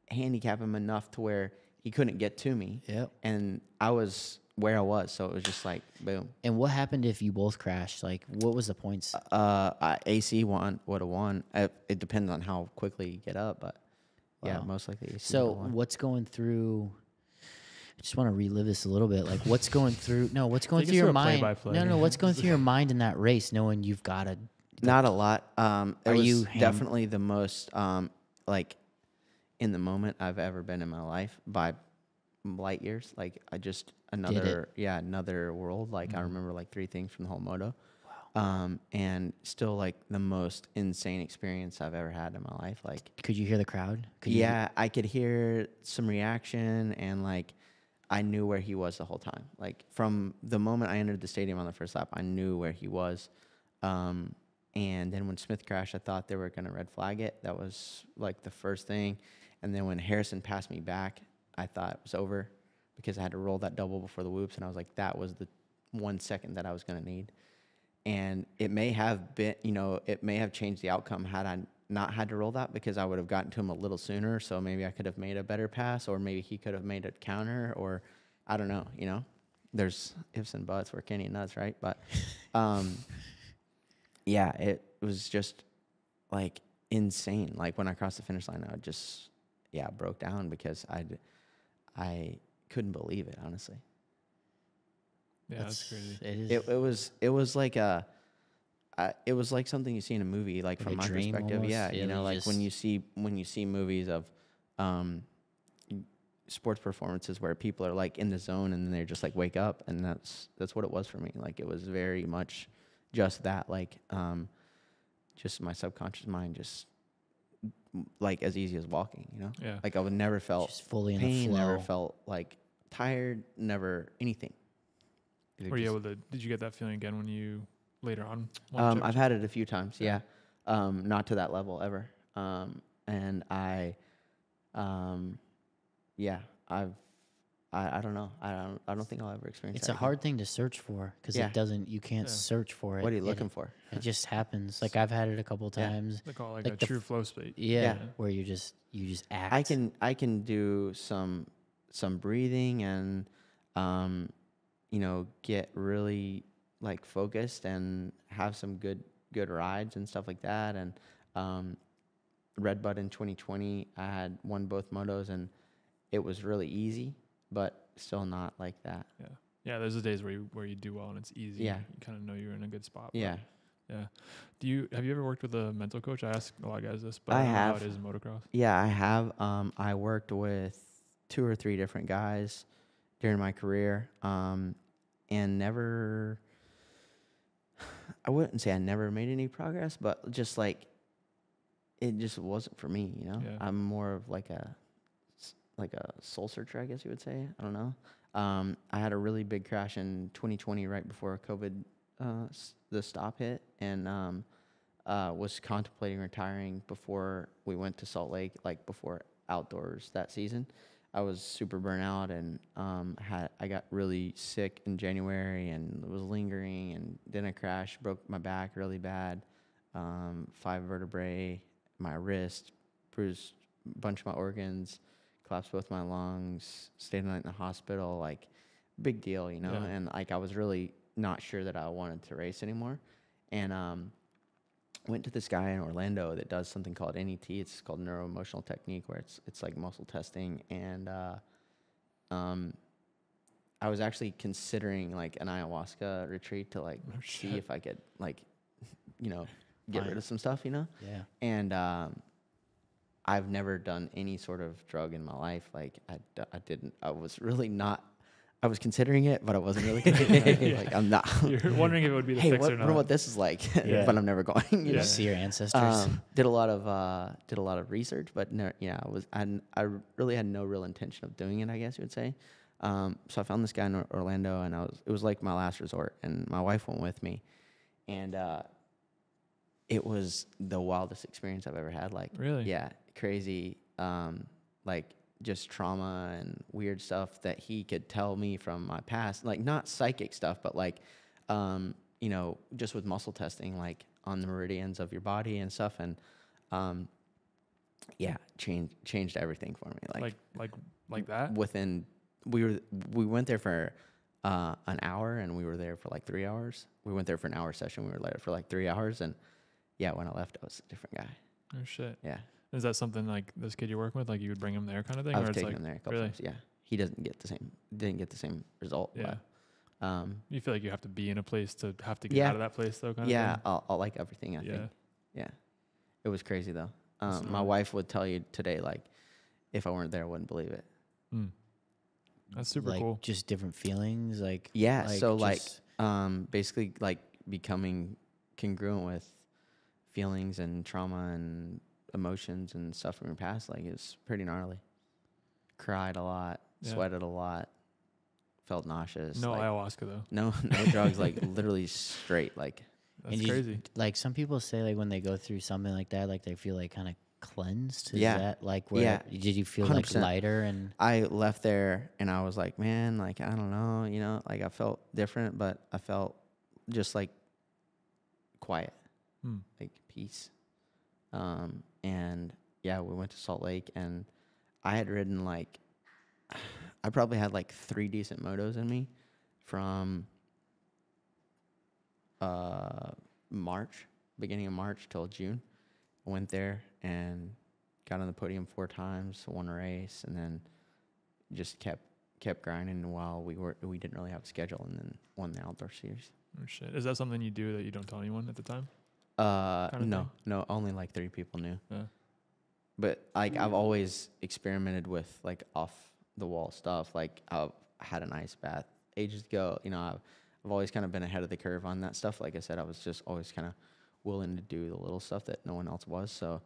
handicap him enough to where he couldn't get to me. Yep. And I was where I was. So it was just like, boom. And what happened if you both crashed? Like, what was the points? AC would have won. It depends on how quickly you get up. But, yeah, Wow. most likely AC So would've won. what's going through? I just want to relive this a little bit. Like, what's going through? No, what's going Take through us your through a mind? play-by-play. No, what's going through your mind in that race, knowing you've got to? Not a lot. It Are was you definitely the most like in the moment I've ever been in my life by light years. Like I just another world. Like I remember like 3 things from the whole moto. Wow. And still like the most insane experience I've ever had in my life. Like Could you hear the crowd? I could hear some reaction and like I knew where he was the whole time. Like from the moment I entered the stadium on the first lap, I knew where he was. And then when Smith crashed, I thought they were going to red flag it. That was like the first thing. And then when Harrison passed me back, I thought it was over because I had to roll that double before the whoops. And I was like, that was the 1 second that I was going to need. And it may have been, it may have changed the outcome had I not had to roll that because I would have gotten to him a little sooner. So maybe I could have made a better pass or maybe he could have made a counter or I don't know, There's ifs and buts. We're Kenny and nuts, right? But yeah, it was just like insane. Like when I crossed the finish line, I just broke down because I couldn't believe it, honestly. Yeah, that's crazy. It was like it was like something you see in a movie, like from my perspective. Almost. Yeah, like when you see movies of sports performances where people are like in the zone and then they're just like wake up, and that's what it was for me. Like it was very much just that, like just my subconscious mind just like as easy as walking, Yeah. Like I would never felt Just fully in pain, the flow. never felt like tired, never anything. Were you able to? Did you get that feeling again when you later on? won the I've championship? had it a few times, yeah. Not to that level ever. And I don't know. I don't think I'll ever experience It's that a hard thing to search for because Yeah. you can't search for it. What are you looking for? It just happens. Like I've had it a couple times. They call it like a the true flow state. Yeah, where you just act. I can do some breathing and get really like focused and have some good rides and stuff like that. And Red Bud in 2020, I had won both motos and it was really easy, but still not like that. Yeah. Yeah, there's the days where you do well and it's easy. Yeah. You kind of know you're in a good spot. Yeah. Yeah. Have you ever worked with a mental coach? I ask a lot of guys this, but I I don't know have. how it is in motocross. Yeah, I have. I worked with 2 or 3 different guys during my career, and never. I wouldn't say I never made any progress, but just like it just wasn't for me. You know, Yeah. I'm more of like a soul searcher, I guess you would say. I don't know. I had a really big crash in 2020, right before COVID, the stop hit, and was contemplating retiring before we went to Salt Lake, like before outdoors that season. I was super burnt out and I got really sick in January and was lingering, and then I crashed, broke my back really bad, 5 vertebrae, my wrist, bruised a bunch of my organs, collapsed both my lungs, stayed a night in the hospital, like big deal, you know. Yeah. And like I was really not sure that I wanted to race anymore, and went to this guy in Orlando that does something called NET. It's called neuroemotional technique, where it's like muscle testing. And I was actually considering like an ayahuasca retreat to like see if I could like, get rid of some stuff, Yeah. And I've never done any sort of drug in my life. Like I didn't. I was really not. I was considering it, but I wasn't really considering it. Like I'm not. You're wondering if it would be the hey, fix or not. what this is like, Yeah. but I'm never going. You know? See your ancestors. Did a lot of research, but I really had no real intention of doing it, I guess you would say. So I found this guy in Orlando, and it was like my last resort, and my wife went with me, and it was the wildest experience I've ever had. Like, Really? Yeah, crazy. Like just trauma and weird stuff that he could tell me from my past, like not psychic stuff, but like, just with muscle testing, like on the meridians of your body and stuff. And, changed everything for me. Like that? We went there for, an hour, and we were there for like 3 hours. We went there for an hour session. We were there for like 3 hours. And yeah, when I left, I was a different guy. Oh shit. Yeah. Is that something like this kid you're working with? Like you would bring him there kind of thing? I've or it's taken like, him there a couple really? times. Yeah. He didn't get the same result. Yeah. But, You feel like you have to be in a place to have to get out of that place though, kind of yeah, thing? I'll like everything, I think. Yeah. It was crazy though. My wife would tell you today, like, if I weren't there, I wouldn't believe it. Mm. That's super like, cool. Just different feelings, like Yeah. like So just- basically like becoming congruent with feelings and trauma and emotions and stuff from your past, like it's pretty gnarly. Cried a lot, sweated a lot, felt nauseous. No like, ayahuasca though. No drugs, like literally straight, like. That's and crazy. Like some people say, like when they go through something like that, like they feel like kind of cleansed. Is Yeah. that like where Yeah. did you feel like 100%. lighter and I left there and I was like, man, like, I don't know, like I felt different, but I felt just like quiet, like peace. And yeah, we went to Salt Lake, and I had ridden like, I probably had like 3 decent motos in me from beginning of March till June. I went there and got on the podium 4 times, won a race, and then just kept grinding while we didn't really have a schedule, and then won the outdoor series. Oh shit. Is that something you do that you don't tell anyone at the time? No, only like 3 people knew. Yeah. But like I've always experimented with like off the wall stuff. Like I had an ice bath ages ago. I've always kind of been ahead of the curve on that stuff. Like I said, I was just always kind of willing to do the little stuff that no one else was. So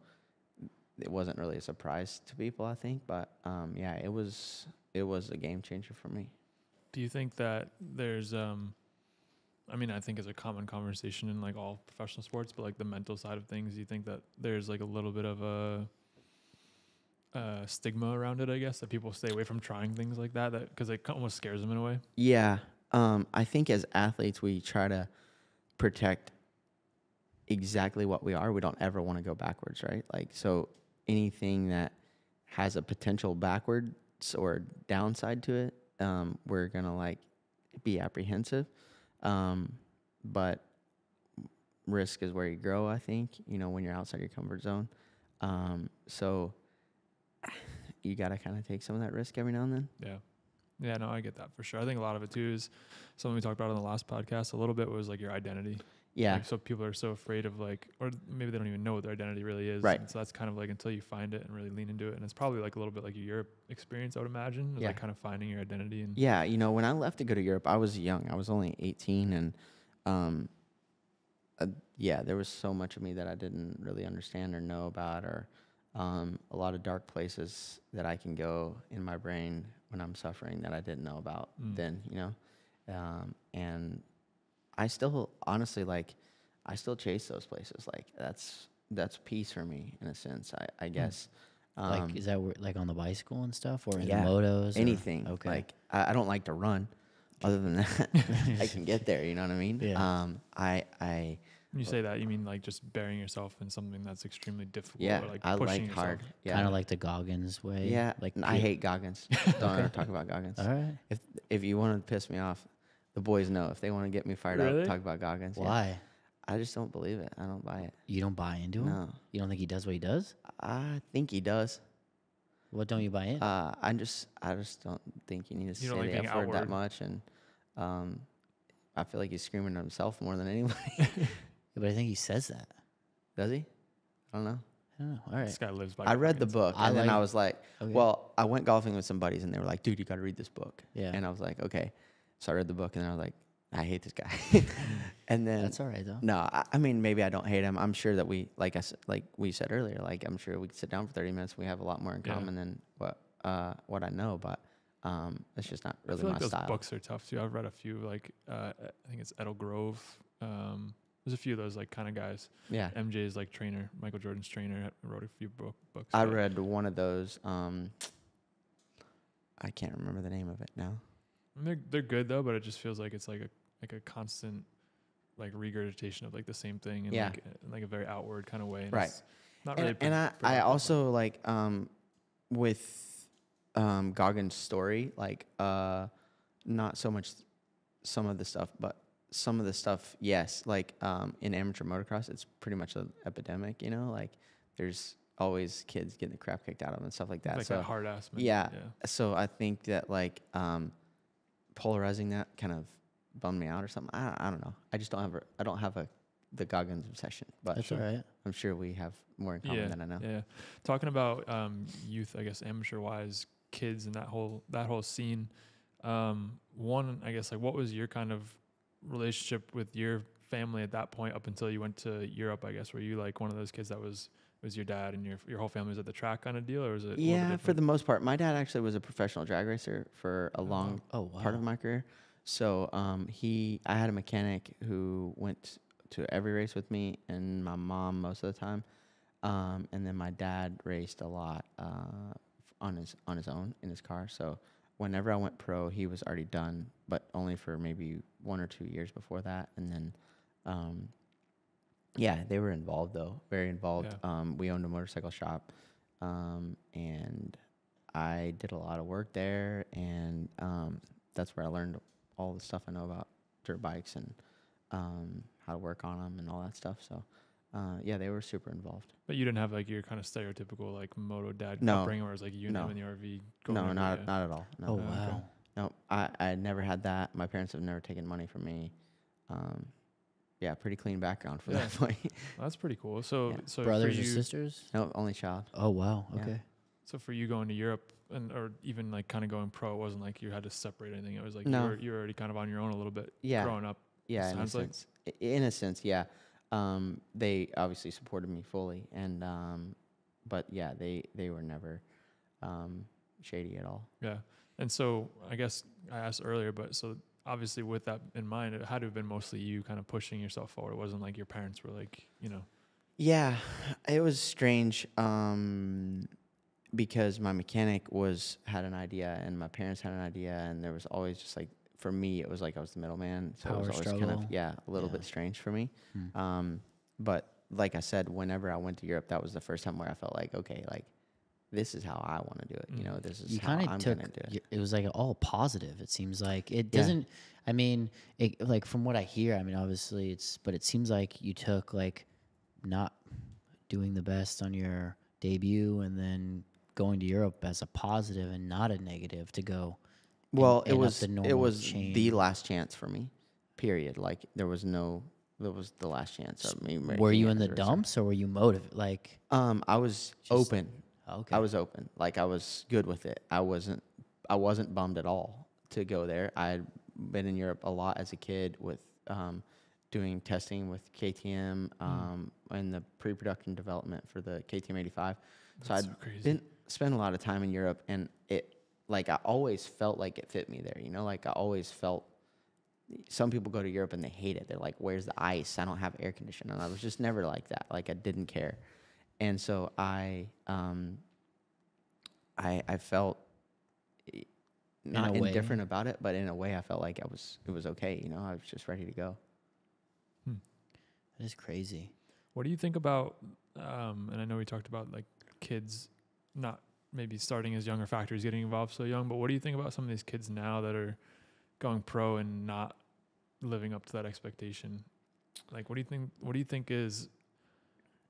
it wasn't really a surprise to people, I think. But yeah, it was a game changer for me. Do you think that there's I mean, I think is a common conversation in like all professional sports, but like the mental side of things, you think that there's like a little bit of a stigma around it, I guess, that people stay away from trying things like that because it almost scares them in a way. Yeah. I think as athletes, we try to protect exactly what we are. We don't ever want to go backwards, right? Like, so anything that has a potential backwards or downside to it, we're going to like be apprehensive. But risk is where you grow, I think, when you're outside your comfort zone. So you got to kind of take some of that risk every now and then. Yeah. Yeah, no, I get that for sure. I think a lot of it too is something we talked about on the last podcast. A little bit was like your identity. Yeah. Like, so people are so afraid of like, or maybe they don't even know what their identity really is. Right. And so that's kind of like until you find it and really lean into it. And it's probably like a little bit like your Europe experience, I would imagine. Is Yeah. like kind of finding your identity. And Yeah. When I left to go to Europe, I was young. I was only 18. And there was so much of me that I didn't really understand or know about, or a lot of dark places that I can go in my brain when I'm suffering that I didn't know about then, and I still honestly I still chase those places. Like that's peace for me in a sense, I guess. Like, is that like on the bicycle and stuff, or in Yeah, the motos? anything. Okay. Like I don't like to run. Other than that, I can get there. You know what I mean? Yeah. when you say that, you mean like just burying yourself in something that's extremely difficult. Yeah, Or like I pushing like yourself. hard. Yeah. Kind of like the Goggins way. Yeah, Like I hate Goggins. Don't ever talk about Goggins. All right. If you want to piss me off, the boys know. If they want to get me fired Really? up, talk about Goggins. yeah. Why? I just don't believe it. I don't buy it. You don't buy into him? No. You don't think he does what he does? I think he does. What don't you buy in? I just don't think you need to You say don't like the being F word that outward. much, and I feel like he's screaming at himself more than anybody. But I think he says that. Does he? I don't know. I don't know. All right. This guy lives by I read the Goggins. book, I and then like- I was like, Okay. well, I went golfing with some buddies, and they were like, dude, you got to read this book. Yeah. And I was like, okay. So I read the book, and I was like, I hate this guy. And then That's all right, though. no, I mean, maybe I don't hate him. I'm sure that like we said earlier, like I'm sure we could sit down for 30 minutes. We have a lot more in Yeah. common than what I know, but it's just not I really feel my like those style. books are tough too. I've read a few, like I think it's Edel Grove. There's a few of those like kind of guys. Yeah, MJ's like trainer, Michael Jordan's trainer, wrote a few books. I but read one of those. I can't remember the name of it now. they're good though, but it just feels like it's like a constant like regurgitation of like the same thing in Yeah. like in like a very outward kind of way. And Right. it's not really. And I productive. also like with Goggins' story, like not so much some of the stuff, but some of the stuff, yes. Like in amateur motocross, it's pretty much an epidemic. Like there's always kids getting the crap kicked out of them and stuff like that. like so that hard ass. yeah. So I think that like polarizing that kind of bummed me out or something. I don't know. I just don't have the Goggins obsession, but That's all right. I'm sure we have more in common than I know. Yeah. Talking about youth, I guess amateur wise, kids and that whole scene. One, I guess, like what was your kind of relationship with your family at that point up until you went to Europe? I guess were you like one of those kids that was your dad and your whole family was at the track kind of deal, or was it? Yeah, for the most part. My dad actually was a professional drag racer for a long Oh, wow. part of my career. So I had a mechanic who went to every race with me, and my mom most of the time. And then my dad raced a lot on his own in his car. So whenever I went pro, he was already done, but only for maybe 1 or 2 years before that. And then, they were involved though, very involved. Yeah. We owned a motorcycle shop, and I did a lot of work there, and that's where I learned all the stuff I know about dirt bikes and how to work on them and all that stuff. So, they were super involved. But you didn't have like your kind of stereotypical like moto dad No. upbringing, where it's like you and No. him in the RV. No, Going not everywhere. at all. No. Oh, okay. wow. No, I never had that. My parents have never taken money from me. Pretty clean background for that point. Well, that's pretty cool. So, Yeah. so Brothers for or you, sisters? No, only child. Oh, wow. Yeah. Okay. so for you going to Europe or even like kind of going pro, it wasn't like you had to separate anything. It was like No. you were already kind of on your own a little bit. Yeah. Growing up. Yeah, in a Sounds like. sense. In a sense, yeah. They obviously supported me fully, and but yeah, they were never shady at all. Yeah. And so I guess I asked earlier, but so obviously with that in mind, it had to have been mostly you kind of pushing yourself forward. It wasn't like your parents were like, you know. Yeah, it was strange because my mechanic had an idea and my parents had an idea, and there was always just like, for me, it was like I was the middleman. So Power it was always struggle. kind of, a little bit strange for me. Hmm. But like I said, whenever I went to Europe, that was the first time where I felt like, okay, like this is how I want to do it. You know, this is You how kind I'm of going took, to do it. it was like all positive. It seems like it doesn't, I mean, like from what I hear, I mean, obviously but it seems like you took like not doing the best on your debut and then going to Europe as a positive and not a negative to go. Well, and it up was the normal chain. the last chance for me, period. Like there was the last chance of me. Were you in the dumps or were you motivated? Like, I was open. okay. I was open. Like I was good with it. I wasn't bummed at all to go there. I had been in Europe a lot as a kid with doing testing with KTM and the pre-production development for the KTM 85. That's so so crazy. I'd spent a lot of time in Europe, and it, like, I always felt like it fit me there. You know, like I always felt. Some people go to Europe and they hate it. They're like, "Where's the ice? I don't have air conditioning." And I was just never like that. Like I didn't care, and so I felt not indifferent about it, but in a way, I felt like it was okay. You know, I was just ready to go. That is crazy. What do you think about, and I know we talked about like kids not maybe starting as younger factories, getting involved so young, but what do you think about some of these kids now that are going pro and not living up to that expectation? Like, what do you think is,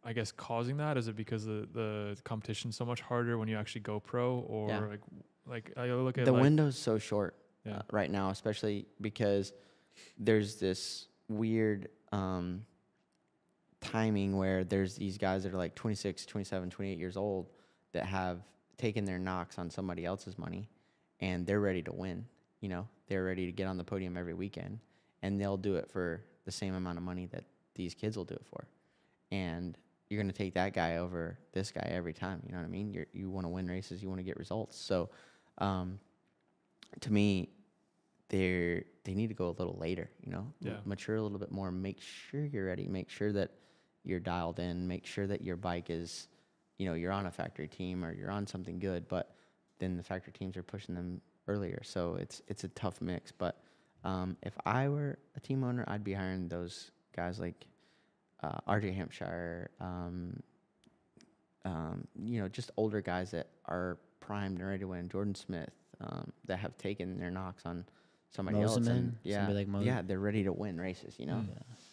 I guess, causing that? Is it because the competition's so much harder when you actually go pro, or like I look at the window's so short Yeah. right now, especially because there's this weird timing where there's these guys that are like 26, 27, 28 years old that have taken their knocks on somebody else's money, and they're ready to win. You know, they're ready to get on the podium every weekend, and they'll do it for the same amount of money that these kids will do it for. And you're going to take that guy over this guy every time. You know what I mean? You want to win races. You want to get results. So, to me, they need to go a little later, you know, mature a little bit more, make sure you're ready, make sure that you're dialed in, make sure that your bike is, you know, you're on a factory team or you're on something good, but then the factory teams are pushing them earlier. So it's a tough mix. But if I were a team owner, I'd be hiring those guys like RJ Hampshire, you know, just older guys that are primed and ready to win. Jordan Smith, that have taken their knocks on somebody else. And they're ready to win races, you know.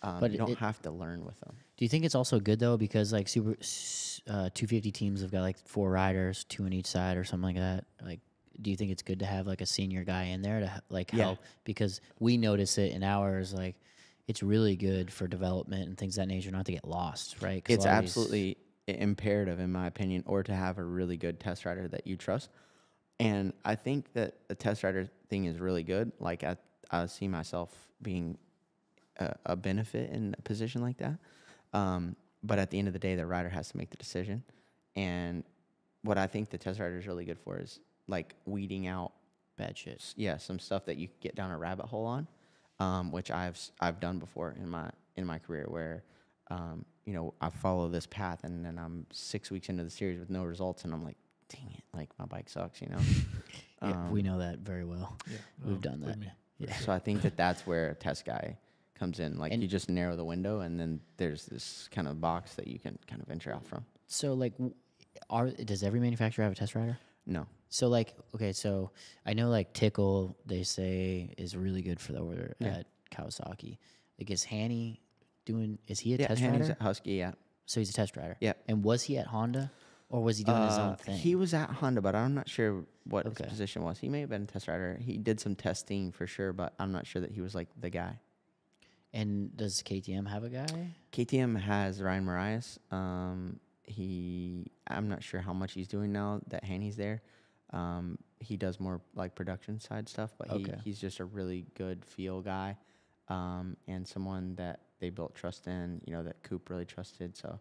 But you don't have to learn with them. Do you think it's also good though, because like 250 teams have got like 4 riders, 2 on each side or something like that? Like, do you think it's good to have like a senior guy in there to like help? Because we notice it in ours, like it's really good for development and things of that nature, not to get lost, right? It's absolutely imperative, in my opinion, or to have a really good test rider that you trust. And I think that the test rider thing is really good. Like I see myself being a benefit in a position like that. But at the end of the day, the rider has to make the decision. And what I think the test rider is really good for is like weeding out bad shit. Yeah, some stuff that you get down a rabbit hole on, which I've done before in my career, where you know, I follow this path and then I'm 6 weeks into the series with no results, and I'm like, dang it, like my bike sucks, you know. Yeah, we know that very well. Yeah, we've done that. Yeah. So I think that that's where a test guy comes in. Like, you just narrow the window, and then there's this kind of box that you can kind of venture out from. So like, does every manufacturer have a test rider? No. So like, okay, so I know like Tickle, they say is really good for the order at Kawasaki. Like, is Hanny is he a test rider? Hanny's at Husky, yeah. So he's a test rider? Yeah. And was he at Honda, or was he doing his own thing? He was at Honda, but I'm not sure what his position was. He may have been a test rider. He did some testing for sure, but I'm not sure that he was like the guy. And does KTM have a guy? KTM has Ryan Marias. I'm not sure how much he's doing now that Hanny's there. He does more like production side stuff, but he's just a really good feel guy, and someone that they built trust in, you know, that Coop really trusted. So,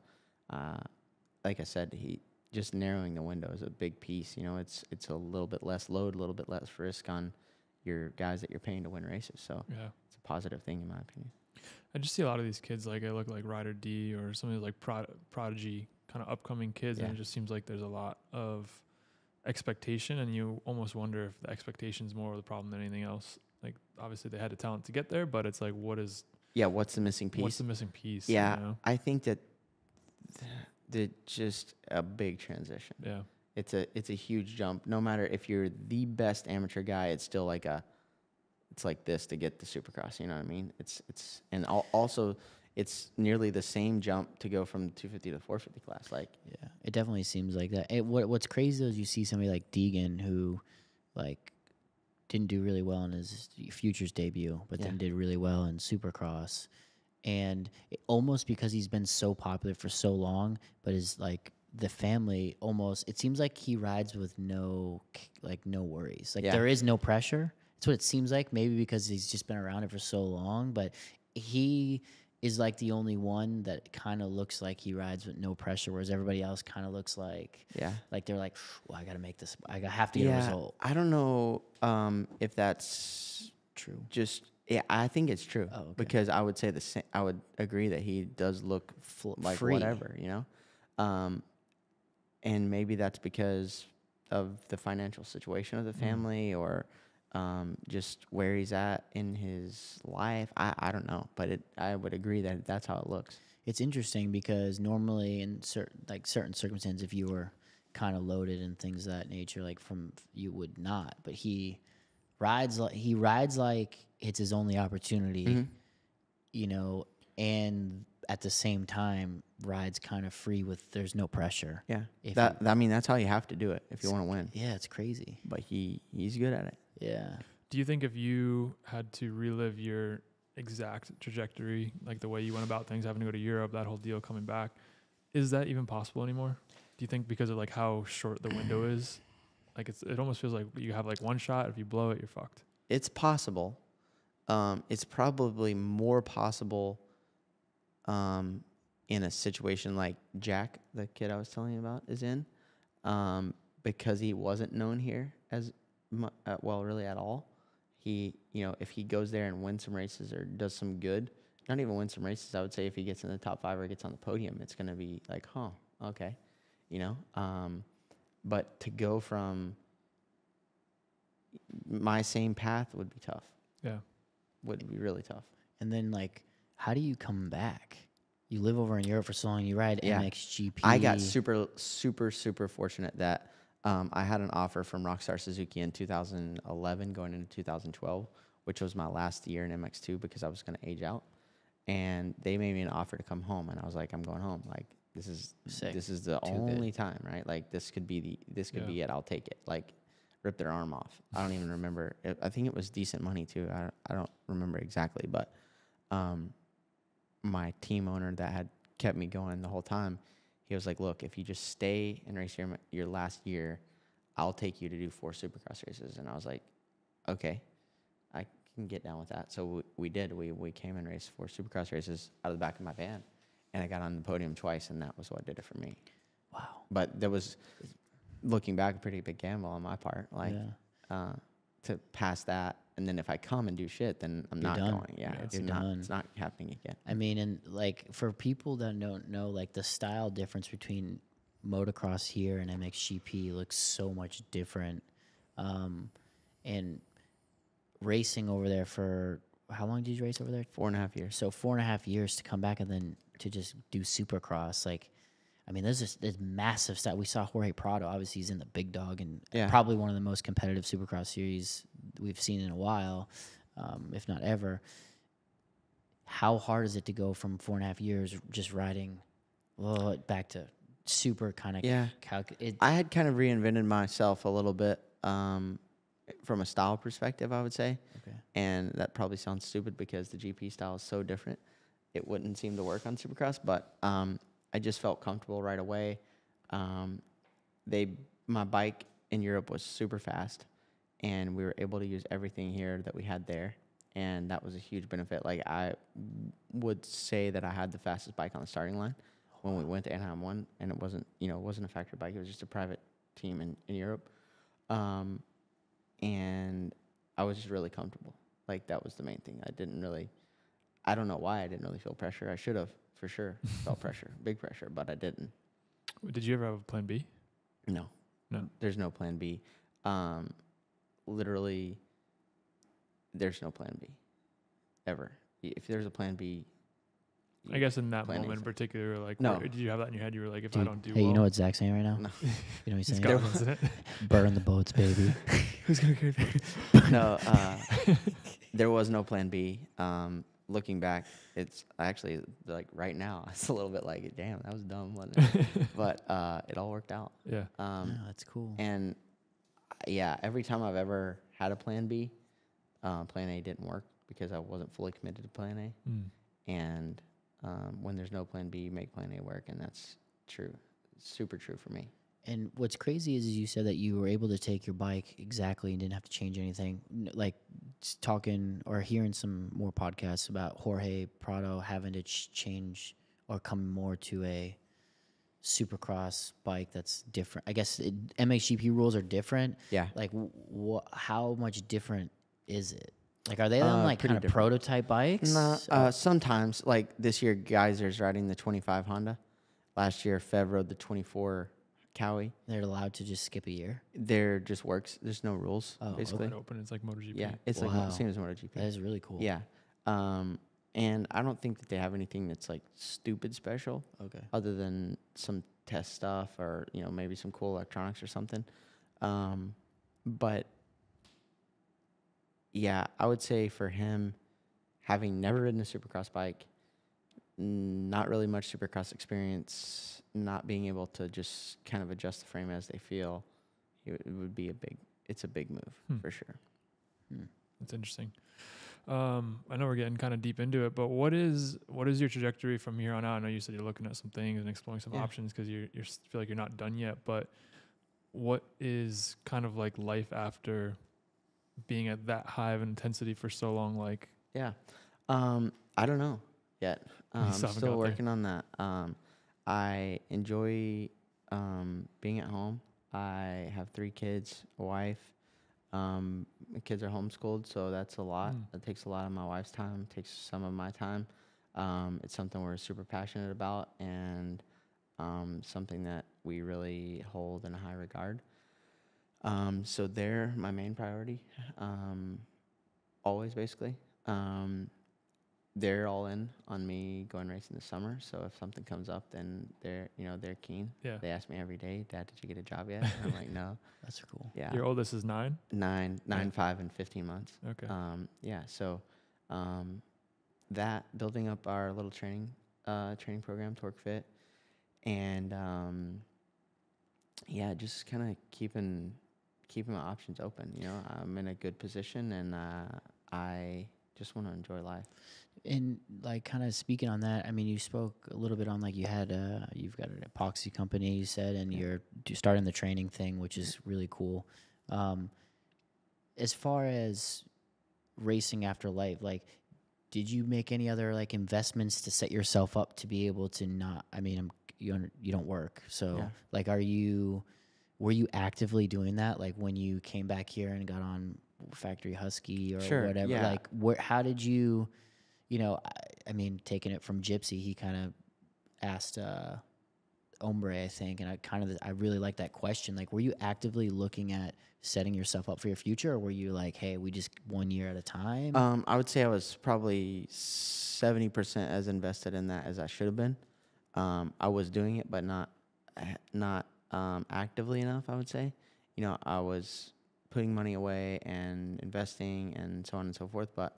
like I said, he just narrowing the window is a big piece. You know, it's a little bit less load, a little bit less risk on your guys that you're paying to win races. So it's a positive thing in my opinion. I just see a lot of these kids, like I look like Ryder D or some of these like prodigy kind of upcoming kids, and it just seems like there's a lot of expectation, and you almost wonder if the expectation is more of the problem than anything else. Like obviously they had the talent to get there, but it's like what's the missing piece? What's the missing piece? Yeah, you know? I think that just a big transition. Yeah, it's a huge jump. No matter if you're the best amateur guy, it's still like it's like this to get the Supercross. You know what I mean? And also it's nearly the same jump to go from 250 to 450 class. Like, yeah, it definitely seems like that. What's crazy though is you see somebody like Deegan who, like, didn't do really well in his Futures debut, but then did really well in Supercross, and almost because he's been so popular for so long, but is like the family almost. It seems like he rides with no worries. Like there is no pressure. That's what it seems like. Maybe because he's just been around it for so long, but he is like the only one that kind of looks like he rides with no pressure, whereas everybody else kind of looks like like they're like, well, I got to make this. I have to get a result. I don't know if that's True. I think it's true because I would say the same. I would agree that he does look like free. Whatever, you know, and maybe that's because of the financial situation of the family or just where he's at in his life. I don't know, but I would agree that that's how it looks. It's interesting because normally in certain circumstances, if you were kind of loaded and things of that nature, you would not. But he rides like it's his only opportunity, you know, and at the same time rides kind of free with there's no pressure. Yeah, that's how you have to do it if you want to win. Yeah, it's crazy. But he's good at it. Yeah. Do you think if you had to relive your exact trajectory, like the way you went about things, having to go to Europe, that whole deal coming back, is that even possible anymore? Do you think because of like how short the window is, like it almost feels like you have like one shot. If you blow it, you're fucked. It's possible. It's probably more possible in a situation like Jack, the kid I was telling you about, is in, because he wasn't known here as really at all. He, you know, if he goes there and wins some races or does some good, not even win some races, I would say if he gets in the top 5 or gets on the podium, it's going to be like, okay, you know. But to go from my same path would be tough. Yeah. Would be really tough. And then, like, how do you come back? You live over in Europe for so long. You ride MXGP. I got super, super, super fortunate that I had an offer from Rockstar Suzuki in 2011 going into 2012, which was my last year in MX2 because I was going to age out. And they made me an offer to come home. And I was like, I'm going home. Like, this is Sick. This is the only time, right? Like, this could be it. I'll take it. Like, rip their arm off. I don't even remember. I think it was decent money too. I don't remember exactly, but my team owner that had kept me going the whole time, he was like, look, if you just stay and race your last year, I'll take you to do 4 Supercross races. And I was like, okay, I can get down with that. So we did. We came and raced 4 Supercross races out of the back of my van, and I got on the podium twice, and that was what did it for me. Wow. But there was, looking back, a pretty big gamble on my part, to pass that. And then if I come and do shit, then I'm not going. Yeah, it's not happening again. I mean, and like for people that don't know, like the style difference between motocross here and MXGP looks so much different. And racing over there for how long did you race over there? 4.5 years. So 4.5 years to come back and then to just do Supercross, like. I mean, there's massive stuff. We saw Jorge Prado. Obviously, he's in the big dog and probably one of the most competitive Supercross series we've seen in a while, if not ever. How hard is it to go from 4.5 years just riding back to super kind of I had kind of reinvented myself a little bit from a style perspective, I would say. Okay. And that probably sounds stupid because the GP style is so different. It wouldn't seem to work on Supercross, but I just felt comfortable right away. My bike in Europe was super fast, and we were able to use everything here that we had there, and that was a huge benefit. Like, I would say that I had the fastest bike on the starting line when we went to Anaheim 1, and it wasn't a factory bike. It was just a private team in Europe. And I was just really comfortable. Like, that was the main thing. I don't know why I didn't really feel pressure. I should have, for sure, felt pressure, big pressure, but I didn't. Did you ever have a plan B? No. There's no plan B. Literally, there's no plan B, ever. If there's a plan B, I guess in that plan moment in anything. particular, like, No. did you have that in your head? You were like, if Dude, I don't do hey, well, you know what Zach's saying right now? No. You know what he's he's saying? got isn't it? Burn the boats, baby. Who's gonna carry No, there was no plan B. Looking back, it's actually like right now, it's a little bit like, damn, that was dumb, wasn't it? But it all worked out. Yeah. Oh, that's cool. And yeah, every time I've ever had a plan B, plan A didn't work because I wasn't fully committed to plan A. Mm. And when there's no plan B, you make plan A work, and that's true, super true for me. And what's crazy is you said that you were able to take your bike exactly and didn't have to change anything. Like talking or hearing some more podcasts about Jorge Prado having to change or come more to a Supercross bike that's different. I guess MXGP rules are different. Yeah. Like how much different is it? Like, are they on like pretty kind of different. prototype bikes? No, sometimes, like this year, Geyser's riding the 25 Honda. Last year, Fev rode the 24 Cowie. They're allowed to just skip a year. There just works. There's no rules, Oh, basically. Wide open. It's like MotoGP. Yeah, it's Wow. like same as MotoGP. That is really cool. Yeah. And I don't think that they have anything that's like stupid special. Okay. Other than some test stuff or, maybe some cool electronics or something. But yeah, I would say for him, having never ridden a Supercross bike, not really much Supercross experience, not being able to just kind of adjust the frame as they feel, it would be it's a big move for sure. That's interesting. I know we're getting kind of deep into it, but what is your trajectory from here on out? I know you said you're looking at some things and exploring some options because you feel like you're not done yet, but what is kind of like life after being at that high of intensity for so long? Like, Yeah. I don't know yet. I'm still haven't still got there. working on that. I enjoy being at home. I have 3 kids, a wife. My kids are homeschooled, so that's a lot. It takes a lot of my wife's time, takes some of my time. It's something we're super passionate about and something that we really hold in a high regard. So they're my main priority, always basically. They're all in on me going racing this summer. So if something comes up, then they're keen. Yeah. They ask me every day, Dad, did you get a job yet? And I'm like, no. That's cool. Yeah. your oldest is 9? 9, 5, and 15 months. Okay. Yeah. So that building up our little training program, Torque Fit, and yeah, just kind of keeping my options open. I'm in a good position, and I just want to enjoy life. And like kind of speaking on that, I mean, you spoke a little bit on like you've got an epoxy company, you said, and you're starting the training thing, which is really cool. As far as racing after life, like, did you make any other like investments to set yourself up to be able to not? I mean, you don't work, so like, were you actively doing that? Like when you came back here and got on Factory Husky or whatever, like how did you? I mean, taking it from Gypsy, he kind of asked Ombre, I think, and I really like that question. Like, were you actively looking at setting yourself up for your future, or were you like, hey, we just 1 year at a time? I would say I was probably 70% as invested in that as I should have been. I was doing it, but not actively enough, I would say. I was putting money away and investing and so on and so forth, but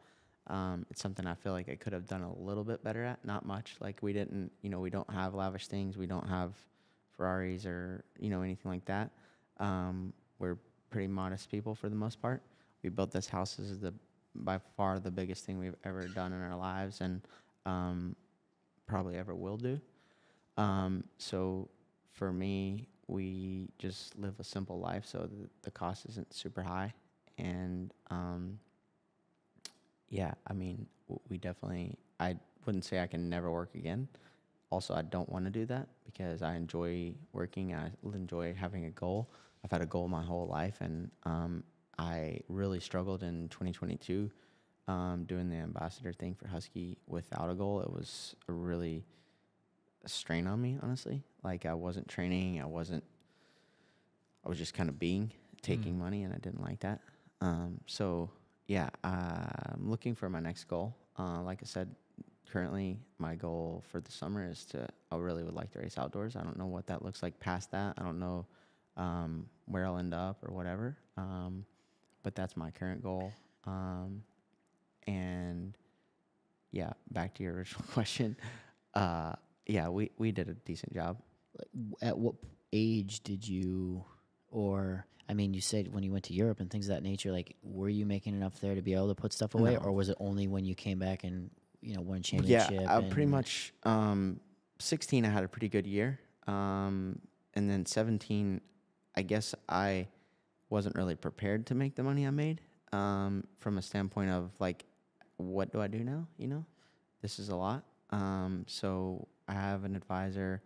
it's something I feel like I could have done a little bit better at. Not much. Like we don't have lavish things. We don't have Ferraris or, anything like that. We're pretty modest people for the most part. We built this house. This is by far the biggest thing we've ever done in our lives and probably ever will do. So for me, we just live a simple life, so the cost isn't super high. And yeah, I mean, we definitely, I wouldn't say I can never work again. Also, I don't want to do that because I enjoy working. I enjoy having a goal. I've had a goal my whole life, and I really struggled in 2022 doing the ambassador thing for Husky without a goal. It was a really strain on me, honestly. Like I wasn't training. I was just kind of taking money, and I didn't like that. So yeah, I'm looking for my next goal. Like I said, currently my goal for the summer is I really would like to race outdoors. I don't know what that looks like past that. I don't know where I'll end up or whatever. But that's my current goal. And yeah, back to your original question. Yeah, we did a decent job. At what age did you, or I mean, you said when you went to Europe and things of that nature, like, were you making enough there to be able to put stuff away, No. or was it only when you came back and won a championship? Yeah, pretty much. 16, I had a pretty good year, and then 17, I guess I wasn't really prepared to make the money I made. From a standpoint of like, what do I do now? This is a lot. So I have an advisor.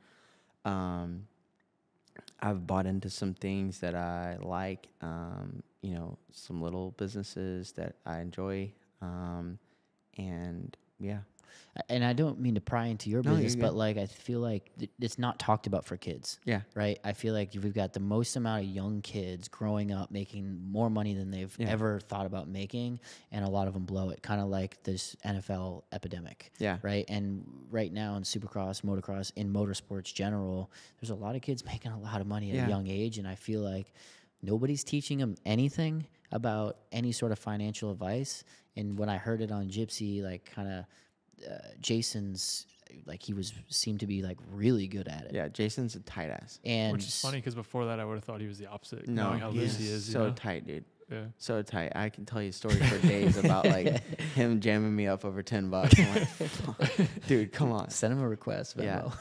I've bought into some things that I like, some little businesses that I enjoy. And yeah. And I don't mean to pry into your No, business, you're but good. like, I feel like it's not talked about for kids. Yeah. Right. I feel like we've got the most amount of young kids growing up making more money than they've ever thought about making. And a lot of them blow it, kind of like this NFL epidemic. Yeah. Right. And right now in Supercross, motocross, in motorsports general, there's a lot of kids making a lot of money at a young age. And I feel like nobody's teaching them anything about any sort of financial advice. And when I heard it on Gypsy, like kind of, Jason's like seemed to be like really good at it. Yeah, Jason's a tight ass. And Which is funny because before that I would have thought he was the opposite. No, knowing how loose he he's is. so tight, dude. Yeah. So tight. I can tell you stories for days about like him jamming me up over $10. I'm like, dude, come on. send him a request. Venmo.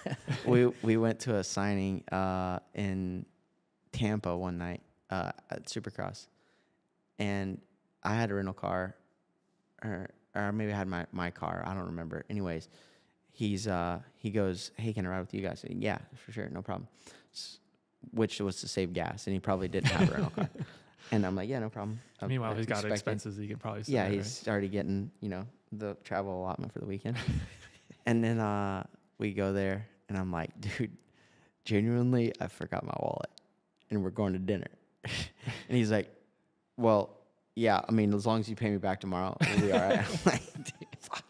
Yeah. we went to a signing in Tampa one night at Supercross, and I had a rental car, or maybe I had my car. I don't remember. Anyways, he goes, "Hey, can I ride with you guys?" Yeah, for sure, no problem. Which was to save gas, and he probably didn't have a rental car. And I'm like, yeah, no problem. Meanwhile, he's got expenses he can probably send. Yeah, right? he's already getting, the travel allotment for the weekend. And then we go there, and I'm like, dude, genuinely, I forgot my wallet, and we're going to dinner. And he's like, well, yeah, I mean, as long as you pay me back tomorrow, we'll be all right. I'm like, dude, fuck.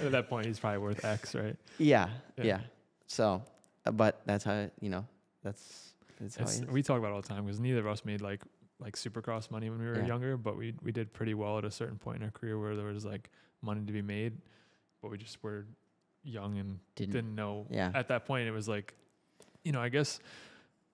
At that point, he's probably worth X, right? Yeah. So, but that's how, that's how it is. We talk about it all the time because neither of us made like Supercross money when we were younger, but we did pretty well at a certain point in our career where there was like money to be made, but we just were young and didn't know. Yeah. At that point, it was like, I guess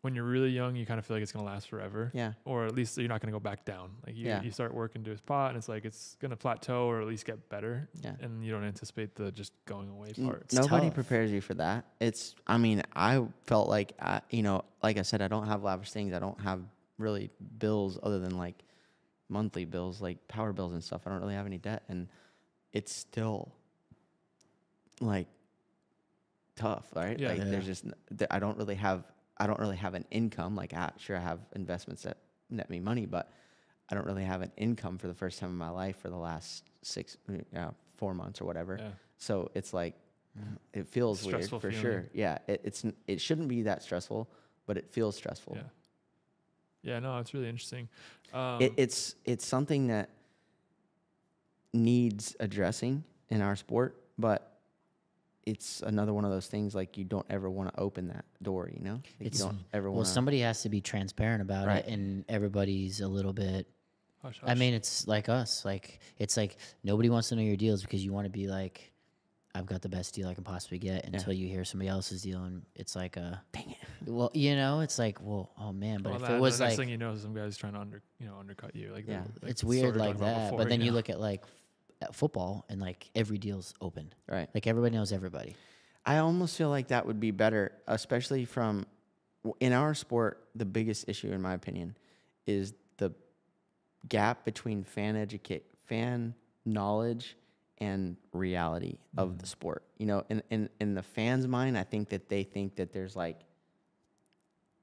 when you're really young, you kind of feel like it's going to last forever. Yeah. Or at least you're not going to go back down. Like you start working to a spot and it's like it's going to plateau or at least get better. Yeah. And you don't anticipate the just going away part. Nobody tough. prepares you for that. I felt like, like I said, I don't have lavish things. I don't have really bills other than like monthly bills, like power bills and stuff. I don't really have any debt. And it's still like tough, right? Yeah. There's just, I don't really have an income. Like, sure, I have investments that net me money, but I don't really have an income for the first time in my life for the last 4 months or whatever. Yeah. So it's like, it feels weird Stressful for feeling. sure. Yeah. It shouldn't be that stressful, but it feels stressful. Yeah. Yeah, no, it's really interesting. It's something that needs addressing in our sport, but it's another one of those things like you don't ever want to open that door, Like you don't ever want to. Somebody has to be transparent about Right. it, and everybody's a little bit. Hush, I hush. mean, it's like us. Like, it's like nobody wants to know your deals because you want to be like, I've got the best deal I can possibly get until you hear somebody else's deal, and it's like, dang it. Well, it's like, well, oh man, but if it was the next like, thing you know, some guy's trying to undercut you. Like, Yeah. it's sort weird of like talking about that. before, But then you look at like at football, and like every deal's open. Right. Like everybody knows everybody. I almost feel like that would be better, especially in our sport. The biggest issue, in my opinion, is the gap between fan knowledge and reality of the sport. In the fans' mind, I think that they think that there's like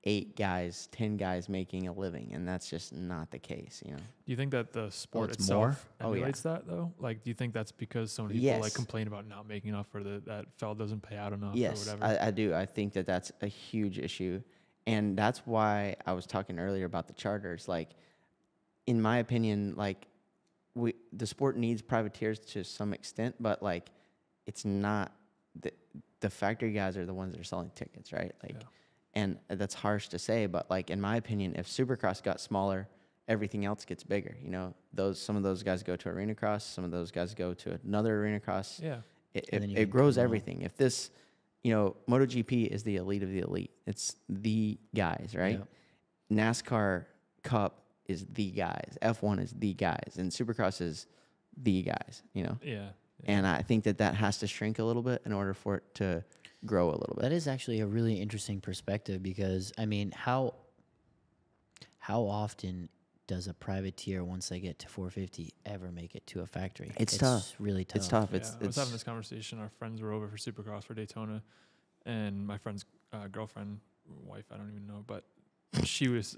8 guys, 10 guys making a living, and that's just not the case, you know. Do you think that the sport it's more? itself emulates that though? Like, do you think that's because so many people like complain about not making enough, or that fell doesn't pay out enough, or whatever? I do. I think that that's a huge issue, and that's why I was talking earlier about the charters. Like, in my opinion, like the sport needs privateers to some extent, but like it's not the factory guys are the ones that are selling tickets, right? Like. Yeah. And that's harsh to say, but like in my opinion, if Supercross got smaller, everything else gets bigger. You know, some of those guys go to Arena Cross, some of those guys go to another Arena Cross. Yeah, it grows everything. If this, you know, MotoGP is the elite of the elite. It's the guys, right? Yeah. NASCAR Cup is the guys. F1 is the guys, and Supercross is the guys. You know. Yeah. And I think that has to shrink a little bit in order for it to grow a little bit. That is actually a really interesting perspective, because I mean, how often does a privateer, once they get to 450, ever make it to a factory? It's tough. Really tough. It's tough. Yeah, I was having this conversation. Our friends were over for Supercross for Daytona, and my friend's girlfriend, wife, I don't even know, but she was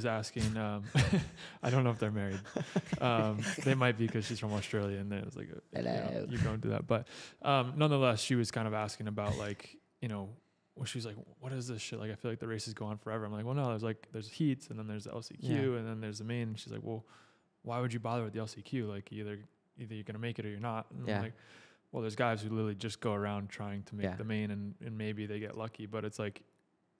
asking. I don't know if they're married. They might be, because she's from Australia, and then it was like, you don't do that. But nonetheless, she was kind of asking about, like, you know, well, she was like, what is this shit? Like, I feel like the races go on forever. I'm like, well, no, there's heats, and then there's the LCQ, and then there's the main. And she's like, well, why would you bother with the LCQ? Like, either you're gonna make it or you're not. And I'm like, well, there's guys who literally just go around trying to make the main, and maybe they get lucky, but it's like,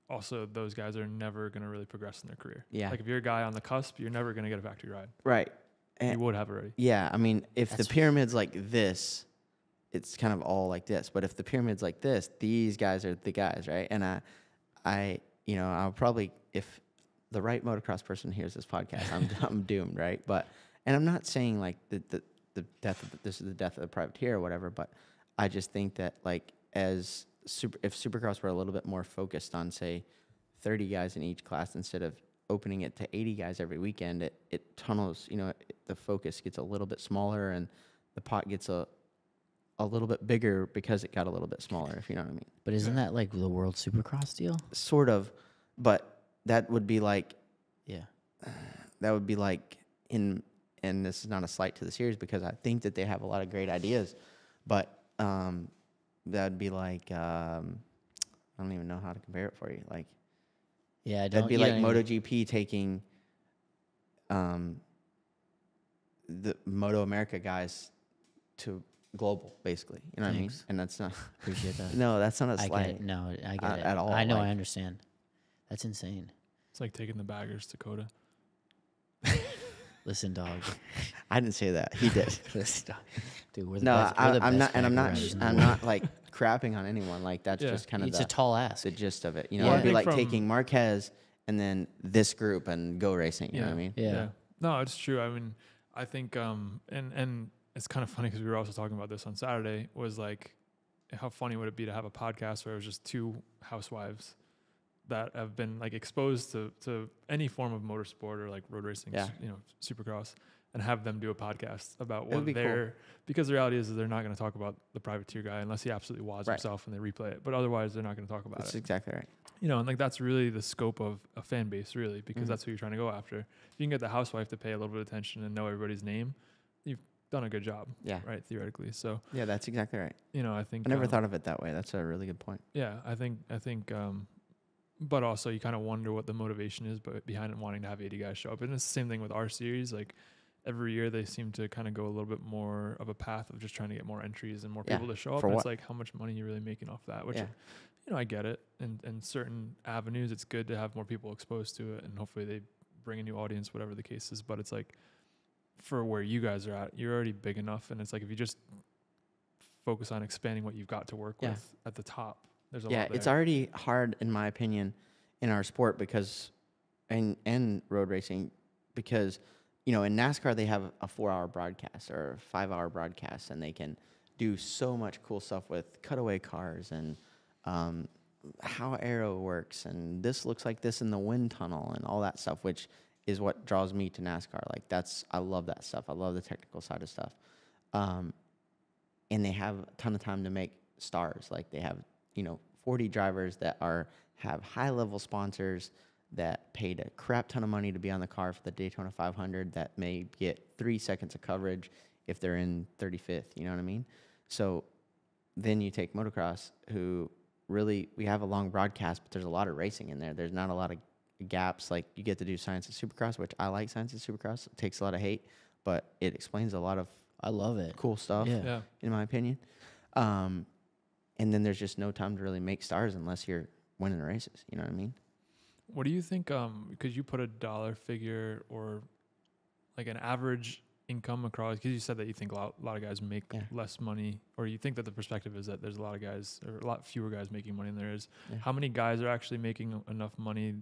also, those guys are never going to really progress in their career. Yeah. Like, if you're a guy on the cusp, you're never going to get a factory ride. Right. And you would have already. Yeah. I mean, if the pyramid's like this, it's kind of all like this. But if the pyramid's like this, these guys are the guys, right? And I'll probably, if the right motocross person hears this podcast, I'm doomed, right? But, and I'm not saying like the death of this is the death of the privateer or whatever, but I just think that, like, if Supercross were a little bit more focused on, say, 30 guys in each class instead of opening it to 80 guys every weekend, it tunnels, you know, the focus gets a little bit smaller, and the pot gets a little bit bigger because it got a little bit smaller, if you know what I mean. But isn't that like the World Supercross deal? Sort of, but that would be like, that would be like and this is not a slight to the series, because I think that they have a lot of great ideas, but that'd be like, I don't even know how to compare it for you. Like, that'd be like MotoGP taking the Moto America guys to global, basically. You know what I mean? And that's not... Appreciate that. No, that's not a slight. I get it. At all. I know, I understand. That's insane. It's like taking the baggers to Coda. Listen, dog. I didn't say that. He did. Dude, we're the best. I'm not like crapping on anyone. Like, that's just kind of a tall ask. The gist of it. You know, it'd be like taking Marquez and then this group and go racing. You know what I mean? Yeah. No, it's true. I mean, I think, and it's kind of funny, because we were also talking about this on Saturday, was like, how funny would it be to have a podcast where it was just two housewives that have been like exposed to any form of motorsport or like road racing, you know, Supercross, and have them do a podcast about what they're, because the reality is they're not going to talk about the privateer guy unless he absolutely wads himself and they replay it. But otherwise, they're not going to talk about it. That's exactly right. You know, and like, that's really the scope of a fan base, really, because that's who you're trying to go after. If you can get the housewife to pay a little bit of attention and know everybody's name, you've done a good job. Yeah. Right. Theoretically. So. Yeah, that's exactly right. You know, I think I never thought of it that way. That's a really good point. Yeah, I think. But also, you kind of wonder what the motivation is behind it, wanting to have 80 guys show up. And it's the same thing with our series. Like, every year they seem to kind of go a little bit more of a path of just trying to get more entries and more people to show up. And it's like, how much money are you really making off that? Which, you know, I get it. And certain avenues, it's good to have more people exposed to it, and hopefully they bring a new audience, whatever the case is. But it's like, for where you guys are at, you're already big enough. And it's like, if you just focus on expanding what you've got to work with at the top, there's a lot there. It's already hard, in my opinion, in our sport, because, and road racing, because, you know, in NASCAR, they have a 4-hour broadcast or a 5-hour broadcast, and they can do so much cool stuff with cutaway cars and how aero works, and this looks like this in the wind tunnel and all that stuff, which is what draws me to NASCAR. Like, I love that stuff. I love the technical side of stuff. And they have a ton of time to make stars. Like, they have, you know, 40 drivers that have high-level sponsors that paid a crap ton of money to be on the car for the Daytona 500 that may get 3 seconds of coverage if they're in 35th, you know what I mean? So then you take motocross, who really, we have a long broadcast, but there's a lot of racing in there. There's not a lot of gaps. Like, you get to do science of Supercross, which I like science of Supercross. It takes a lot of hate, but it explains a lot of I love it. cool stuff, Yeah. in my opinion. And then there's just no time to really make stars unless you're winning the races. You know what I mean? What do you think? Could you put a dollar figure or like an average income across? Because you said that you think a lot of guys make less money, or you think that the perspective is that there's a lot of guys, or a lot fewer guys making money than there is. Yeah. How many guys are actually making enough money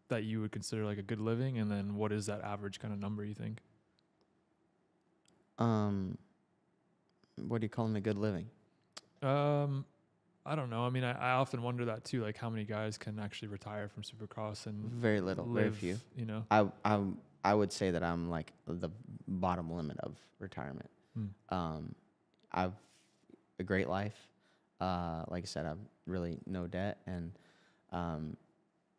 that you would consider like a good living? And then what is that average kind of number, you think? What do you call them a good living? I don't know. I mean, I often wonder that too. Like, how many guys can actually retire from Supercross and Very little, very live, few. You know, I would say that I'm like the bottom limit of retirement. I've a great life. Like I said, I've really no debt and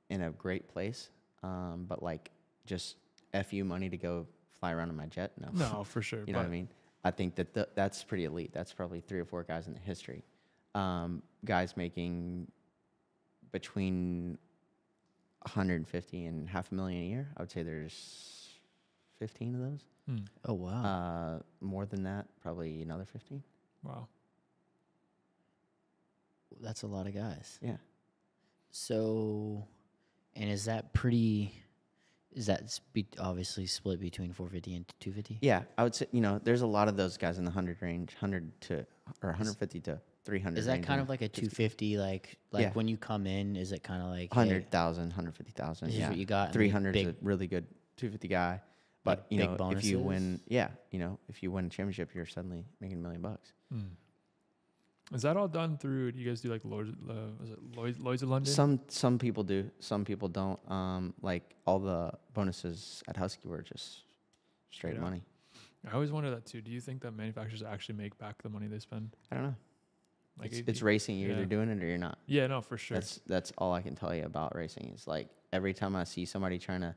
in a great place. But like just FU money to go fly around in my jet? No, for sure. You know what I mean? I think that that's pretty elite. That's probably 3 or 4 guys in the history. Guys making between 150 and $500,000 a year. I would say there's 15 of those. Oh, wow. More than that, probably another 15. Wow. That's a lot of guys. Yeah. So, and is that obviously split between 450 and 250? Yeah, I would say, there's a lot of those guys in the 100 range, 150 to 300. Is that kind of like a 250, like when you come in, is it kind of like 100,000, 150,000? This is what you got. 300 is a really good 250 guy. But, big if you win, bonuses? if you win a championship, you're suddenly making $1 million. Is that all done through? Do you guys do like Lloyd's of London? Some people do, some people don't. Like all the bonuses at Husky were just straight money. I always wonder that too. Do you think that manufacturers actually make back the money they spend? I don't know. Like it's racing. You're either doing it or you're not. Yeah, no, for sure. That's all I can tell you about racing. It's like every time I see somebody trying to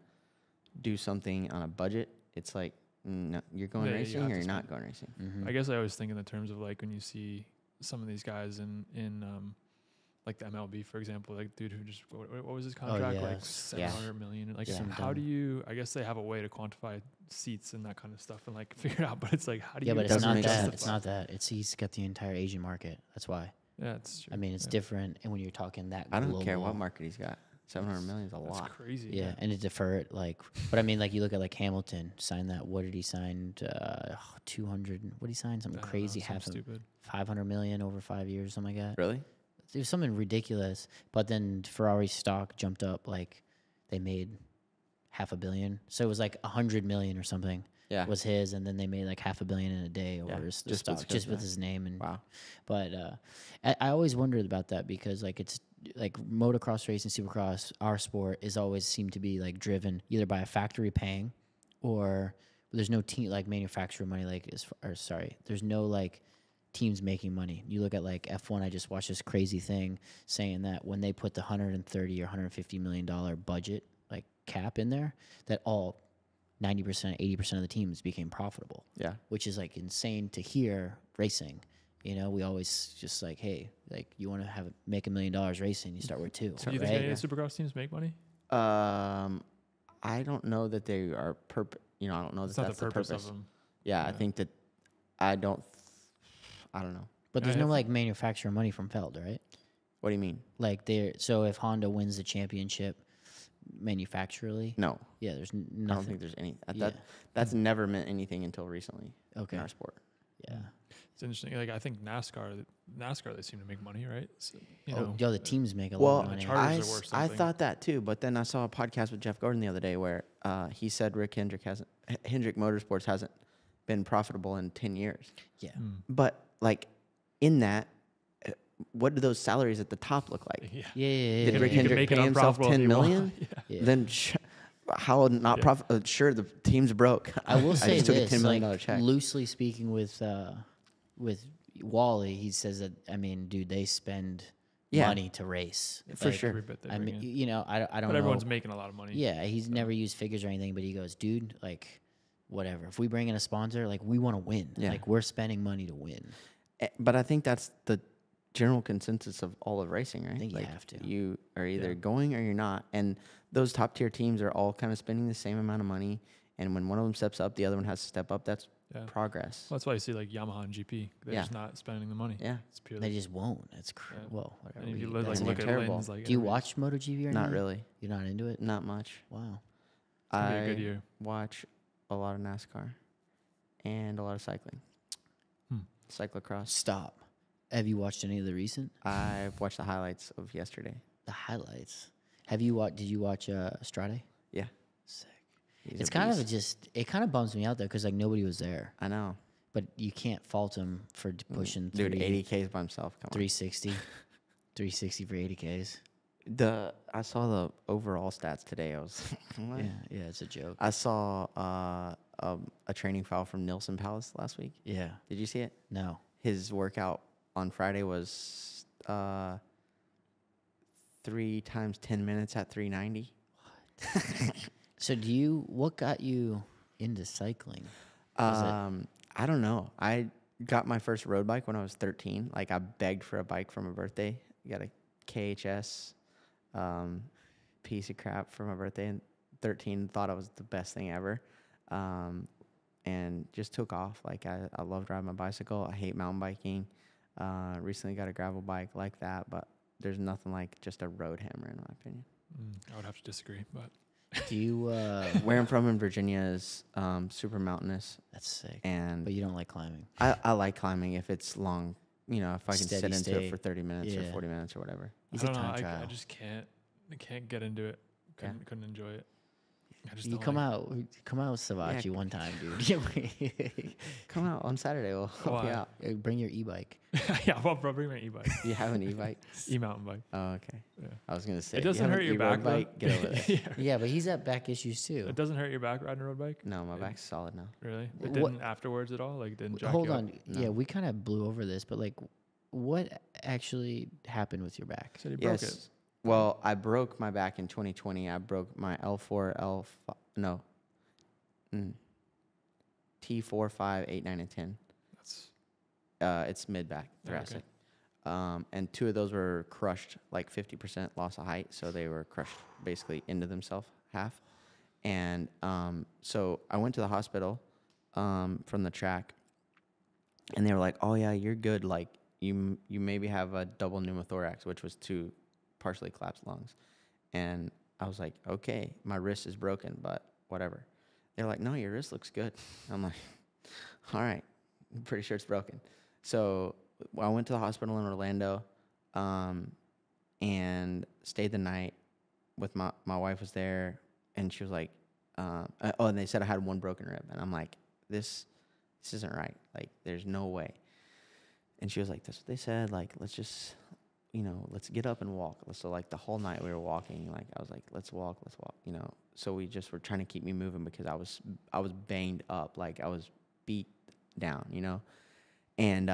do something on a budget, it's like, no, you're going racing or you're not going racing. Mm-hmm. I guess I always think in the terms of like when you see some of these guys in like the MLB, for example, like dude who just what was his contract, like $700 million. Like, how do you? I guess they have a way to quantify seats and that kind of stuff and like figure it out. But it's like, how do you? Yeah, but it's not that. It's not that. He's got the entire Asian market. That's why. Yeah, it's true. I mean, it's different. And when you're talking that, I don't care what market he's got. $700 million is a lot. That's crazy. Yeah, and to defer it, like, but I mean, like you look at like Hamilton signed that. What did he sign? 200. What did he sign? Something crazy. Stupid. 500 million over 5 years, something like that. Really? It was something ridiculous. But then Ferrari's stock jumped up, like they made $500 million. So it was like 100 million or something. Yeah, was his, and then they made like $500 million in a day over his stock, just with his name. And wow. But I always wondered about that because like it's like motocross racing, Supercross, our sport is always seemed to be like driven either by a factory paying, or there's no team like manufacturer money. Like there's no like teams making money. You look at like F1. I just watched this crazy thing saying that when they put the $130 or $150 million budget like cap in there, that all 90%, 80% of the teams became profitable. Yeah, which is like insane to hear racing. You know, we always just like, hey, like you want to make $1 million racing, you start with 2. Do you think any of the Supercross teams make money? I don't know that they are I don't know that's the purpose of them. Yeah, I think that I don't know. But there's no like manufacturer money from Feld, right? What do you mean? Like so if Honda wins the championship manufacturally, no. Yeah, there's nothing. I don't think there's any. That's never meant anything until recently. Okay. In our sport. Yeah. It's interesting. Like I think NASCAR, they seem to make money, right? So, the teams make a lot of money. I thought that too, but then I saw a podcast with Jeff Gordon the other day where he said Hendrick Motorsports hasn't been profitable in 10 years. Yeah. But like in that, what do those salaries at the top look like? Yeah. Did Rick Hendrick pay himself $10 million? Then how not profit? Sure, the team's broke. I will say just this, took a $10 million check. Loosely speaking with Wally, he says that, I mean, dude, they spend money to race. For Like, sure. Every bit they I bring mean, in. you know, I don't But know. everyone's making a lot of money. Yeah, he's never used figures or anything, but he goes, dude, like, whatever. If we bring in a sponsor, like, we want to win. Yeah. Like, we're spending money to win. But I think that's the general consensus of all of racing, right? I think you like have to. You are either Yeah. going or you're not. And those top tier teams are all kind of spending the same amount of money. And when one of them steps up, the other one has to step up. That's Yeah. progress. Well, that's why you see like Yamaha and GP. They're Yeah. just not spending the money. Yeah. It's purely. They just won't. It's Yeah. well, whatever. And if you we- look, that's like, look they're at terrible. Lynn's, like, Do you every- watch MotoGP or Not anything? really. You're not into it? Not much. Wow. gonna be a I good year. watch a lot of NASCAR and a lot of cycling. Cyclocross. Stop. Have you watched any of the recent? I've watched the highlights of yesterday. The highlights. Have you watched? Did you watch Strade? Yeah. Sick. He's It's a kind of beast. just. It kind of bums me out though, because like nobody was there. I know. But you can't fault him for pushing Dude, 3 80 Ks by himself. Come on. 360, 360 for 80 Ks. I saw the overall stats today. I was what? Yeah, it's a joke. I saw a training file from Nilsson Palace last week. Yeah, Did you see it? no. His workout on Friday was 3 times 10 minutes at 390. So what got you into cycling? I don't know. I got my first road bike when I was 13. Like I begged for a bike for my birthday. Got a KHS piece of crap for my birthday. And 13, thought it was the best thing ever. And just took off. Like I love driving my bicycle. I hate mountain biking. Recently got a gravel bike like that, but there's nothing like just a road hammer in my opinion. I would have to disagree, but Do you? Where I'm from in Virginia is super mountainous, That's sick. and But you don't like climbing. I like climbing if it's long. You know, if I can Steady sit into state. it for 30 minutes or Yeah. 40 minutes or whatever. He's I a don't know. time I trial. just can't. I can't get into it. Couldn't enjoy it. I just You don't come like- out with Savachi Yeah. one time, dude. Come out on Saturday. We'll help you Why? out. Bring your e-bike. Yeah, well, bro, bring my e-bike, You have an e-bike? e-mountain bike. Oh, okay. Yeah. I was gonna say It doesn't you have hurt an your e-road back, though. bike. Get over there. Yeah. Yeah, but he's at back issues too. It doesn't hurt your back riding a road bike. No, my back's solid now. Really? It What- didn't afterwards at all. Like it didn't. Jack Hold you up? on. Yeah, we kind of blew over this, but like, what actually happened with your back? Said he broke it. Yes. Well, I broke my back in 2020. I broke my T4, 5, 8, 9, and 10. That's It's mid back okay. thoracic. And 2 of those were crushed, like 50% loss of height. So they were crushed basically into themselves half. And so I went to the hospital from the track, and they were like, "Oh yeah, you're good. Like you maybe have a double pneumothorax, which was 2 partially collapsed lungs." And I was like, "Okay, my wrist is broken, but whatever." They're like, "No, your wrist looks good." I'm like, "All right, I'm pretty sure it's broken." So I went to the hospital in Orlando, and stayed the night with my wife was there, and she was like, and they said I had 1 broken rib, and I'm like, this isn't right. Like, there's no way. And she was like, that's what they said. Like, let's just, let's get up and walk. So like the whole night we were walking. Like I was like, let's walk. So we just were trying to keep me moving because I was banged up. Like I was beat down, And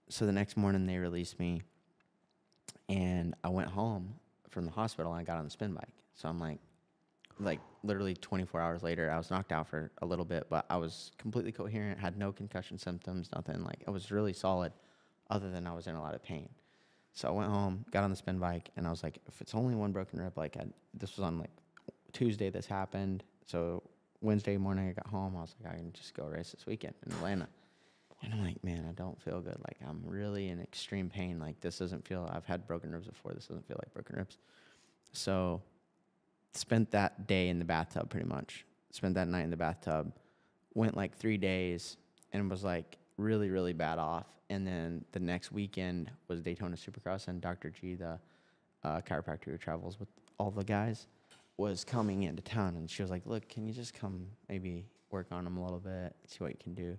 so the next morning they released me, and I went home from the hospital and I got on the spin bike. So I'm like literally 24 hours later, I was knocked out for a little bit, but I was completely coherent, had no concussion symptoms, nothing. Like I was really solid, other than I was in a lot of pain. So I went home, got on the spin bike, and I was like, if it's only 1 broken rib, like this was on like Tuesday this happened. So Wednesday morning I got home, I was like, I can just go race this weekend in Atlanta. And I'm like, man, I don't feel good. Like I'm really in extreme pain. Like this doesn't feel, I've had broken ribs before. This doesn't feel like broken ribs. So spent that day in the bathtub pretty much. Spent that night in the bathtub. Went like 3 days and was like really, really bad off. And then the next weekend was Daytona Supercross, and Dr. G, the chiropractor who travels with all the guys, was coming into town. And she was like, look, can you just come maybe work on him a little bit, see what you can do?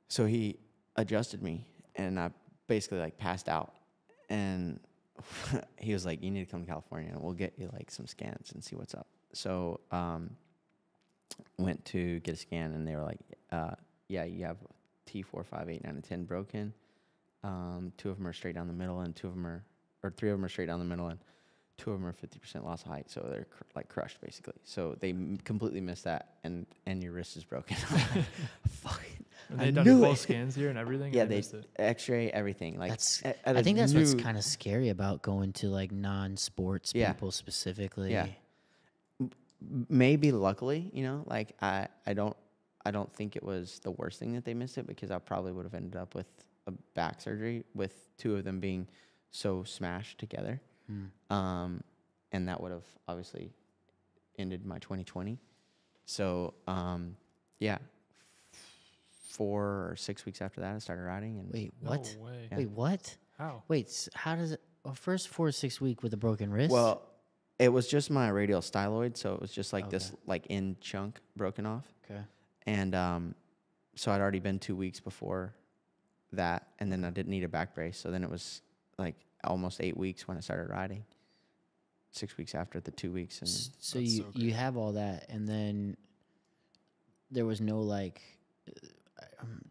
So he adjusted me, and I basically like passed out. And he was like, you need to come to California, and we'll get you like some scans and see what's up. So went to get a scan, and they were like, yeah, you have T4, 5, 8, 9, and 10 broken. 2 of them are straight down the middle, and 3 of them are straight down the middle, and 2 of them are 50% loss of height. So they're like crushed basically. So they completely missed that, and your wrist is broken. Fuck. And they done full scans here and everything. Yeah, and they missed it. X-ray everything. Like I think that's what's kind of scary about going to like non-sports people specifically. Yeah. Maybe luckily, like I don't think it was the worst thing that they missed it, because I probably would have ended up with a back surgery with 2 of them being so smashed together. And that would have obviously ended my 2020. So, 4 or 6 weeks after that, I started riding. And Wait, what? No way. Yeah. Wait, what? How? Wait, how does it? Well, first 4 to 6 week with a broken wrist. Well, it was just my radial styloid, so it was just like this like end chunk broken off. Okay. And so I'd already been 2 weeks before that, and then I didn't need a back brace. So then it was like almost 8 weeks when I started riding. 6 weeks after the 2 weeks, and so you have all that, and then there was no like,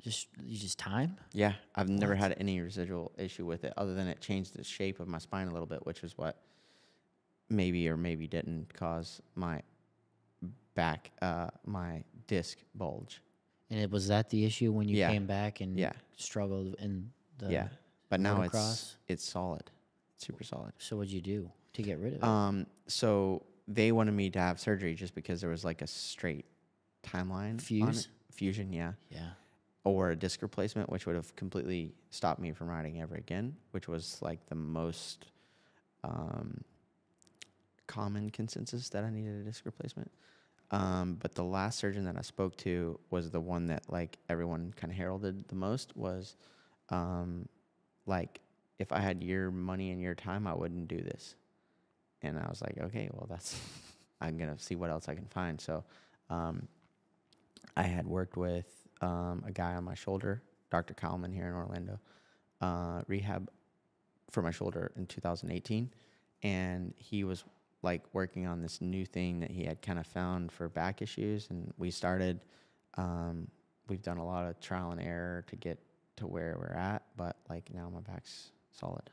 just time. yeah, I've never had any residual issue with it, other than it changed the shape of my spine a little bit, which is what maybe or maybe didn't cause my back, my disc bulge. And was that the issue when you Yeah. came back and Yeah. struggled in the Yeah, but now motocross? it's solid, super solid. So what'd you do to get rid of it? So they wanted me to have surgery just because there was like a straight timeline. on Fuse? it. Fusion, yeah. Yeah. Or a disc replacement, which would have completely stopped me from riding ever again, which was like the most common consensus that I needed a disc replacement. But the last surgeon that I spoke to was the one that like everyone kind of heralded the most, was like, if I had your money and your time, I wouldn't do this. And I was like, okay, well, I'm going to see what else I can find. So I had worked with a guy on my shoulder, Dr. Kalman here in Orlando, rehab for my shoulder in 2018. And he was like working on this new thing that he had kind of found for back issues. And we started, we've done a lot of trial and error to get to where we're at. But like now my back's solid.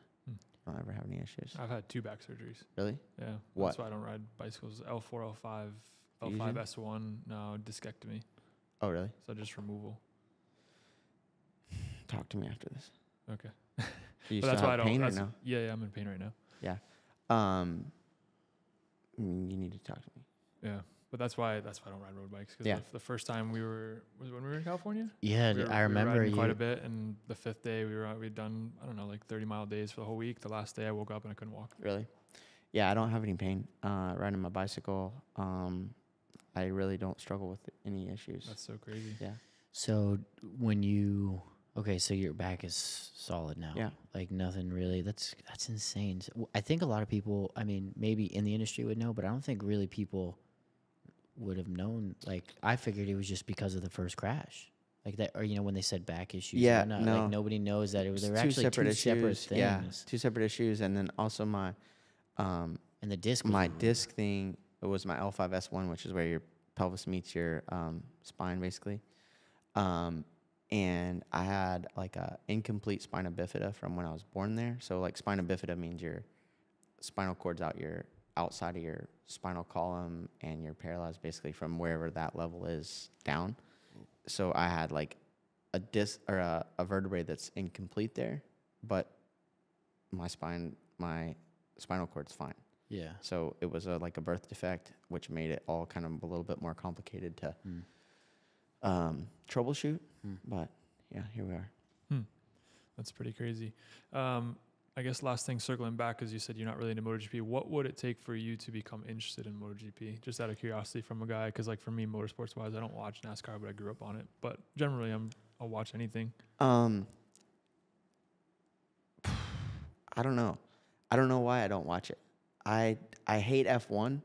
I don't ever have any issues. I've had 2 back surgeries. Really? Yeah. What? That's why I don't ride bicycles. L4, L5, Fusion? L5 S1. No, discectomy. Oh, really? So just removal. Talk to me after this. Okay. Do you But still that's why I have don't. pain or That's, no? yeah, I'm in pain right now. Yeah. You need to talk to me. Yeah. But that's why I don't ride road bikes. Because Yeah. the first time was when we were in California? Yeah, We were I remember riding you. quite a bit, and the 5th day we'd done, I don't know, like 30-mile days for the whole week. The last day I woke up and I couldn't walk. Really? Yeah, I don't have any pain riding my bicycle. I really don't struggle with any issues. That's so crazy. Yeah. So so your back is solid now. Yeah. Like nothing really. That's insane. I think a lot of people, I mean, maybe in the industry would know, but I don't think really people would have known. Like I figured it was just because of the first crash. Like that, or when they said back issues. Yeah, no. no. Like nobody knows that it was. They were Two actually separate two issues. separate things. Yeah, 2 separate issues, and then also my And the disc. Was my wrong. disc thing. It was my L5S1, which is where your pelvis meets your spine, basically. And I had like a incomplete spina bifida from when I was born there. So like spina bifida means your spinal cord's outside of your spinal column, and you're paralyzed basically from wherever that level is down. So I had like a disc or a vertebrae that's incomplete there, but my spinal cord's fine. Yeah. So it was like a birth defect, which made it all kind of a little bit more complicated to troubleshoot. But yeah, here we are. That's pretty crazy. I guess last thing, circling back, because you said you're not really into MotoGP. What would it take for you to become interested in MotoGP? Just out of curiosity from a guy, because like for me, motorsports-wise, I don't watch NASCAR, but I grew up on it. But generally, I'll watch anything. I don't know. I don't know why I don't watch it. I hate F1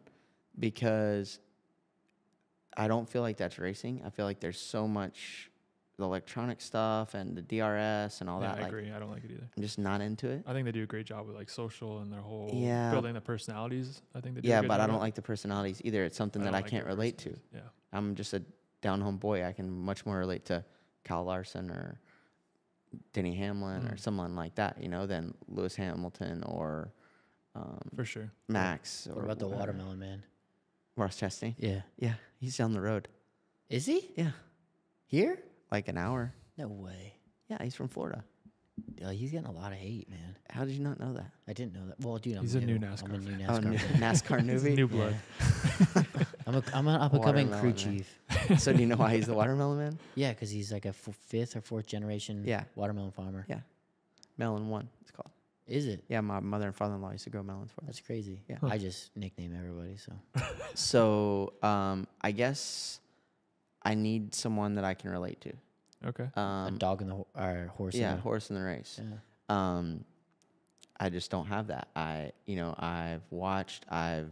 because I don't feel like that's racing. I feel like there's so much the electronic stuff and the DRS and all that. I agree. I don't like it either. I'm just not into it. I think they do a great job with like social and their whole building the personalities. I think they do. Yeah, a good but job I with don't it. like the personalities either. It's something that I don't can't like the relate to. personalities. Yeah. I'm just a down-home boy. I can much more relate to Kyle Larson or Denny Hamlin or someone like that, than Lewis Hamilton or For sure. Max. What or about the whatever. watermelon man? Ross Chastain? Yeah. Yeah, he's down the road. Is he? Yeah, Here? like an hour. No way. Yeah, he's from Florida. He's getting a lot of hate, man. How did you not know that? I didn't know that. Well, dude, He's a new NASCAR I'm a new Oh, NASCAR fan. NASCAR newbie? New blood. I'm an up-and-coming crew Watermelon man. chief. So do you know why he's the watermelon man? Yeah, because he's like a fifth or fourth generation Yeah. watermelon farmer. Yeah. Melon One, it's called. Is it? Yeah, my mother and father-in-law used to grow melons for us. That's crazy. Yeah. I just nickname everybody, so. So I guess I need someone that I can relate to. Okay. A dog in the or horse. Yeah, in the, horse in the race. yeah. I just don't have that. I've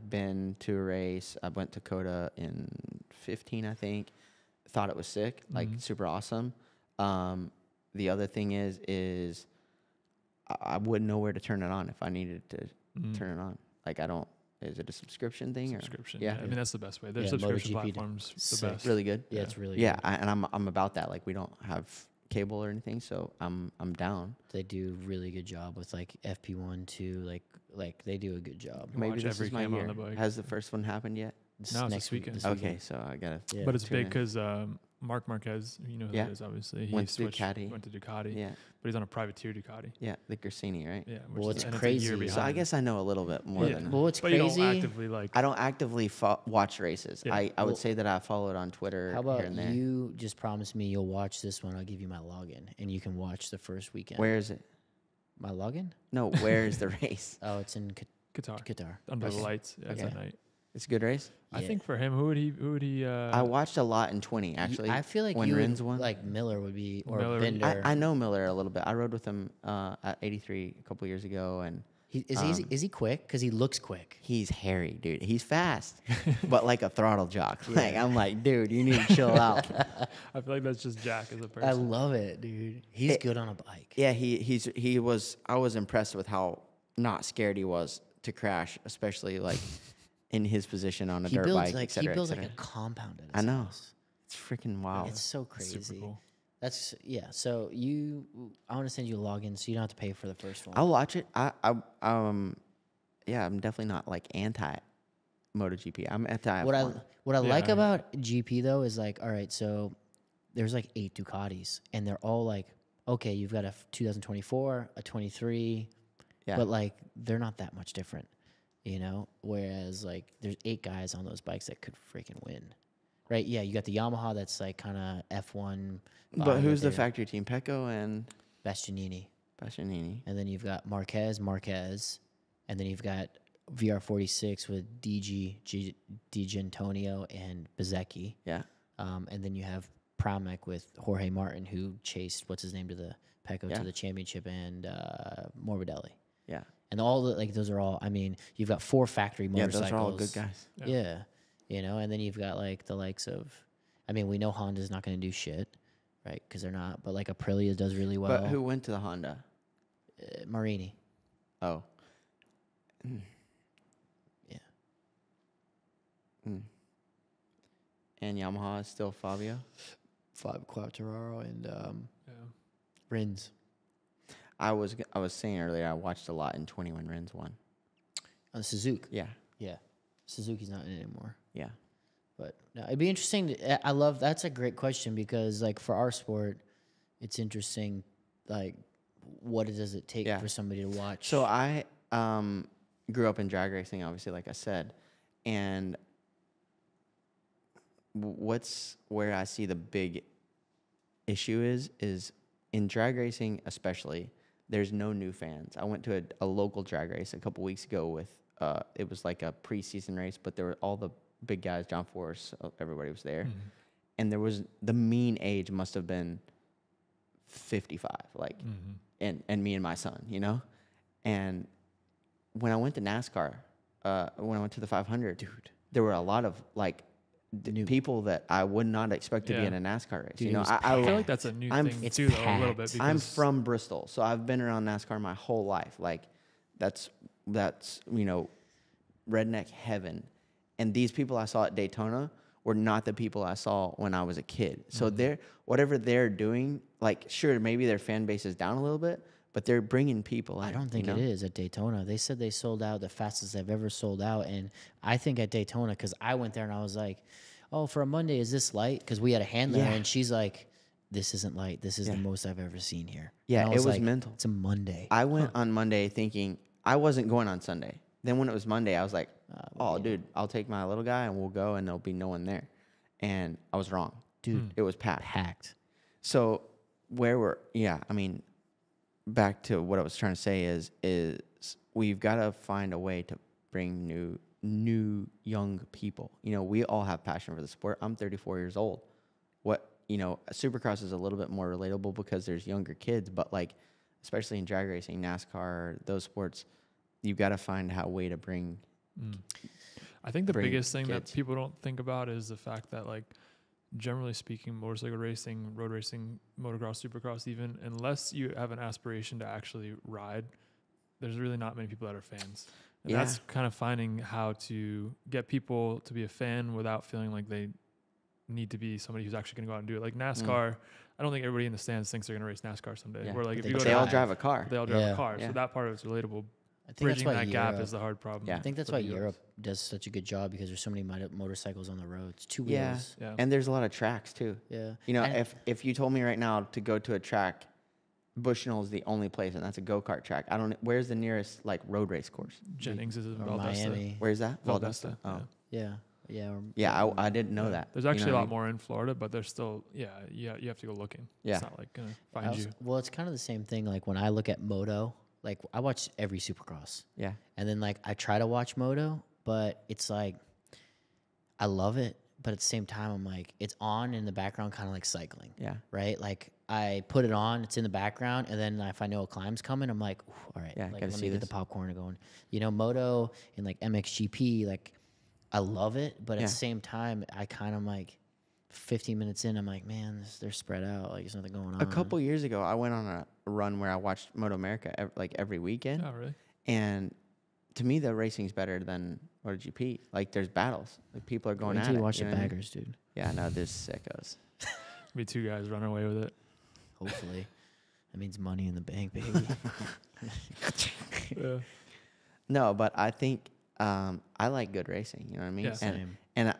been to a race. I went to Coda in 15, I think. Thought it was sick, like super awesome. The other thing is I wouldn't know where to turn it on if I needed to turn it on. Like is it a subscription thing? Subscription. Yeah. I mean, that's the best way. Their Yeah, subscription MotoGP platforms the sick. best. Really good. Yeah, it's really Yeah, good. and I'm about that. Like we don't have cable or anything, so I'm down. They do really good job with like FP1 too. Like they do a good job. can Maybe watch this every is my cam on year. the bike. Has the first one happened yet? No, it's this weekend. Okay, so I gotta. Yeah. But it's tune big in. because Mark Marquez, you know who Yeah. it is, obviously. He Went to switched, Ducati. Went to Ducati. Yeah, But he's on a privateer Ducati. yeah, the Corsini, right? Yeah. Well, it's and a crazy. year So I So I behind. guess I know a little bit more Yeah. than. Well, what's But crazy? you don't actively like. I don't actively watch races. Yeah. I would say that I follow it on Twitter How here about and there. you just promise me you'll watch this one? I'll give you my login, and you can watch the first weekend. Where is it? My login? No, where is the race? Oh, it's in Guitar. Qatar. Under the Okay. lights. Yeah, it's Okay. at night. It's a good race. I Yeah. think for him, who would he? I watched a lot in 20 actually. I feel like when you Rins would, won. like Miller would be or Miller would- Bender. I know Miller a little bit. I rode with him at 83 a couple years ago, and Is he quick? Because he looks quick. he's hairy, dude. He's fast, but like a throttle jock. Like I'm like, dude, you need to chill out. I feel like that's just Jack as a person. I love it, dude. He's good on a bike. Yeah, he was. I was impressed with how not scared he was to crash, especially like in his position on a He dirt builds bike, like et cetera, he builds et like a cetera. compound at his I know. house. It's freaking wild. It's so That's crazy. super cool. That's So I want to send you a login so you don't have to pay for the first one. I'll watch it. Yeah, I'm definitely not like anti MotoGP. I'm anti. What I Yeah, like I- about GP though is like, all right, so there's like 8 Ducatis, and they're all like, okay, you've got a 2024, a 23, Yeah. but like they're not that much different, you know. Whereas like there's 8 guys on those bikes that could freaking win, right? Yeah, you got the Yamaha that's like kind of F1. But who's the factor? factory team? Pecco and Bastianini, Bastianini. and then you've got Marquez, and then you've got VR46 with D'Antonio and Bezzecchi. Yeah. And then you have Pramac with Jorge Martin, who chased what's his name to the Pecco Yeah. to the championship, and Morbidelli. Yeah. And all the those are all. I mean, you've got 4 factory Yeah, motorcycles. those are all good guys. Yeah. You know, and then you've got like the likes of. I mean, we know Honda's not going to do shit, right? Because they're not. But like Aprilia does really well. But who went to the Honda? Marini. Oh. Yeah. And Yamaha is still Fabio. Fab Quartararo and Yeah. Rins. I was saying earlier I watched a lot in 20 when Rins won. Suzuki. Yeah. Yeah. Suzuki's not in it anymore. Yeah. But no, it'd be interesting. I love that's a great question because like for our sport, it's interesting. Like, what does it take Yeah. for somebody to watch? So I grew up in drag racing, obviously, like I said, and what's where I see the big issue is in drag racing, especially. There's no new fans. I went to a local drag race a couple weeks ago with it was like a preseason race, but there were all the big guys, John Force, everybody was there, and there was the mean age must have been 55, like, and me and my son, you know, and when I went to NASCAR, when I went to the 500, dude, there were a lot of like people that I would not expect to be Yeah. in a NASCAR race. Dude, you know, it was I feel like that's a new I'm- thing It's too, though, a little packed. bit. Because I'm from Bristol, so I've been around NASCAR my whole life. Like, that's redneck heaven. And these people I saw at Daytona were not the people I saw when I was a kid. So whatever they're doing, like, sure, maybe their fan base is down a little bit, but they're bringing people in. I don't think it is at Daytona. They said they sold out the fastest they've ever sold out. And I think at Daytona, because I went there and I was like, oh, for a Monday, is this light? Because we had a handler, and she's like, this isn't light. This is the most I've ever seen here. Yeah, and I it was like, mental. It's a Monday. I went on Monday thinking I wasn't going on Sunday. Then when it was Monday, I was like, dude, I'll take my little guy and we'll go and there'll be no one there. And I was wrong. Dude, it was packed. Packed. So back to what I was trying to say is we've got to find a way to bring new young people. We all have passion for the sport. I'm 34 years old. Supercross is a little bit more relatable because there's younger kids, but like, especially in drag racing, NASCAR, those sports, you've got to find a way to bring. I think the biggest thing kids. that people don't think about is the fact that, like, generally speaking, motorcycle racing, road racing, motocross, supercross, even, unless you have an aspiration to actually ride, there's really not many people that are fans. And that's kind of finding how to get people to be a fan without feeling like they need to be somebody who's actually going to go out and do it. Like NASCAR, I don't think everybody in the stands thinks they're going to race NASCAR someday. Where like if you go they all drive a car. They all drive a car. So that part of it's relatable. I think Bridging that's why that gap is the hard problem. I think that's why Europe does such a good job, because there's so many motorcycles on the roads. Two Yeah. wheels. Yeah. And there's a lot of tracks too. Yeah. If you told me right now to go to a track, Bushnell is the only place, and that's a go-kart track. Where's the nearest like road race course? Jennings is in Or Valdosta. Miami. Where's that? Valdosta. Oh. Yeah. Yeah. I didn't know that. There's actually a lot more in Florida, but there's still, you have to go looking. Yeah. It's not like going to find you. Well, it's kind of the same thing. Like when I look at moto, like I watch every Supercross. Yeah. And then like I try to watch moto, but it's like, I love it. But at the same time, I'm like, it's on in the background, kind of like cycling. Yeah. Right? Like I put it on, it's in the background, and then if I know a climb's coming, I'm like, all right, like, let me get the popcorn going. Moto and like MXGP, like I love it, but at the same time, I kind of like 15 minutes in, I'm like, man, they're spread out. Like there's nothing going on. A couple years ago, I went on a run where I watched Moto America every weekend. Oh, really? And to me, the racing's better than MotoGP. Like there's battles. Like people are going Wait at till it. you watch you the know what I mean? baggers, dude. Yeah, no, there's sickos. Be two guys running away with it. Hopefully. That means money in the bank, baby. Yeah. No, but I think I like good racing. You know what I mean? Yeah. Same. And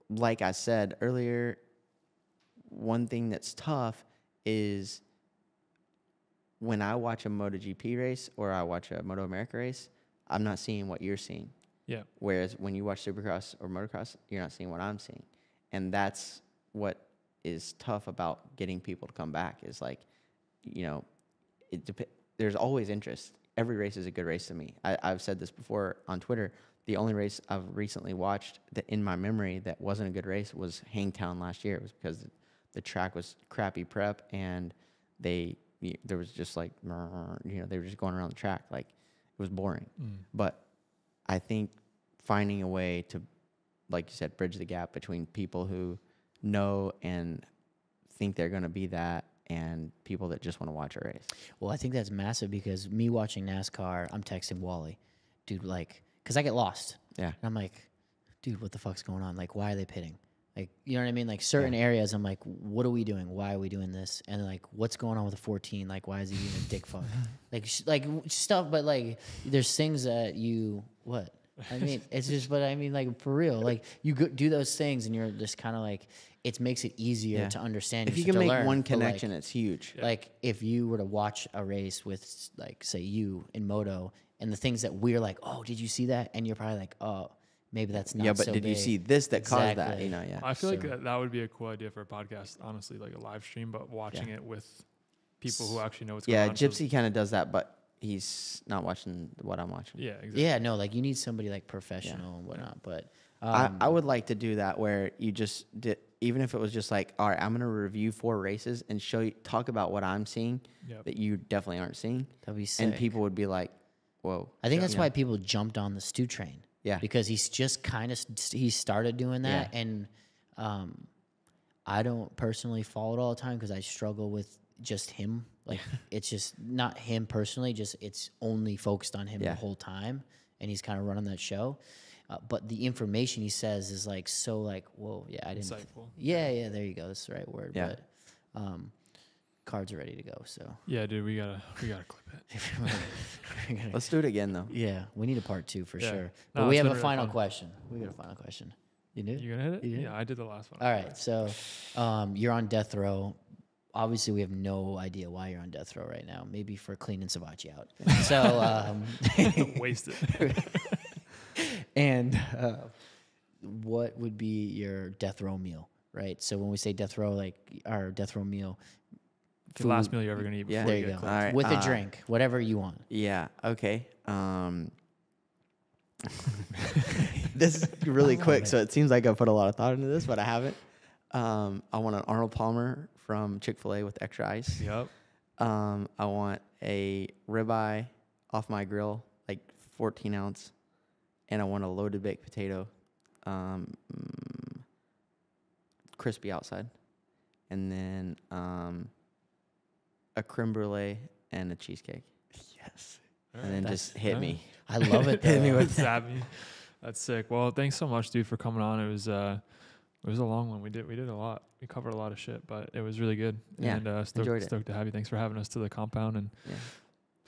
like I said earlier, one thing that's tough is when I watch a MotoGP race or I watch a Moto America race, I'm not seeing what you're seeing. Yeah. Whereas when you watch Supercross or Motocross, you're not seeing what I'm seeing. And that's what is tough about getting people to come back is like, there's always interest. Every race is a good race to me. I've said this before on Twitter. The only race I've recently watched that in my memory that wasn't a good race was Hangtown last year. It was because the track was crappy prep and there was just like, they were just going around the track. Like it was boring. But I think finding a way to, like you said, bridge the gap between people who know and think they're going to be that and people that just want to watch a race. Well, I think that's massive because me watching NASCAR, I'm texting Wally, dude, like, because I get lost. Yeah. And I'm like, dude, what the fuck's going on? Like, why are they pitting? Like, you know what I mean? Like, certain areas, I'm like, what are we doing? Why are we doing this? And like, what's going on with the 14? Like, why is he being a dick fuck? like stuff, but like, there's things that what? I mean, it's just, but I mean, like, for real, like, you do those things and you're just kind of like, it makes it easier to understand. If you can make one connection, it's huge. Like, if you were to watch a race with, like, say, you in moto, and the things that we're like, oh, did you see that? And you're probably like, oh, maybe that's not so but did you see this that caused that? I feel like that would be a cool idea for a podcast, honestly, like a live stream, but watching it with people who actually know what's going on. Yeah, Gypsy kind of does that, but he's not watching what I'm watching. Yeah, exactly. Yeah, no, like, you need somebody, like, professional and whatnot, but... I would like to do that where you just did, even if it was just like, all right, I'm going to review 4 races and talk about what I'm seeing that you definitely aren't seeing. That'd be sick. And people would be like, whoa. I think that's why people jumped on the Stu train. Yeah. Because he's just kind of, he started doing that. Yeah. And I don't personally follow it all the time because I struggle with just him. Like, it's just not him personally, just it's only focused on him the whole time. And he's kind of running that show. but the information he says is like so like, whoa, yeah, I didn't. Insightful. Yeah, there you go. That's the right word. Yeah. But cards are ready to go. So Yeah, dude, we gotta clip it. Let's do it again though. yeah, we need a part 2 for Yeah. sure. No, But we it's have been a really final fun. question. We got a final question. You do? You gonna hit it? You did? Yeah, I did the last one. All right. So you're on death row. Obviously, we have no idea why you're on death row right now. Maybe for cleaning Savachi out. So, Wasted. and what would be your death row meal, right? So when we say death row, like our death row meal, The last meal you're ever gonna eat Yeah. before there you you get go, All right, with a drink, whatever you want. Yeah. Okay. This is really quick, so it seems like I put a lot of thought into this, but I haven't. I want an Arnold Palmer from Chick-fil-A with extra ice. Yep. I want a ribeye off my grill, like 14 ounce, and I want a loaded baked potato, crispy outside, and then a creme brulee and a cheesecake. Yes. And then just hit me. I love it. Hit me though. with Zap me. That's sick. Well, thanks so much, dude, for coming on. It was a long one. We did a lot. We covered a lot of shit, but it was really good. Yeah, And enjoyed it. stoked to have you. Thanks for having us to the compound. And Yeah.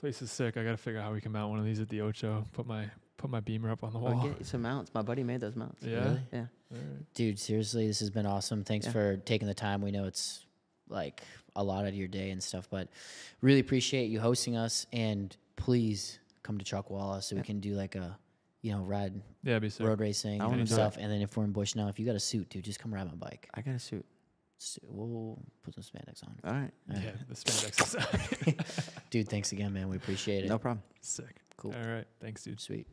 place is sick. I got to figure out how we can mount one of these at the Ocho. Put my beamer up on the wall. I'll get you some mounts. My buddy made those mounts. Yeah. Really? Yeah. All right. Dude, seriously, this has been awesome. Thanks Yeah. for taking the time. We know it's like a lot out of your day and stuff, but really appreciate you hosting us. And please come to Chalkwalla so we can do like a, ride Yeah, it'd be sick. road racing I wanna and do stuff. And then if we're in Bush now, if you got a suit, dude, just come ride my bike. I got a suit. We'll put some spandex on. All right. Yeah, the spandex is Dude, thanks again, man. We appreciate it. No problem. sick. Cool. All right. Thanks, dude. Sweet.